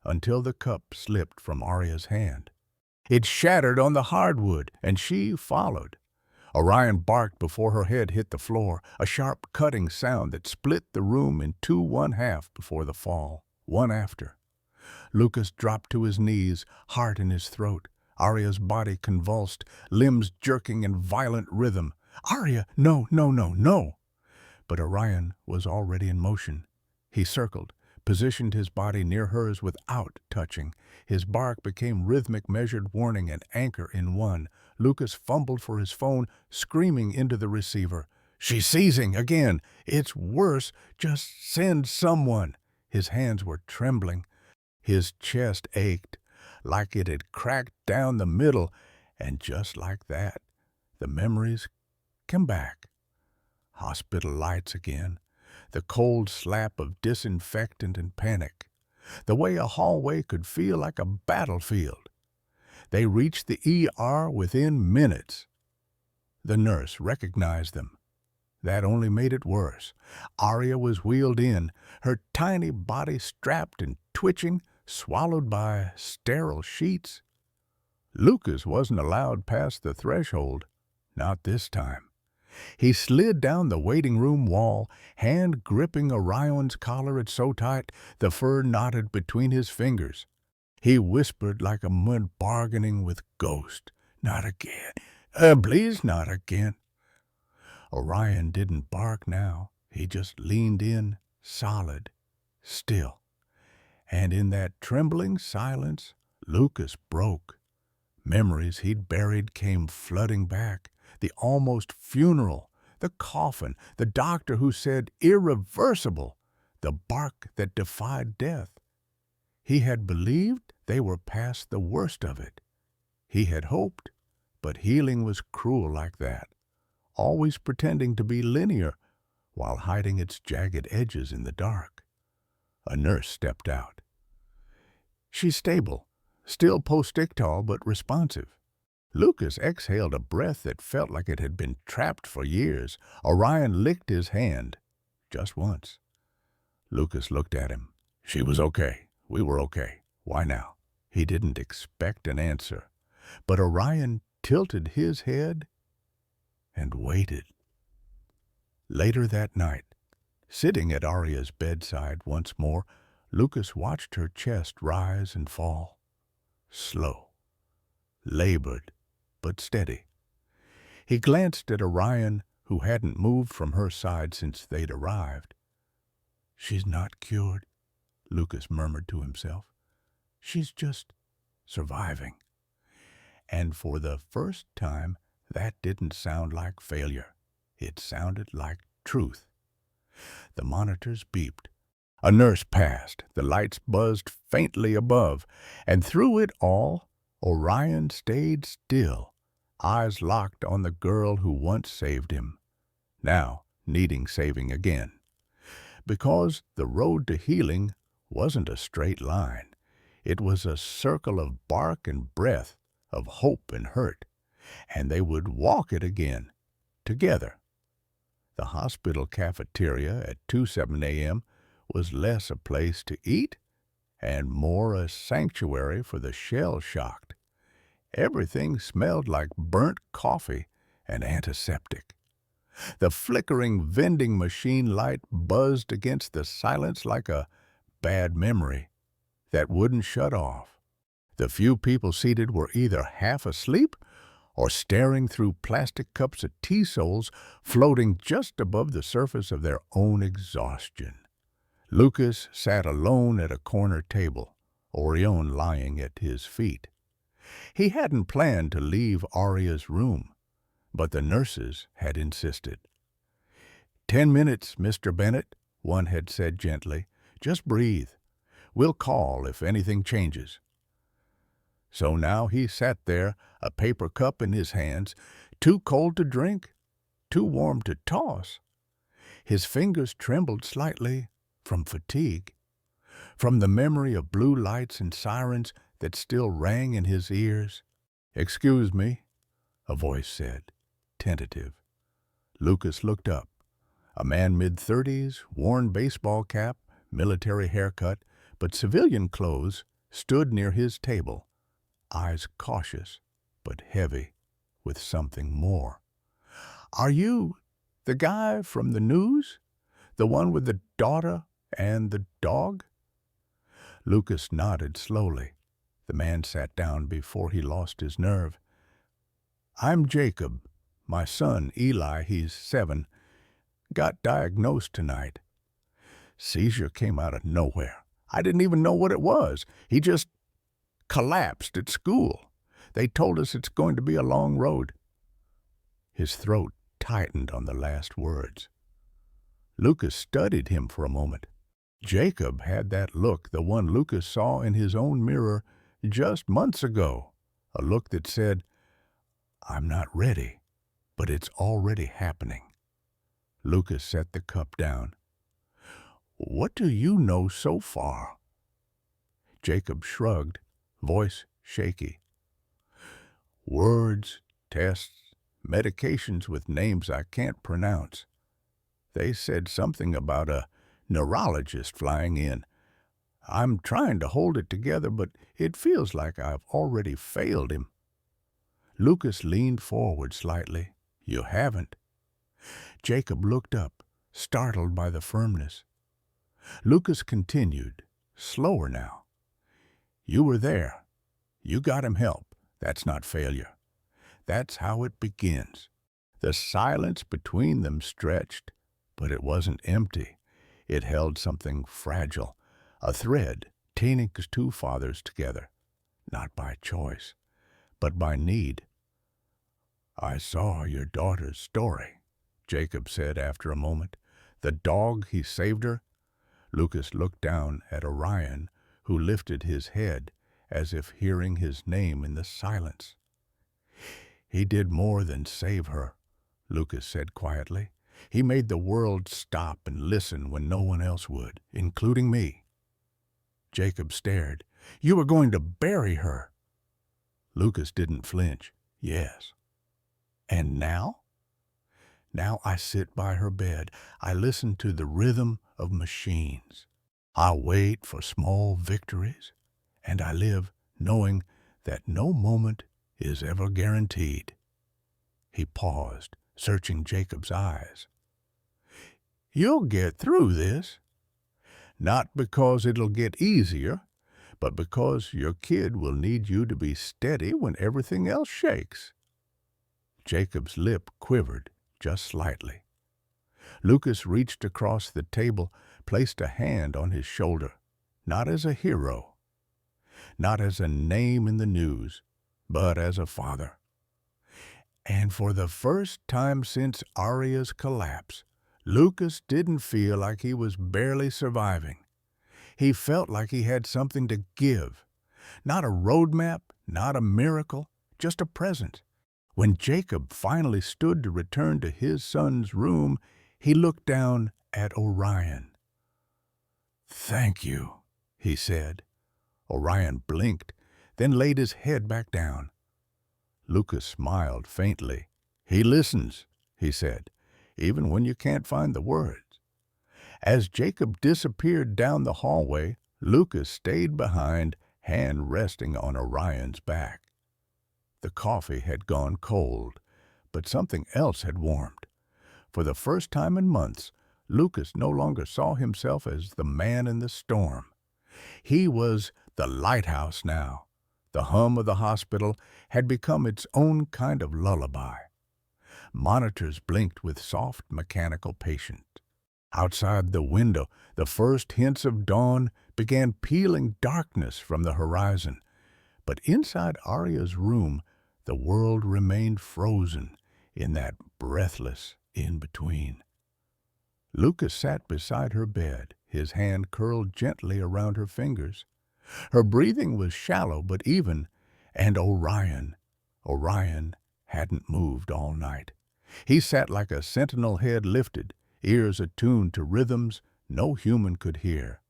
Until the cup slipped from Arya's hand. It shattered on the hardwood, and she followed. Orion barked before her head hit the floor, a sharp cutting sound that split the room in two one-half before the fall, one after. Lucas dropped to his knees, heart in his throat. Arya's body convulsed, limbs jerking in violent rhythm. "Arya, no, no, no, no!" But Orion was already in motion. He circled, positioned his body near hers without touching. His bark became rhythmic, measured warning, an anchor in one. Lucas fumbled for his phone, screaming into the receiver. "She's seizing again! It's worse! Just send someone!" His hands were trembling. His chest ached, like it had cracked down the middle, and just like that, the memories came back. Hospital lights again, the cold slap of disinfectant and panic, the way a hallway could feel like a battlefield. They reached the ER within minutes. The nurse recognized them. That only made it worse. Arya was wheeled in, her tiny body strapped and twitching, swallowed by sterile sheets. Lucas wasn't allowed past the threshold. Not this time. He slid down the waiting room wall, hand gripping Orion's collar so tight the fur knotted between his fingers. He whispered like a man bargaining with ghost. "Not again. Please, not again." Orion didn't bark now. He just leaned in, solid, still. And in that trembling silence, Lucas broke. Memories he'd buried came flooding back. The almost funeral, the coffin, the doctor who said irreversible, the bark that defied death. He had believed they were past the worst of it. He had hoped, but healing was cruel like that, always pretending to be linear while hiding its jagged edges in the dark. A nurse stepped out. She's stable, still post-ictal but responsive. Lucas exhaled a breath that felt like it had been trapped for years. Orion licked his hand, just once. Lucas looked at him. She was okay. We were okay. Why now? He didn't expect an answer, but Orion tilted his head and waited. Later that night, sitting at Arya's bedside once more, Lucas watched her chest rise and fall. Slow, labored, but steady. He glanced at Orion, who hadn't moved from her side since they'd arrived. "She's not cured," Lucas murmured to himself. "She's just surviving." And for the first time, that didn't sound like failure. It sounded like truth. The monitors beeped. A nurse passed. The lights buzzed faintly above. And through it all, Orion stayed still, eyes locked on the girl who once saved him, now needing saving again. Because the road to healing wasn't a straight line. It was a circle of bark and breath, of hope and hurt, and they would walk it again, together. The hospital cafeteria at 2:07 a.m. was less a place to eat and more a sanctuary for the shell-shocked. Everything smelled like burnt coffee and antiseptic. The flickering vending machine light buzzed against the silence like a bad memory that wouldn't shut off. The few people seated were either half asleep or staring through plastic cups of tea souls floating just above the surface of their own exhaustion. Lucas sat alone at a corner table, Orion lying at his feet. He hadn't planned to leave Arya's room, but the nurses had insisted. "10 minutes, Mr. Bennett," one had said gently. "Just breathe. We'll call if anything changes." So now he sat there, a paper cup in his hands, too cold to drink, too warm to toss. His fingers trembled slightly from fatigue, from the memory of blue lights and sirens that still rang in his ears. "Excuse me," a voice said, tentative. Lucas looked up. A man mid-30s, worn baseball cap, military haircut, but civilian clothes, stood near his table, eyes cautious but heavy with something more. "Are you the guy from the news? The one with the daughter and the dog?" Lucas nodded slowly. The man sat down before he lost his nerve. "I'm Jacob. My son, Eli, he's 7, got diagnosed tonight. Seizure came out of nowhere. I didn't even know what it was. He just collapsed at school. They told us it's going to be a long road." His throat tightened on the last words. Lucas studied him for a moment. Jacob had that look, the one Lucas saw in his own mirror just months ago, a look that said, "I'm not ready, but it's already happening." Lucas set the cup down. "What do you know so far?" Jacob shrugged, voice shaky. "Words, tests, medications with names I can't pronounce. They said something about a neurologist flying in. I'm trying to hold it together, but it feels like I've already failed him." Lucas leaned forward slightly. "You haven't. Jacob looked up, startled by the firmness. Lucas continued, slower now. You were there. You got him help. That's not failure. That's how it begins. The silence between them stretched, but it wasn't empty. It held something fragile, a thread taining his two fathers together, not by choice, but by need. I saw your daughter's story, Jacob said after a moment. The dog he saved her. Lucas looked down at Orion, who lifted his head as if hearing his name in the silence. He did more than save her, Lucas said quietly. He made the world stop and listen when no one else would, including me. Jacob stared. You were going to bury her. Lucas didn't flinch. Yes. And now? Now I sit by her bed. I listen to the rhythm of machines. I wait for small victories, and I live knowing that no moment is ever guaranteed. He paused, searching Jacob's eyes. You'll get through this. Not because it'll get easier, but because your kid will need you to be steady when everything else shakes. Jacob's lip quivered just slightly. Lucas reached across the table, placed a hand on his shoulder, not as a hero, not as a name in the news, but as a father. And for the first time since Arya's collapse, Lucas didn't feel like he was barely surviving. He felt like he had something to give. Not a roadmap, not a miracle, just a present. When Jacob finally stood to return to his son's room, he looked down at Orion. Thank you, he said. Orion blinked, then laid his head back down. Lucas smiled faintly. He listens, he said, even when you can't find the words. As Jacob disappeared down the hallway, Lucas stayed behind, hand resting on Orion's back. The coffee had gone cold, but something else had warmed. For the first time in months, Lucas no longer saw himself as the man in the storm. He was the lighthouse now. The hum of the hospital had become its own kind of lullaby. Monitors blinked with soft mechanical patience. Outside the window, the first hints of dawn began peeling darkness from the horizon. But inside Arya's room, the world remained frozen in that breathless in-between. Lucas sat beside her bed, his hand curled gently around her fingers. Her breathing was shallow but even, and Orion hadn't moved all night. He sat like a sentinel head lifted, ears attuned to rhythms no human could hear.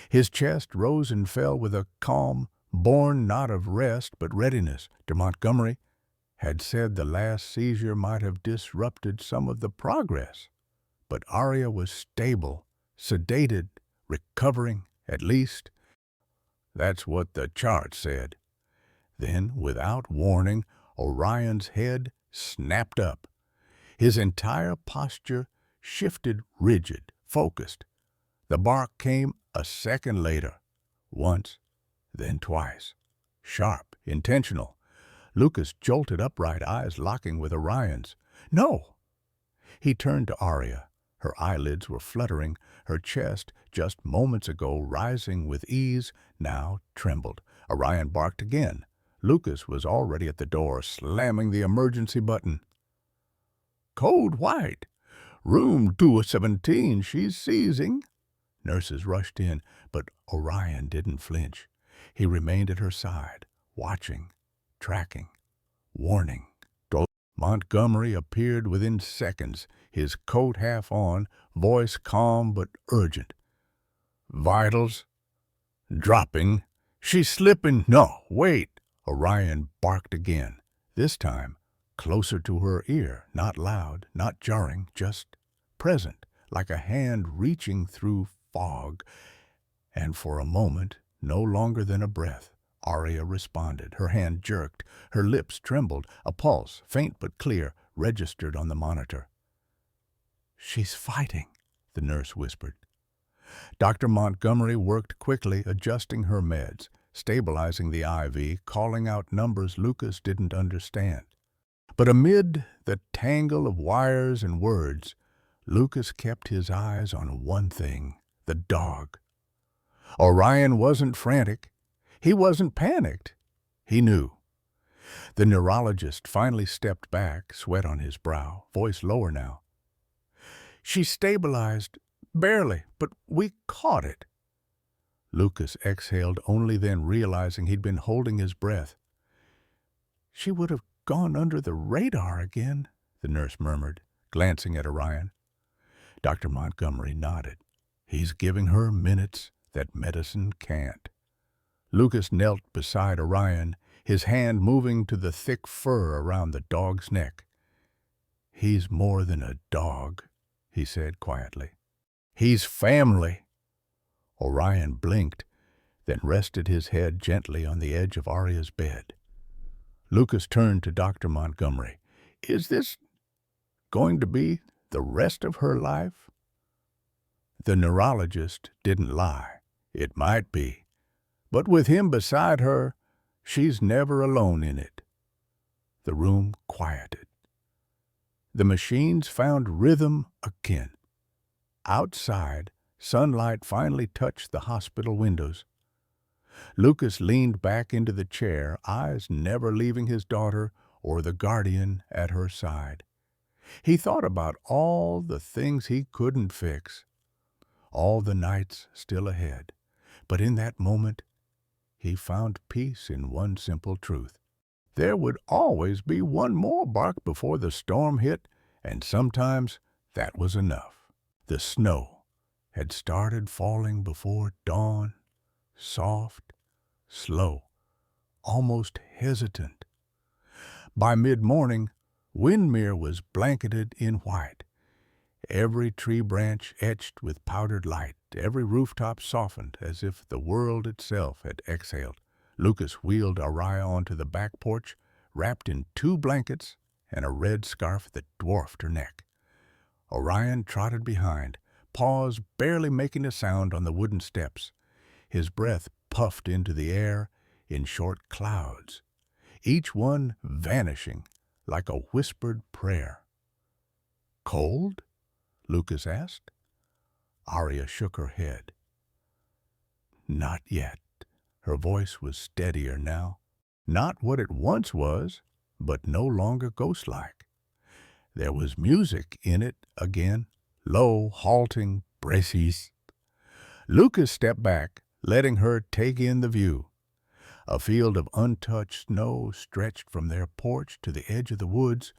His chest rose and fell with a calm, born not of rest but readiness. De Montgomery had said the last seizure might have disrupted some of the progress. But Arya was stable, sedated, recovering, at least. That's what the chart said. Then, without warning, Orion's head snapped up. His entire posture shifted rigid, focused. The bark came a second later, once, then twice. Sharp, intentional. Lucas jolted upright, eyes locking with Orion's. No! He turned to Arya. Her eyelids were fluttering. Her chest, just moments ago rising with ease, now trembled. Orion barked again. Lucas was already at the door, slamming the emergency button. Code white. Room 217, she's seizing. Nurses rushed in, but Orion didn't flinch. He remained at her side, watching, tracking, warning. Montgomery appeared within seconds, his coat half on, voice calm but urgent. Vitals? Dropping. She's slipping. No, wait. Orion barked again, this time closer to her ear, not loud, not jarring, just present, like a hand reaching through fog. And for a moment, no longer than a breath, Arya responded. Her hand jerked, her lips trembled, a pulse, faint but clear, registered on the monitor. "She's fighting," the nurse whispered. Dr. Montgomery worked quickly, adjusting her meds, stabilizing the IV, calling out numbers Lucas didn't understand. But amid the tangle of wires and words, Lucas kept his eyes on one thing: the dog. Orion wasn't frantic. He wasn't panicked. He knew. The neurologist finally stepped back, sweat on his brow, voice lower now. "She stabilized, barely, but we caught it." Lucas exhaled, only then realizing he'd been holding his breath. "She would have gone under the radar again," the nurse murmured, glancing at Orion. Dr. Montgomery nodded. "He's giving her minutes that medicine can't." Lucas knelt beside Orion, his hand moving to the thick fur around the dog's neck. "He's more than a dog," he said quietly. "He's family." Orion blinked, then rested his head gently on the edge of Arya's bed. Lucas turned to Dr. Montgomery. "Is this going to be the rest of her life?" The neurologist didn't lie. "It might be. But with him beside her, she's never alone in it." The room quieted. The machines found rhythm again. Outside, sunlight finally touched the hospital windows. Lucas leaned back into the chair, eyes never leaving his daughter or the guardian at her side. He thought about all the things he couldn't fix, all the nights still ahead. But in that moment, he found peace in one simple truth. There would always be one more bark before the storm hit, and sometimes that was enough. The snow had started falling before dawn, soft, slow, almost hesitant. By mid-morning, Windmere was blanketed in white, every tree branch etched with powdered light, every rooftop softened as if the world itself had exhaled. Lucas wheeled Orion onto the back porch, wrapped in 2 blankets and a red scarf that dwarfed her neck. Orion trotted behind, paws barely making a sound on the wooden steps. His breath puffed into the air in short clouds, each one vanishing like a whispered prayer. "Cold?" Lucas asked. Arya shook her head. "Not yet." Her voice was steadier now. Not what it once was, but no longer ghost-like. There was music in it again, low, halting braces. Lucas stepped back, letting her take in the view. A field of untouched snow stretched from their porch to the edge of the woods,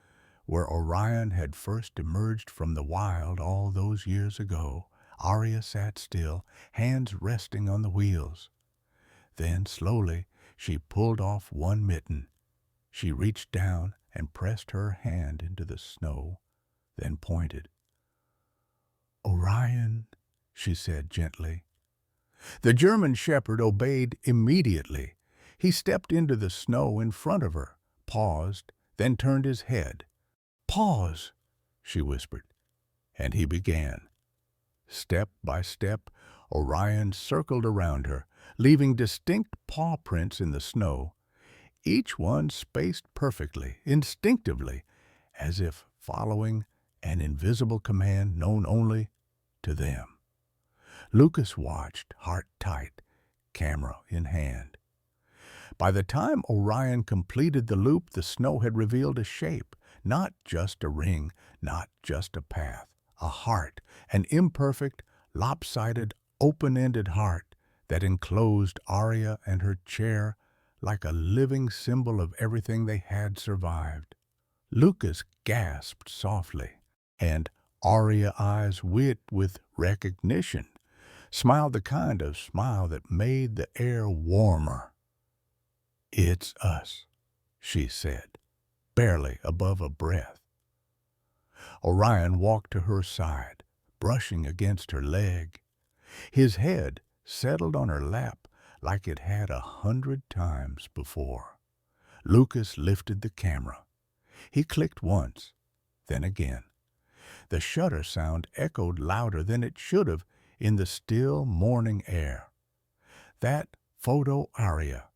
where Orion had first emerged from the wild all those years ago. Arya sat still, hands resting on the wheels. Then, slowly, she pulled off one mitten. She reached down and pressed her hand into the snow, then pointed. "Orion," she said gently. The German shepherd obeyed immediately. He stepped into the snow in front of her, paused, then turned his head. "Pause," she whispered, and he began. Step by step, Orion circled around her, leaving distinct paw prints in the snow, each one spaced perfectly, instinctively, as if following an invisible command known only to them. Lucas watched, heart tight, camera in hand. By the time Orion completed the loop, the snow had revealed a shape, not just a ring, not just a path, a heart, an imperfect, lopsided, open-ended heart that enclosed Arya and her chair like a living symbol of everything they had survived. Lucas gasped softly, and Arya's eyes wet with recognition, smiled the kind of smile that made the air warmer. "It's us," she said, barely above a breath. Orion walked to her side, brushing against her leg. His head settled on her lap like it had 100 times before. Lucas lifted the camera. He clicked once, then again. The shutter sound echoed louder than it should have in the still morning air. That photo aria,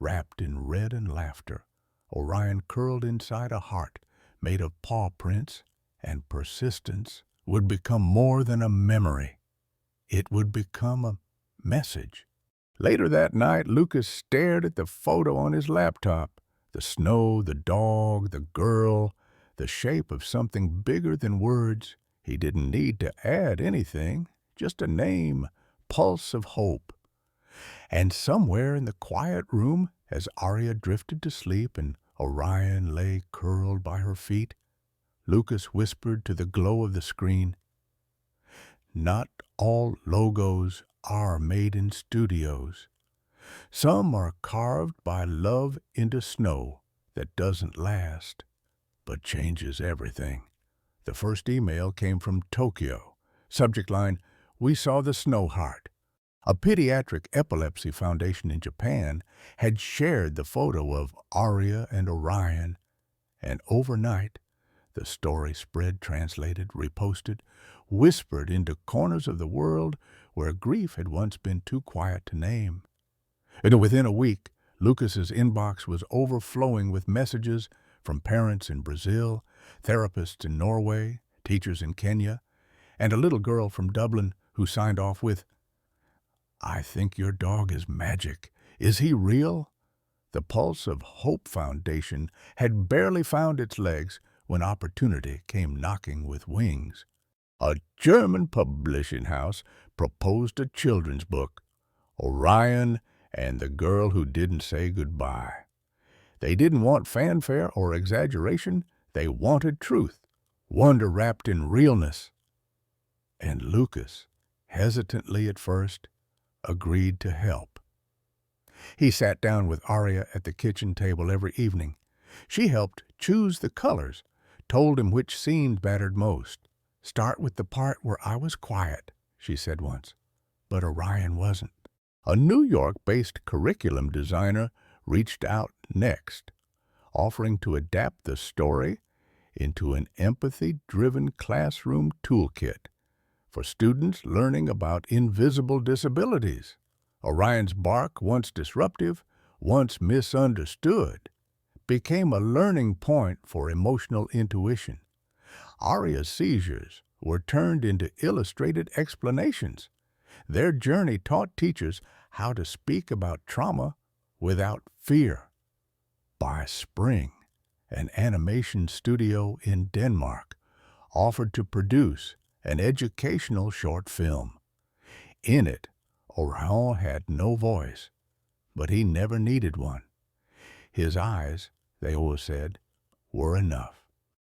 wrapped in red and laughter, Orion curled inside a heart made of paw prints and persistence, would become more than a memory. It would become a message. Later that night, Lucas stared at the photo on his laptop. The snow, the dog, the girl, the shape of something bigger than words. He didn't need to add anything, just a name, pulse of hope. And somewhere in the quiet room, as Arya drifted to sleep and Orion lay curled by her feet, Lucas whispered to the glow of the screen, "Not all logos are made in studios. Some are carved by love into snow that doesn't last, but changes everything." The first email came from Tokyo. Subject line, "We saw the snow heart." A pediatric epilepsy foundation in Japan had shared the photo of Arya and Orion, and overnight, the story spread, translated, reposted, whispered into corners of the world where grief had once been too quiet to name. And within a week, Lucas's inbox was overflowing with messages from parents in Brazil, therapists in Norway, teachers in Kenya, and a little girl from Dublin who signed off with, "I think your dog is magic. Is he real?" The Pulse of Hope Foundation had barely found its legs when opportunity came knocking with wings. A German publishing house proposed a children's book, Orion and the Girl Who Didn't Say Goodbye. They didn't want fanfare or exaggeration. They wanted truth, wonder wrapped in realness. And Lucas, hesitantly at first, agreed to help. He sat down with Arya at the kitchen table every evening. She helped choose the colors, told him which scenes mattered most. "Start with the part where I was quiet," she said once. But Orion wasn't. A New York-based curriculum designer reached out next, offering to adapt the story into an empathy-driven classroom toolkit for students learning about invisible disabilities. Orion's bark, once disruptive, once misunderstood, became a learning point for emotional intuition. Arya's seizures were turned into illustrated explanations. Their journey taught teachers how to speak about trauma without fear. By spring, an animation studio in Denmark offered to produce an educational short film. In it, Orion had no voice, but he never needed one. His eyes, they always said, were enough.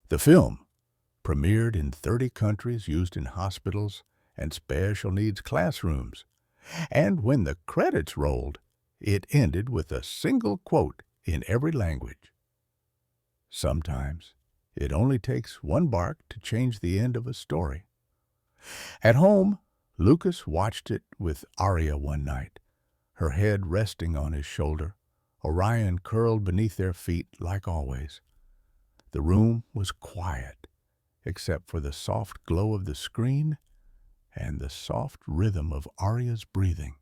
The film, premiered in 30 countries, used in hospitals and special needs classrooms, and when the credits rolled, it ended with a single quote in every language. Sometimes it only takes one bark to change the end of a story. At home, Lucas watched it with Arya one night, her head resting on his shoulder, Orion curled beneath their feet like always. The room was quiet, except for the soft glow of the screen and the soft rhythm of Arya's breathing.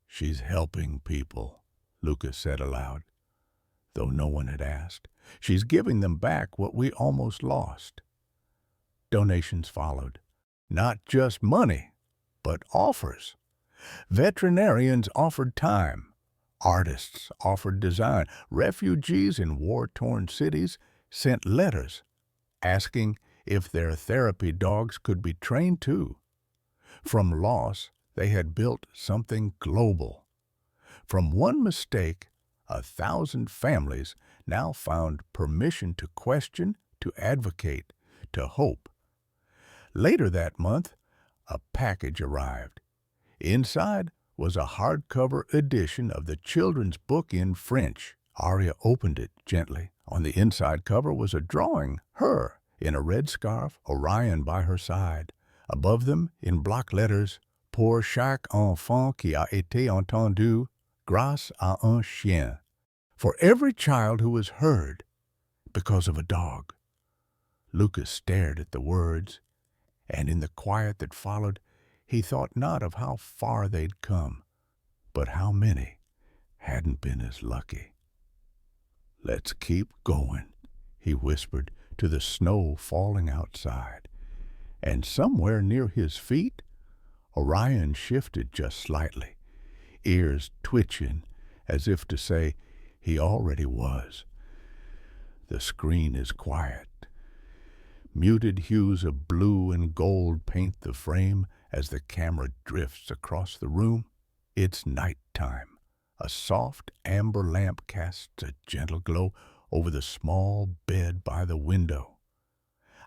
"She's helping people," Lucas said aloud, though no one had asked. "She's giving them back what we almost lost." Donations followed. Not just money, but offers. Veterinarians offered time. Artists offered design. Refugees in war-torn cities sent letters asking if their therapy dogs could be trained too. From loss, they had built something global. From one mistake, 1,000 families now found permission to question, to advocate, to hope. Later that month, a package arrived. Inside was a hardcover edition of the children's book in French. Arya opened it gently. On the inside cover was a drawing, her, in a red scarf, Orion by her side. Above them, in block letters, "Pour chaque enfant qui a été entendu grâce à un chien." For every child who was heard because of a dog. Lucas stared at the words, and in the quiet that followed, he thought not of how far they'd come, but how many hadn't been as lucky. "Let's keep going," he whispered to the snow falling outside, and somewhere near his feet, Orion shifted just slightly, ears twitching as if to say he already was. The screen is quiet. Muted hues of blue and gold paint the frame as the camera drifts across the room. It's nighttime. A soft amber lamp casts a gentle glow over the small bed by the window.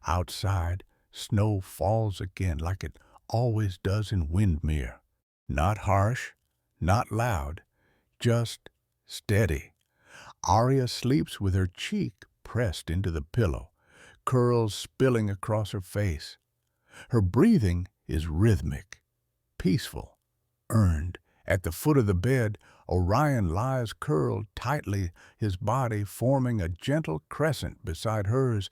Outside, snow falls again like it always does in Windmere. Not harsh, not loud, just steady. Arya sleeps with her cheek pressed into the pillow, curls spilling across her face. Her breathing is rhythmic, peaceful, earned. At the foot of the bed, Orion lies curled tightly, his body forming a gentle crescent beside hers.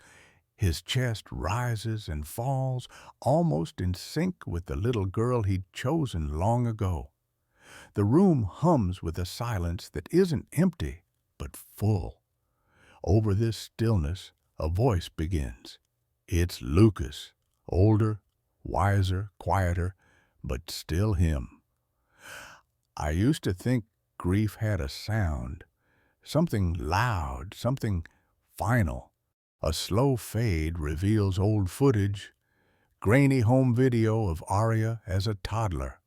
His chest rises and falls, almost in sync with the little girl he'd chosen long ago. The room hums with a silence that isn't empty, but full. Over this stillness, a voice begins. It's Lucas, older, wiser, quieter, but still him. "I used to think grief had a sound, something loud, something final. A slow fade reveals old footage, grainy home video of Arya as a toddler,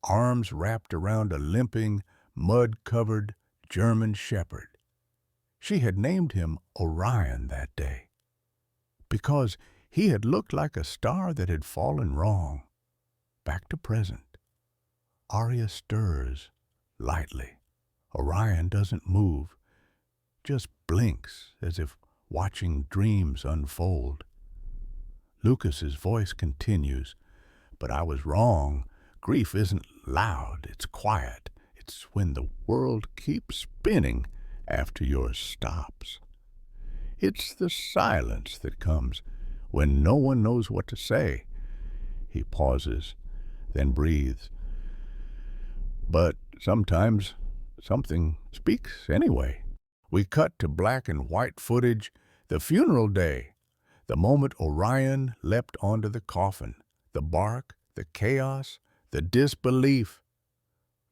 arms wrapped around a limping, mud-covered German shepherd. She had named him Orion that day, because he had looked like a star that had fallen wrong. Back to present. Arya stirs lightly. Orion doesn't move, just blinks as if watching dreams unfold. Lucas's voice continues, "But I was wrong. Grief isn't loud, it's quiet. It's when the world keeps spinning after yours stops. It's the silence that comes when no one knows what to say." He pauses, then breathes. "But sometimes something speaks anyway." We cut to black and white footage, the funeral day, the moment Orion leapt onto the coffin, the bark, the chaos, the disbelief.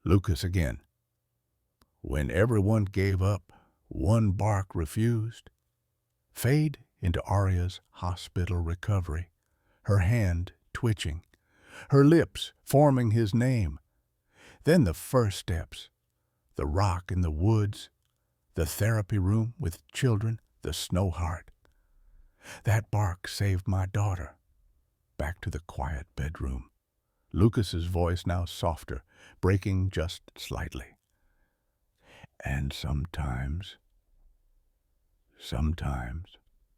Lucas again. "When everyone gave up, one bark refused." Fade into Arya's hospital recovery, her hand twitching, her lips forming his name. Then the first steps, the rock in the woods, the therapy room with children, the snow heart. "That bark saved my daughter." Back to the quiet bedroom. Lucas's voice now softer, breaking just slightly. "And sometimes,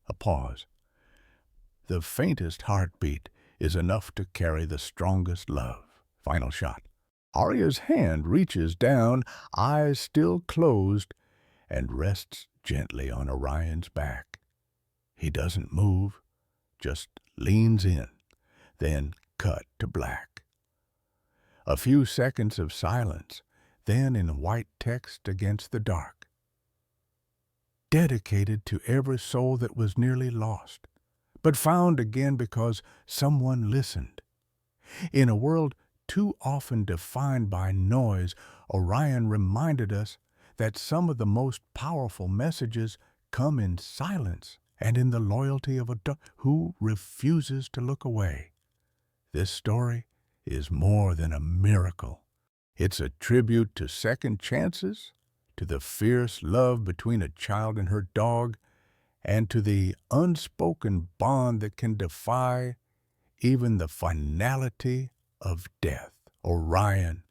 a pause. The faintest heartbeat is enough to carry the strongest love." Final shot. Arya's hand reaches down, eyes still closed, and rests gently on Orion's back. He doesn't move, just leans in, then cut to black. A few seconds of silence, then in white text against the dark. "Dedicated to every soul that was nearly lost, but found again because someone listened." In a world too often defined by noise, Orion reminded us that some of the most powerful messages come in silence and in the loyalty of a dog who refuses to look away. This story is more than a miracle. It's a tribute to second chances, to the fierce love between a child and her dog, and to the unspoken bond that can defy even the finality of death. Orion,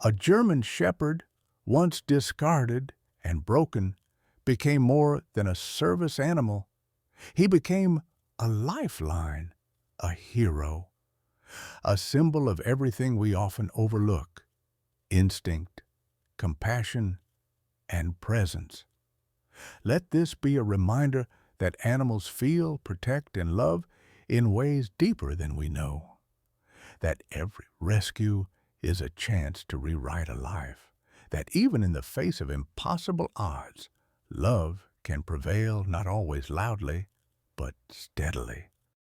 a German shepherd, once discarded and broken, became more than a service animal. He became a lifeline, a hero, a symbol of everything we often overlook: instinct, compassion, and presence. Let this be a reminder that animals feel, protect, and love in ways deeper than we know. That every rescue is a chance to rewrite a life. That even in the face of impossible odds, love can prevail not always loudly, but steadily.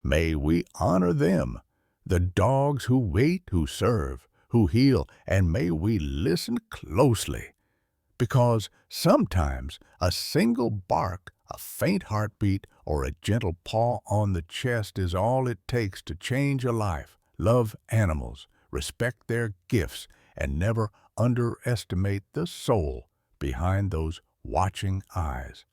May we honor them, the dogs who wait, who serve, who heal, and may we listen closely. Because sometimes a single bark, a faint heartbeat, or a gentle paw on the chest is all it takes to change a life. Love animals, respect their gifts, and never underestimate the soul behind those watching eyes.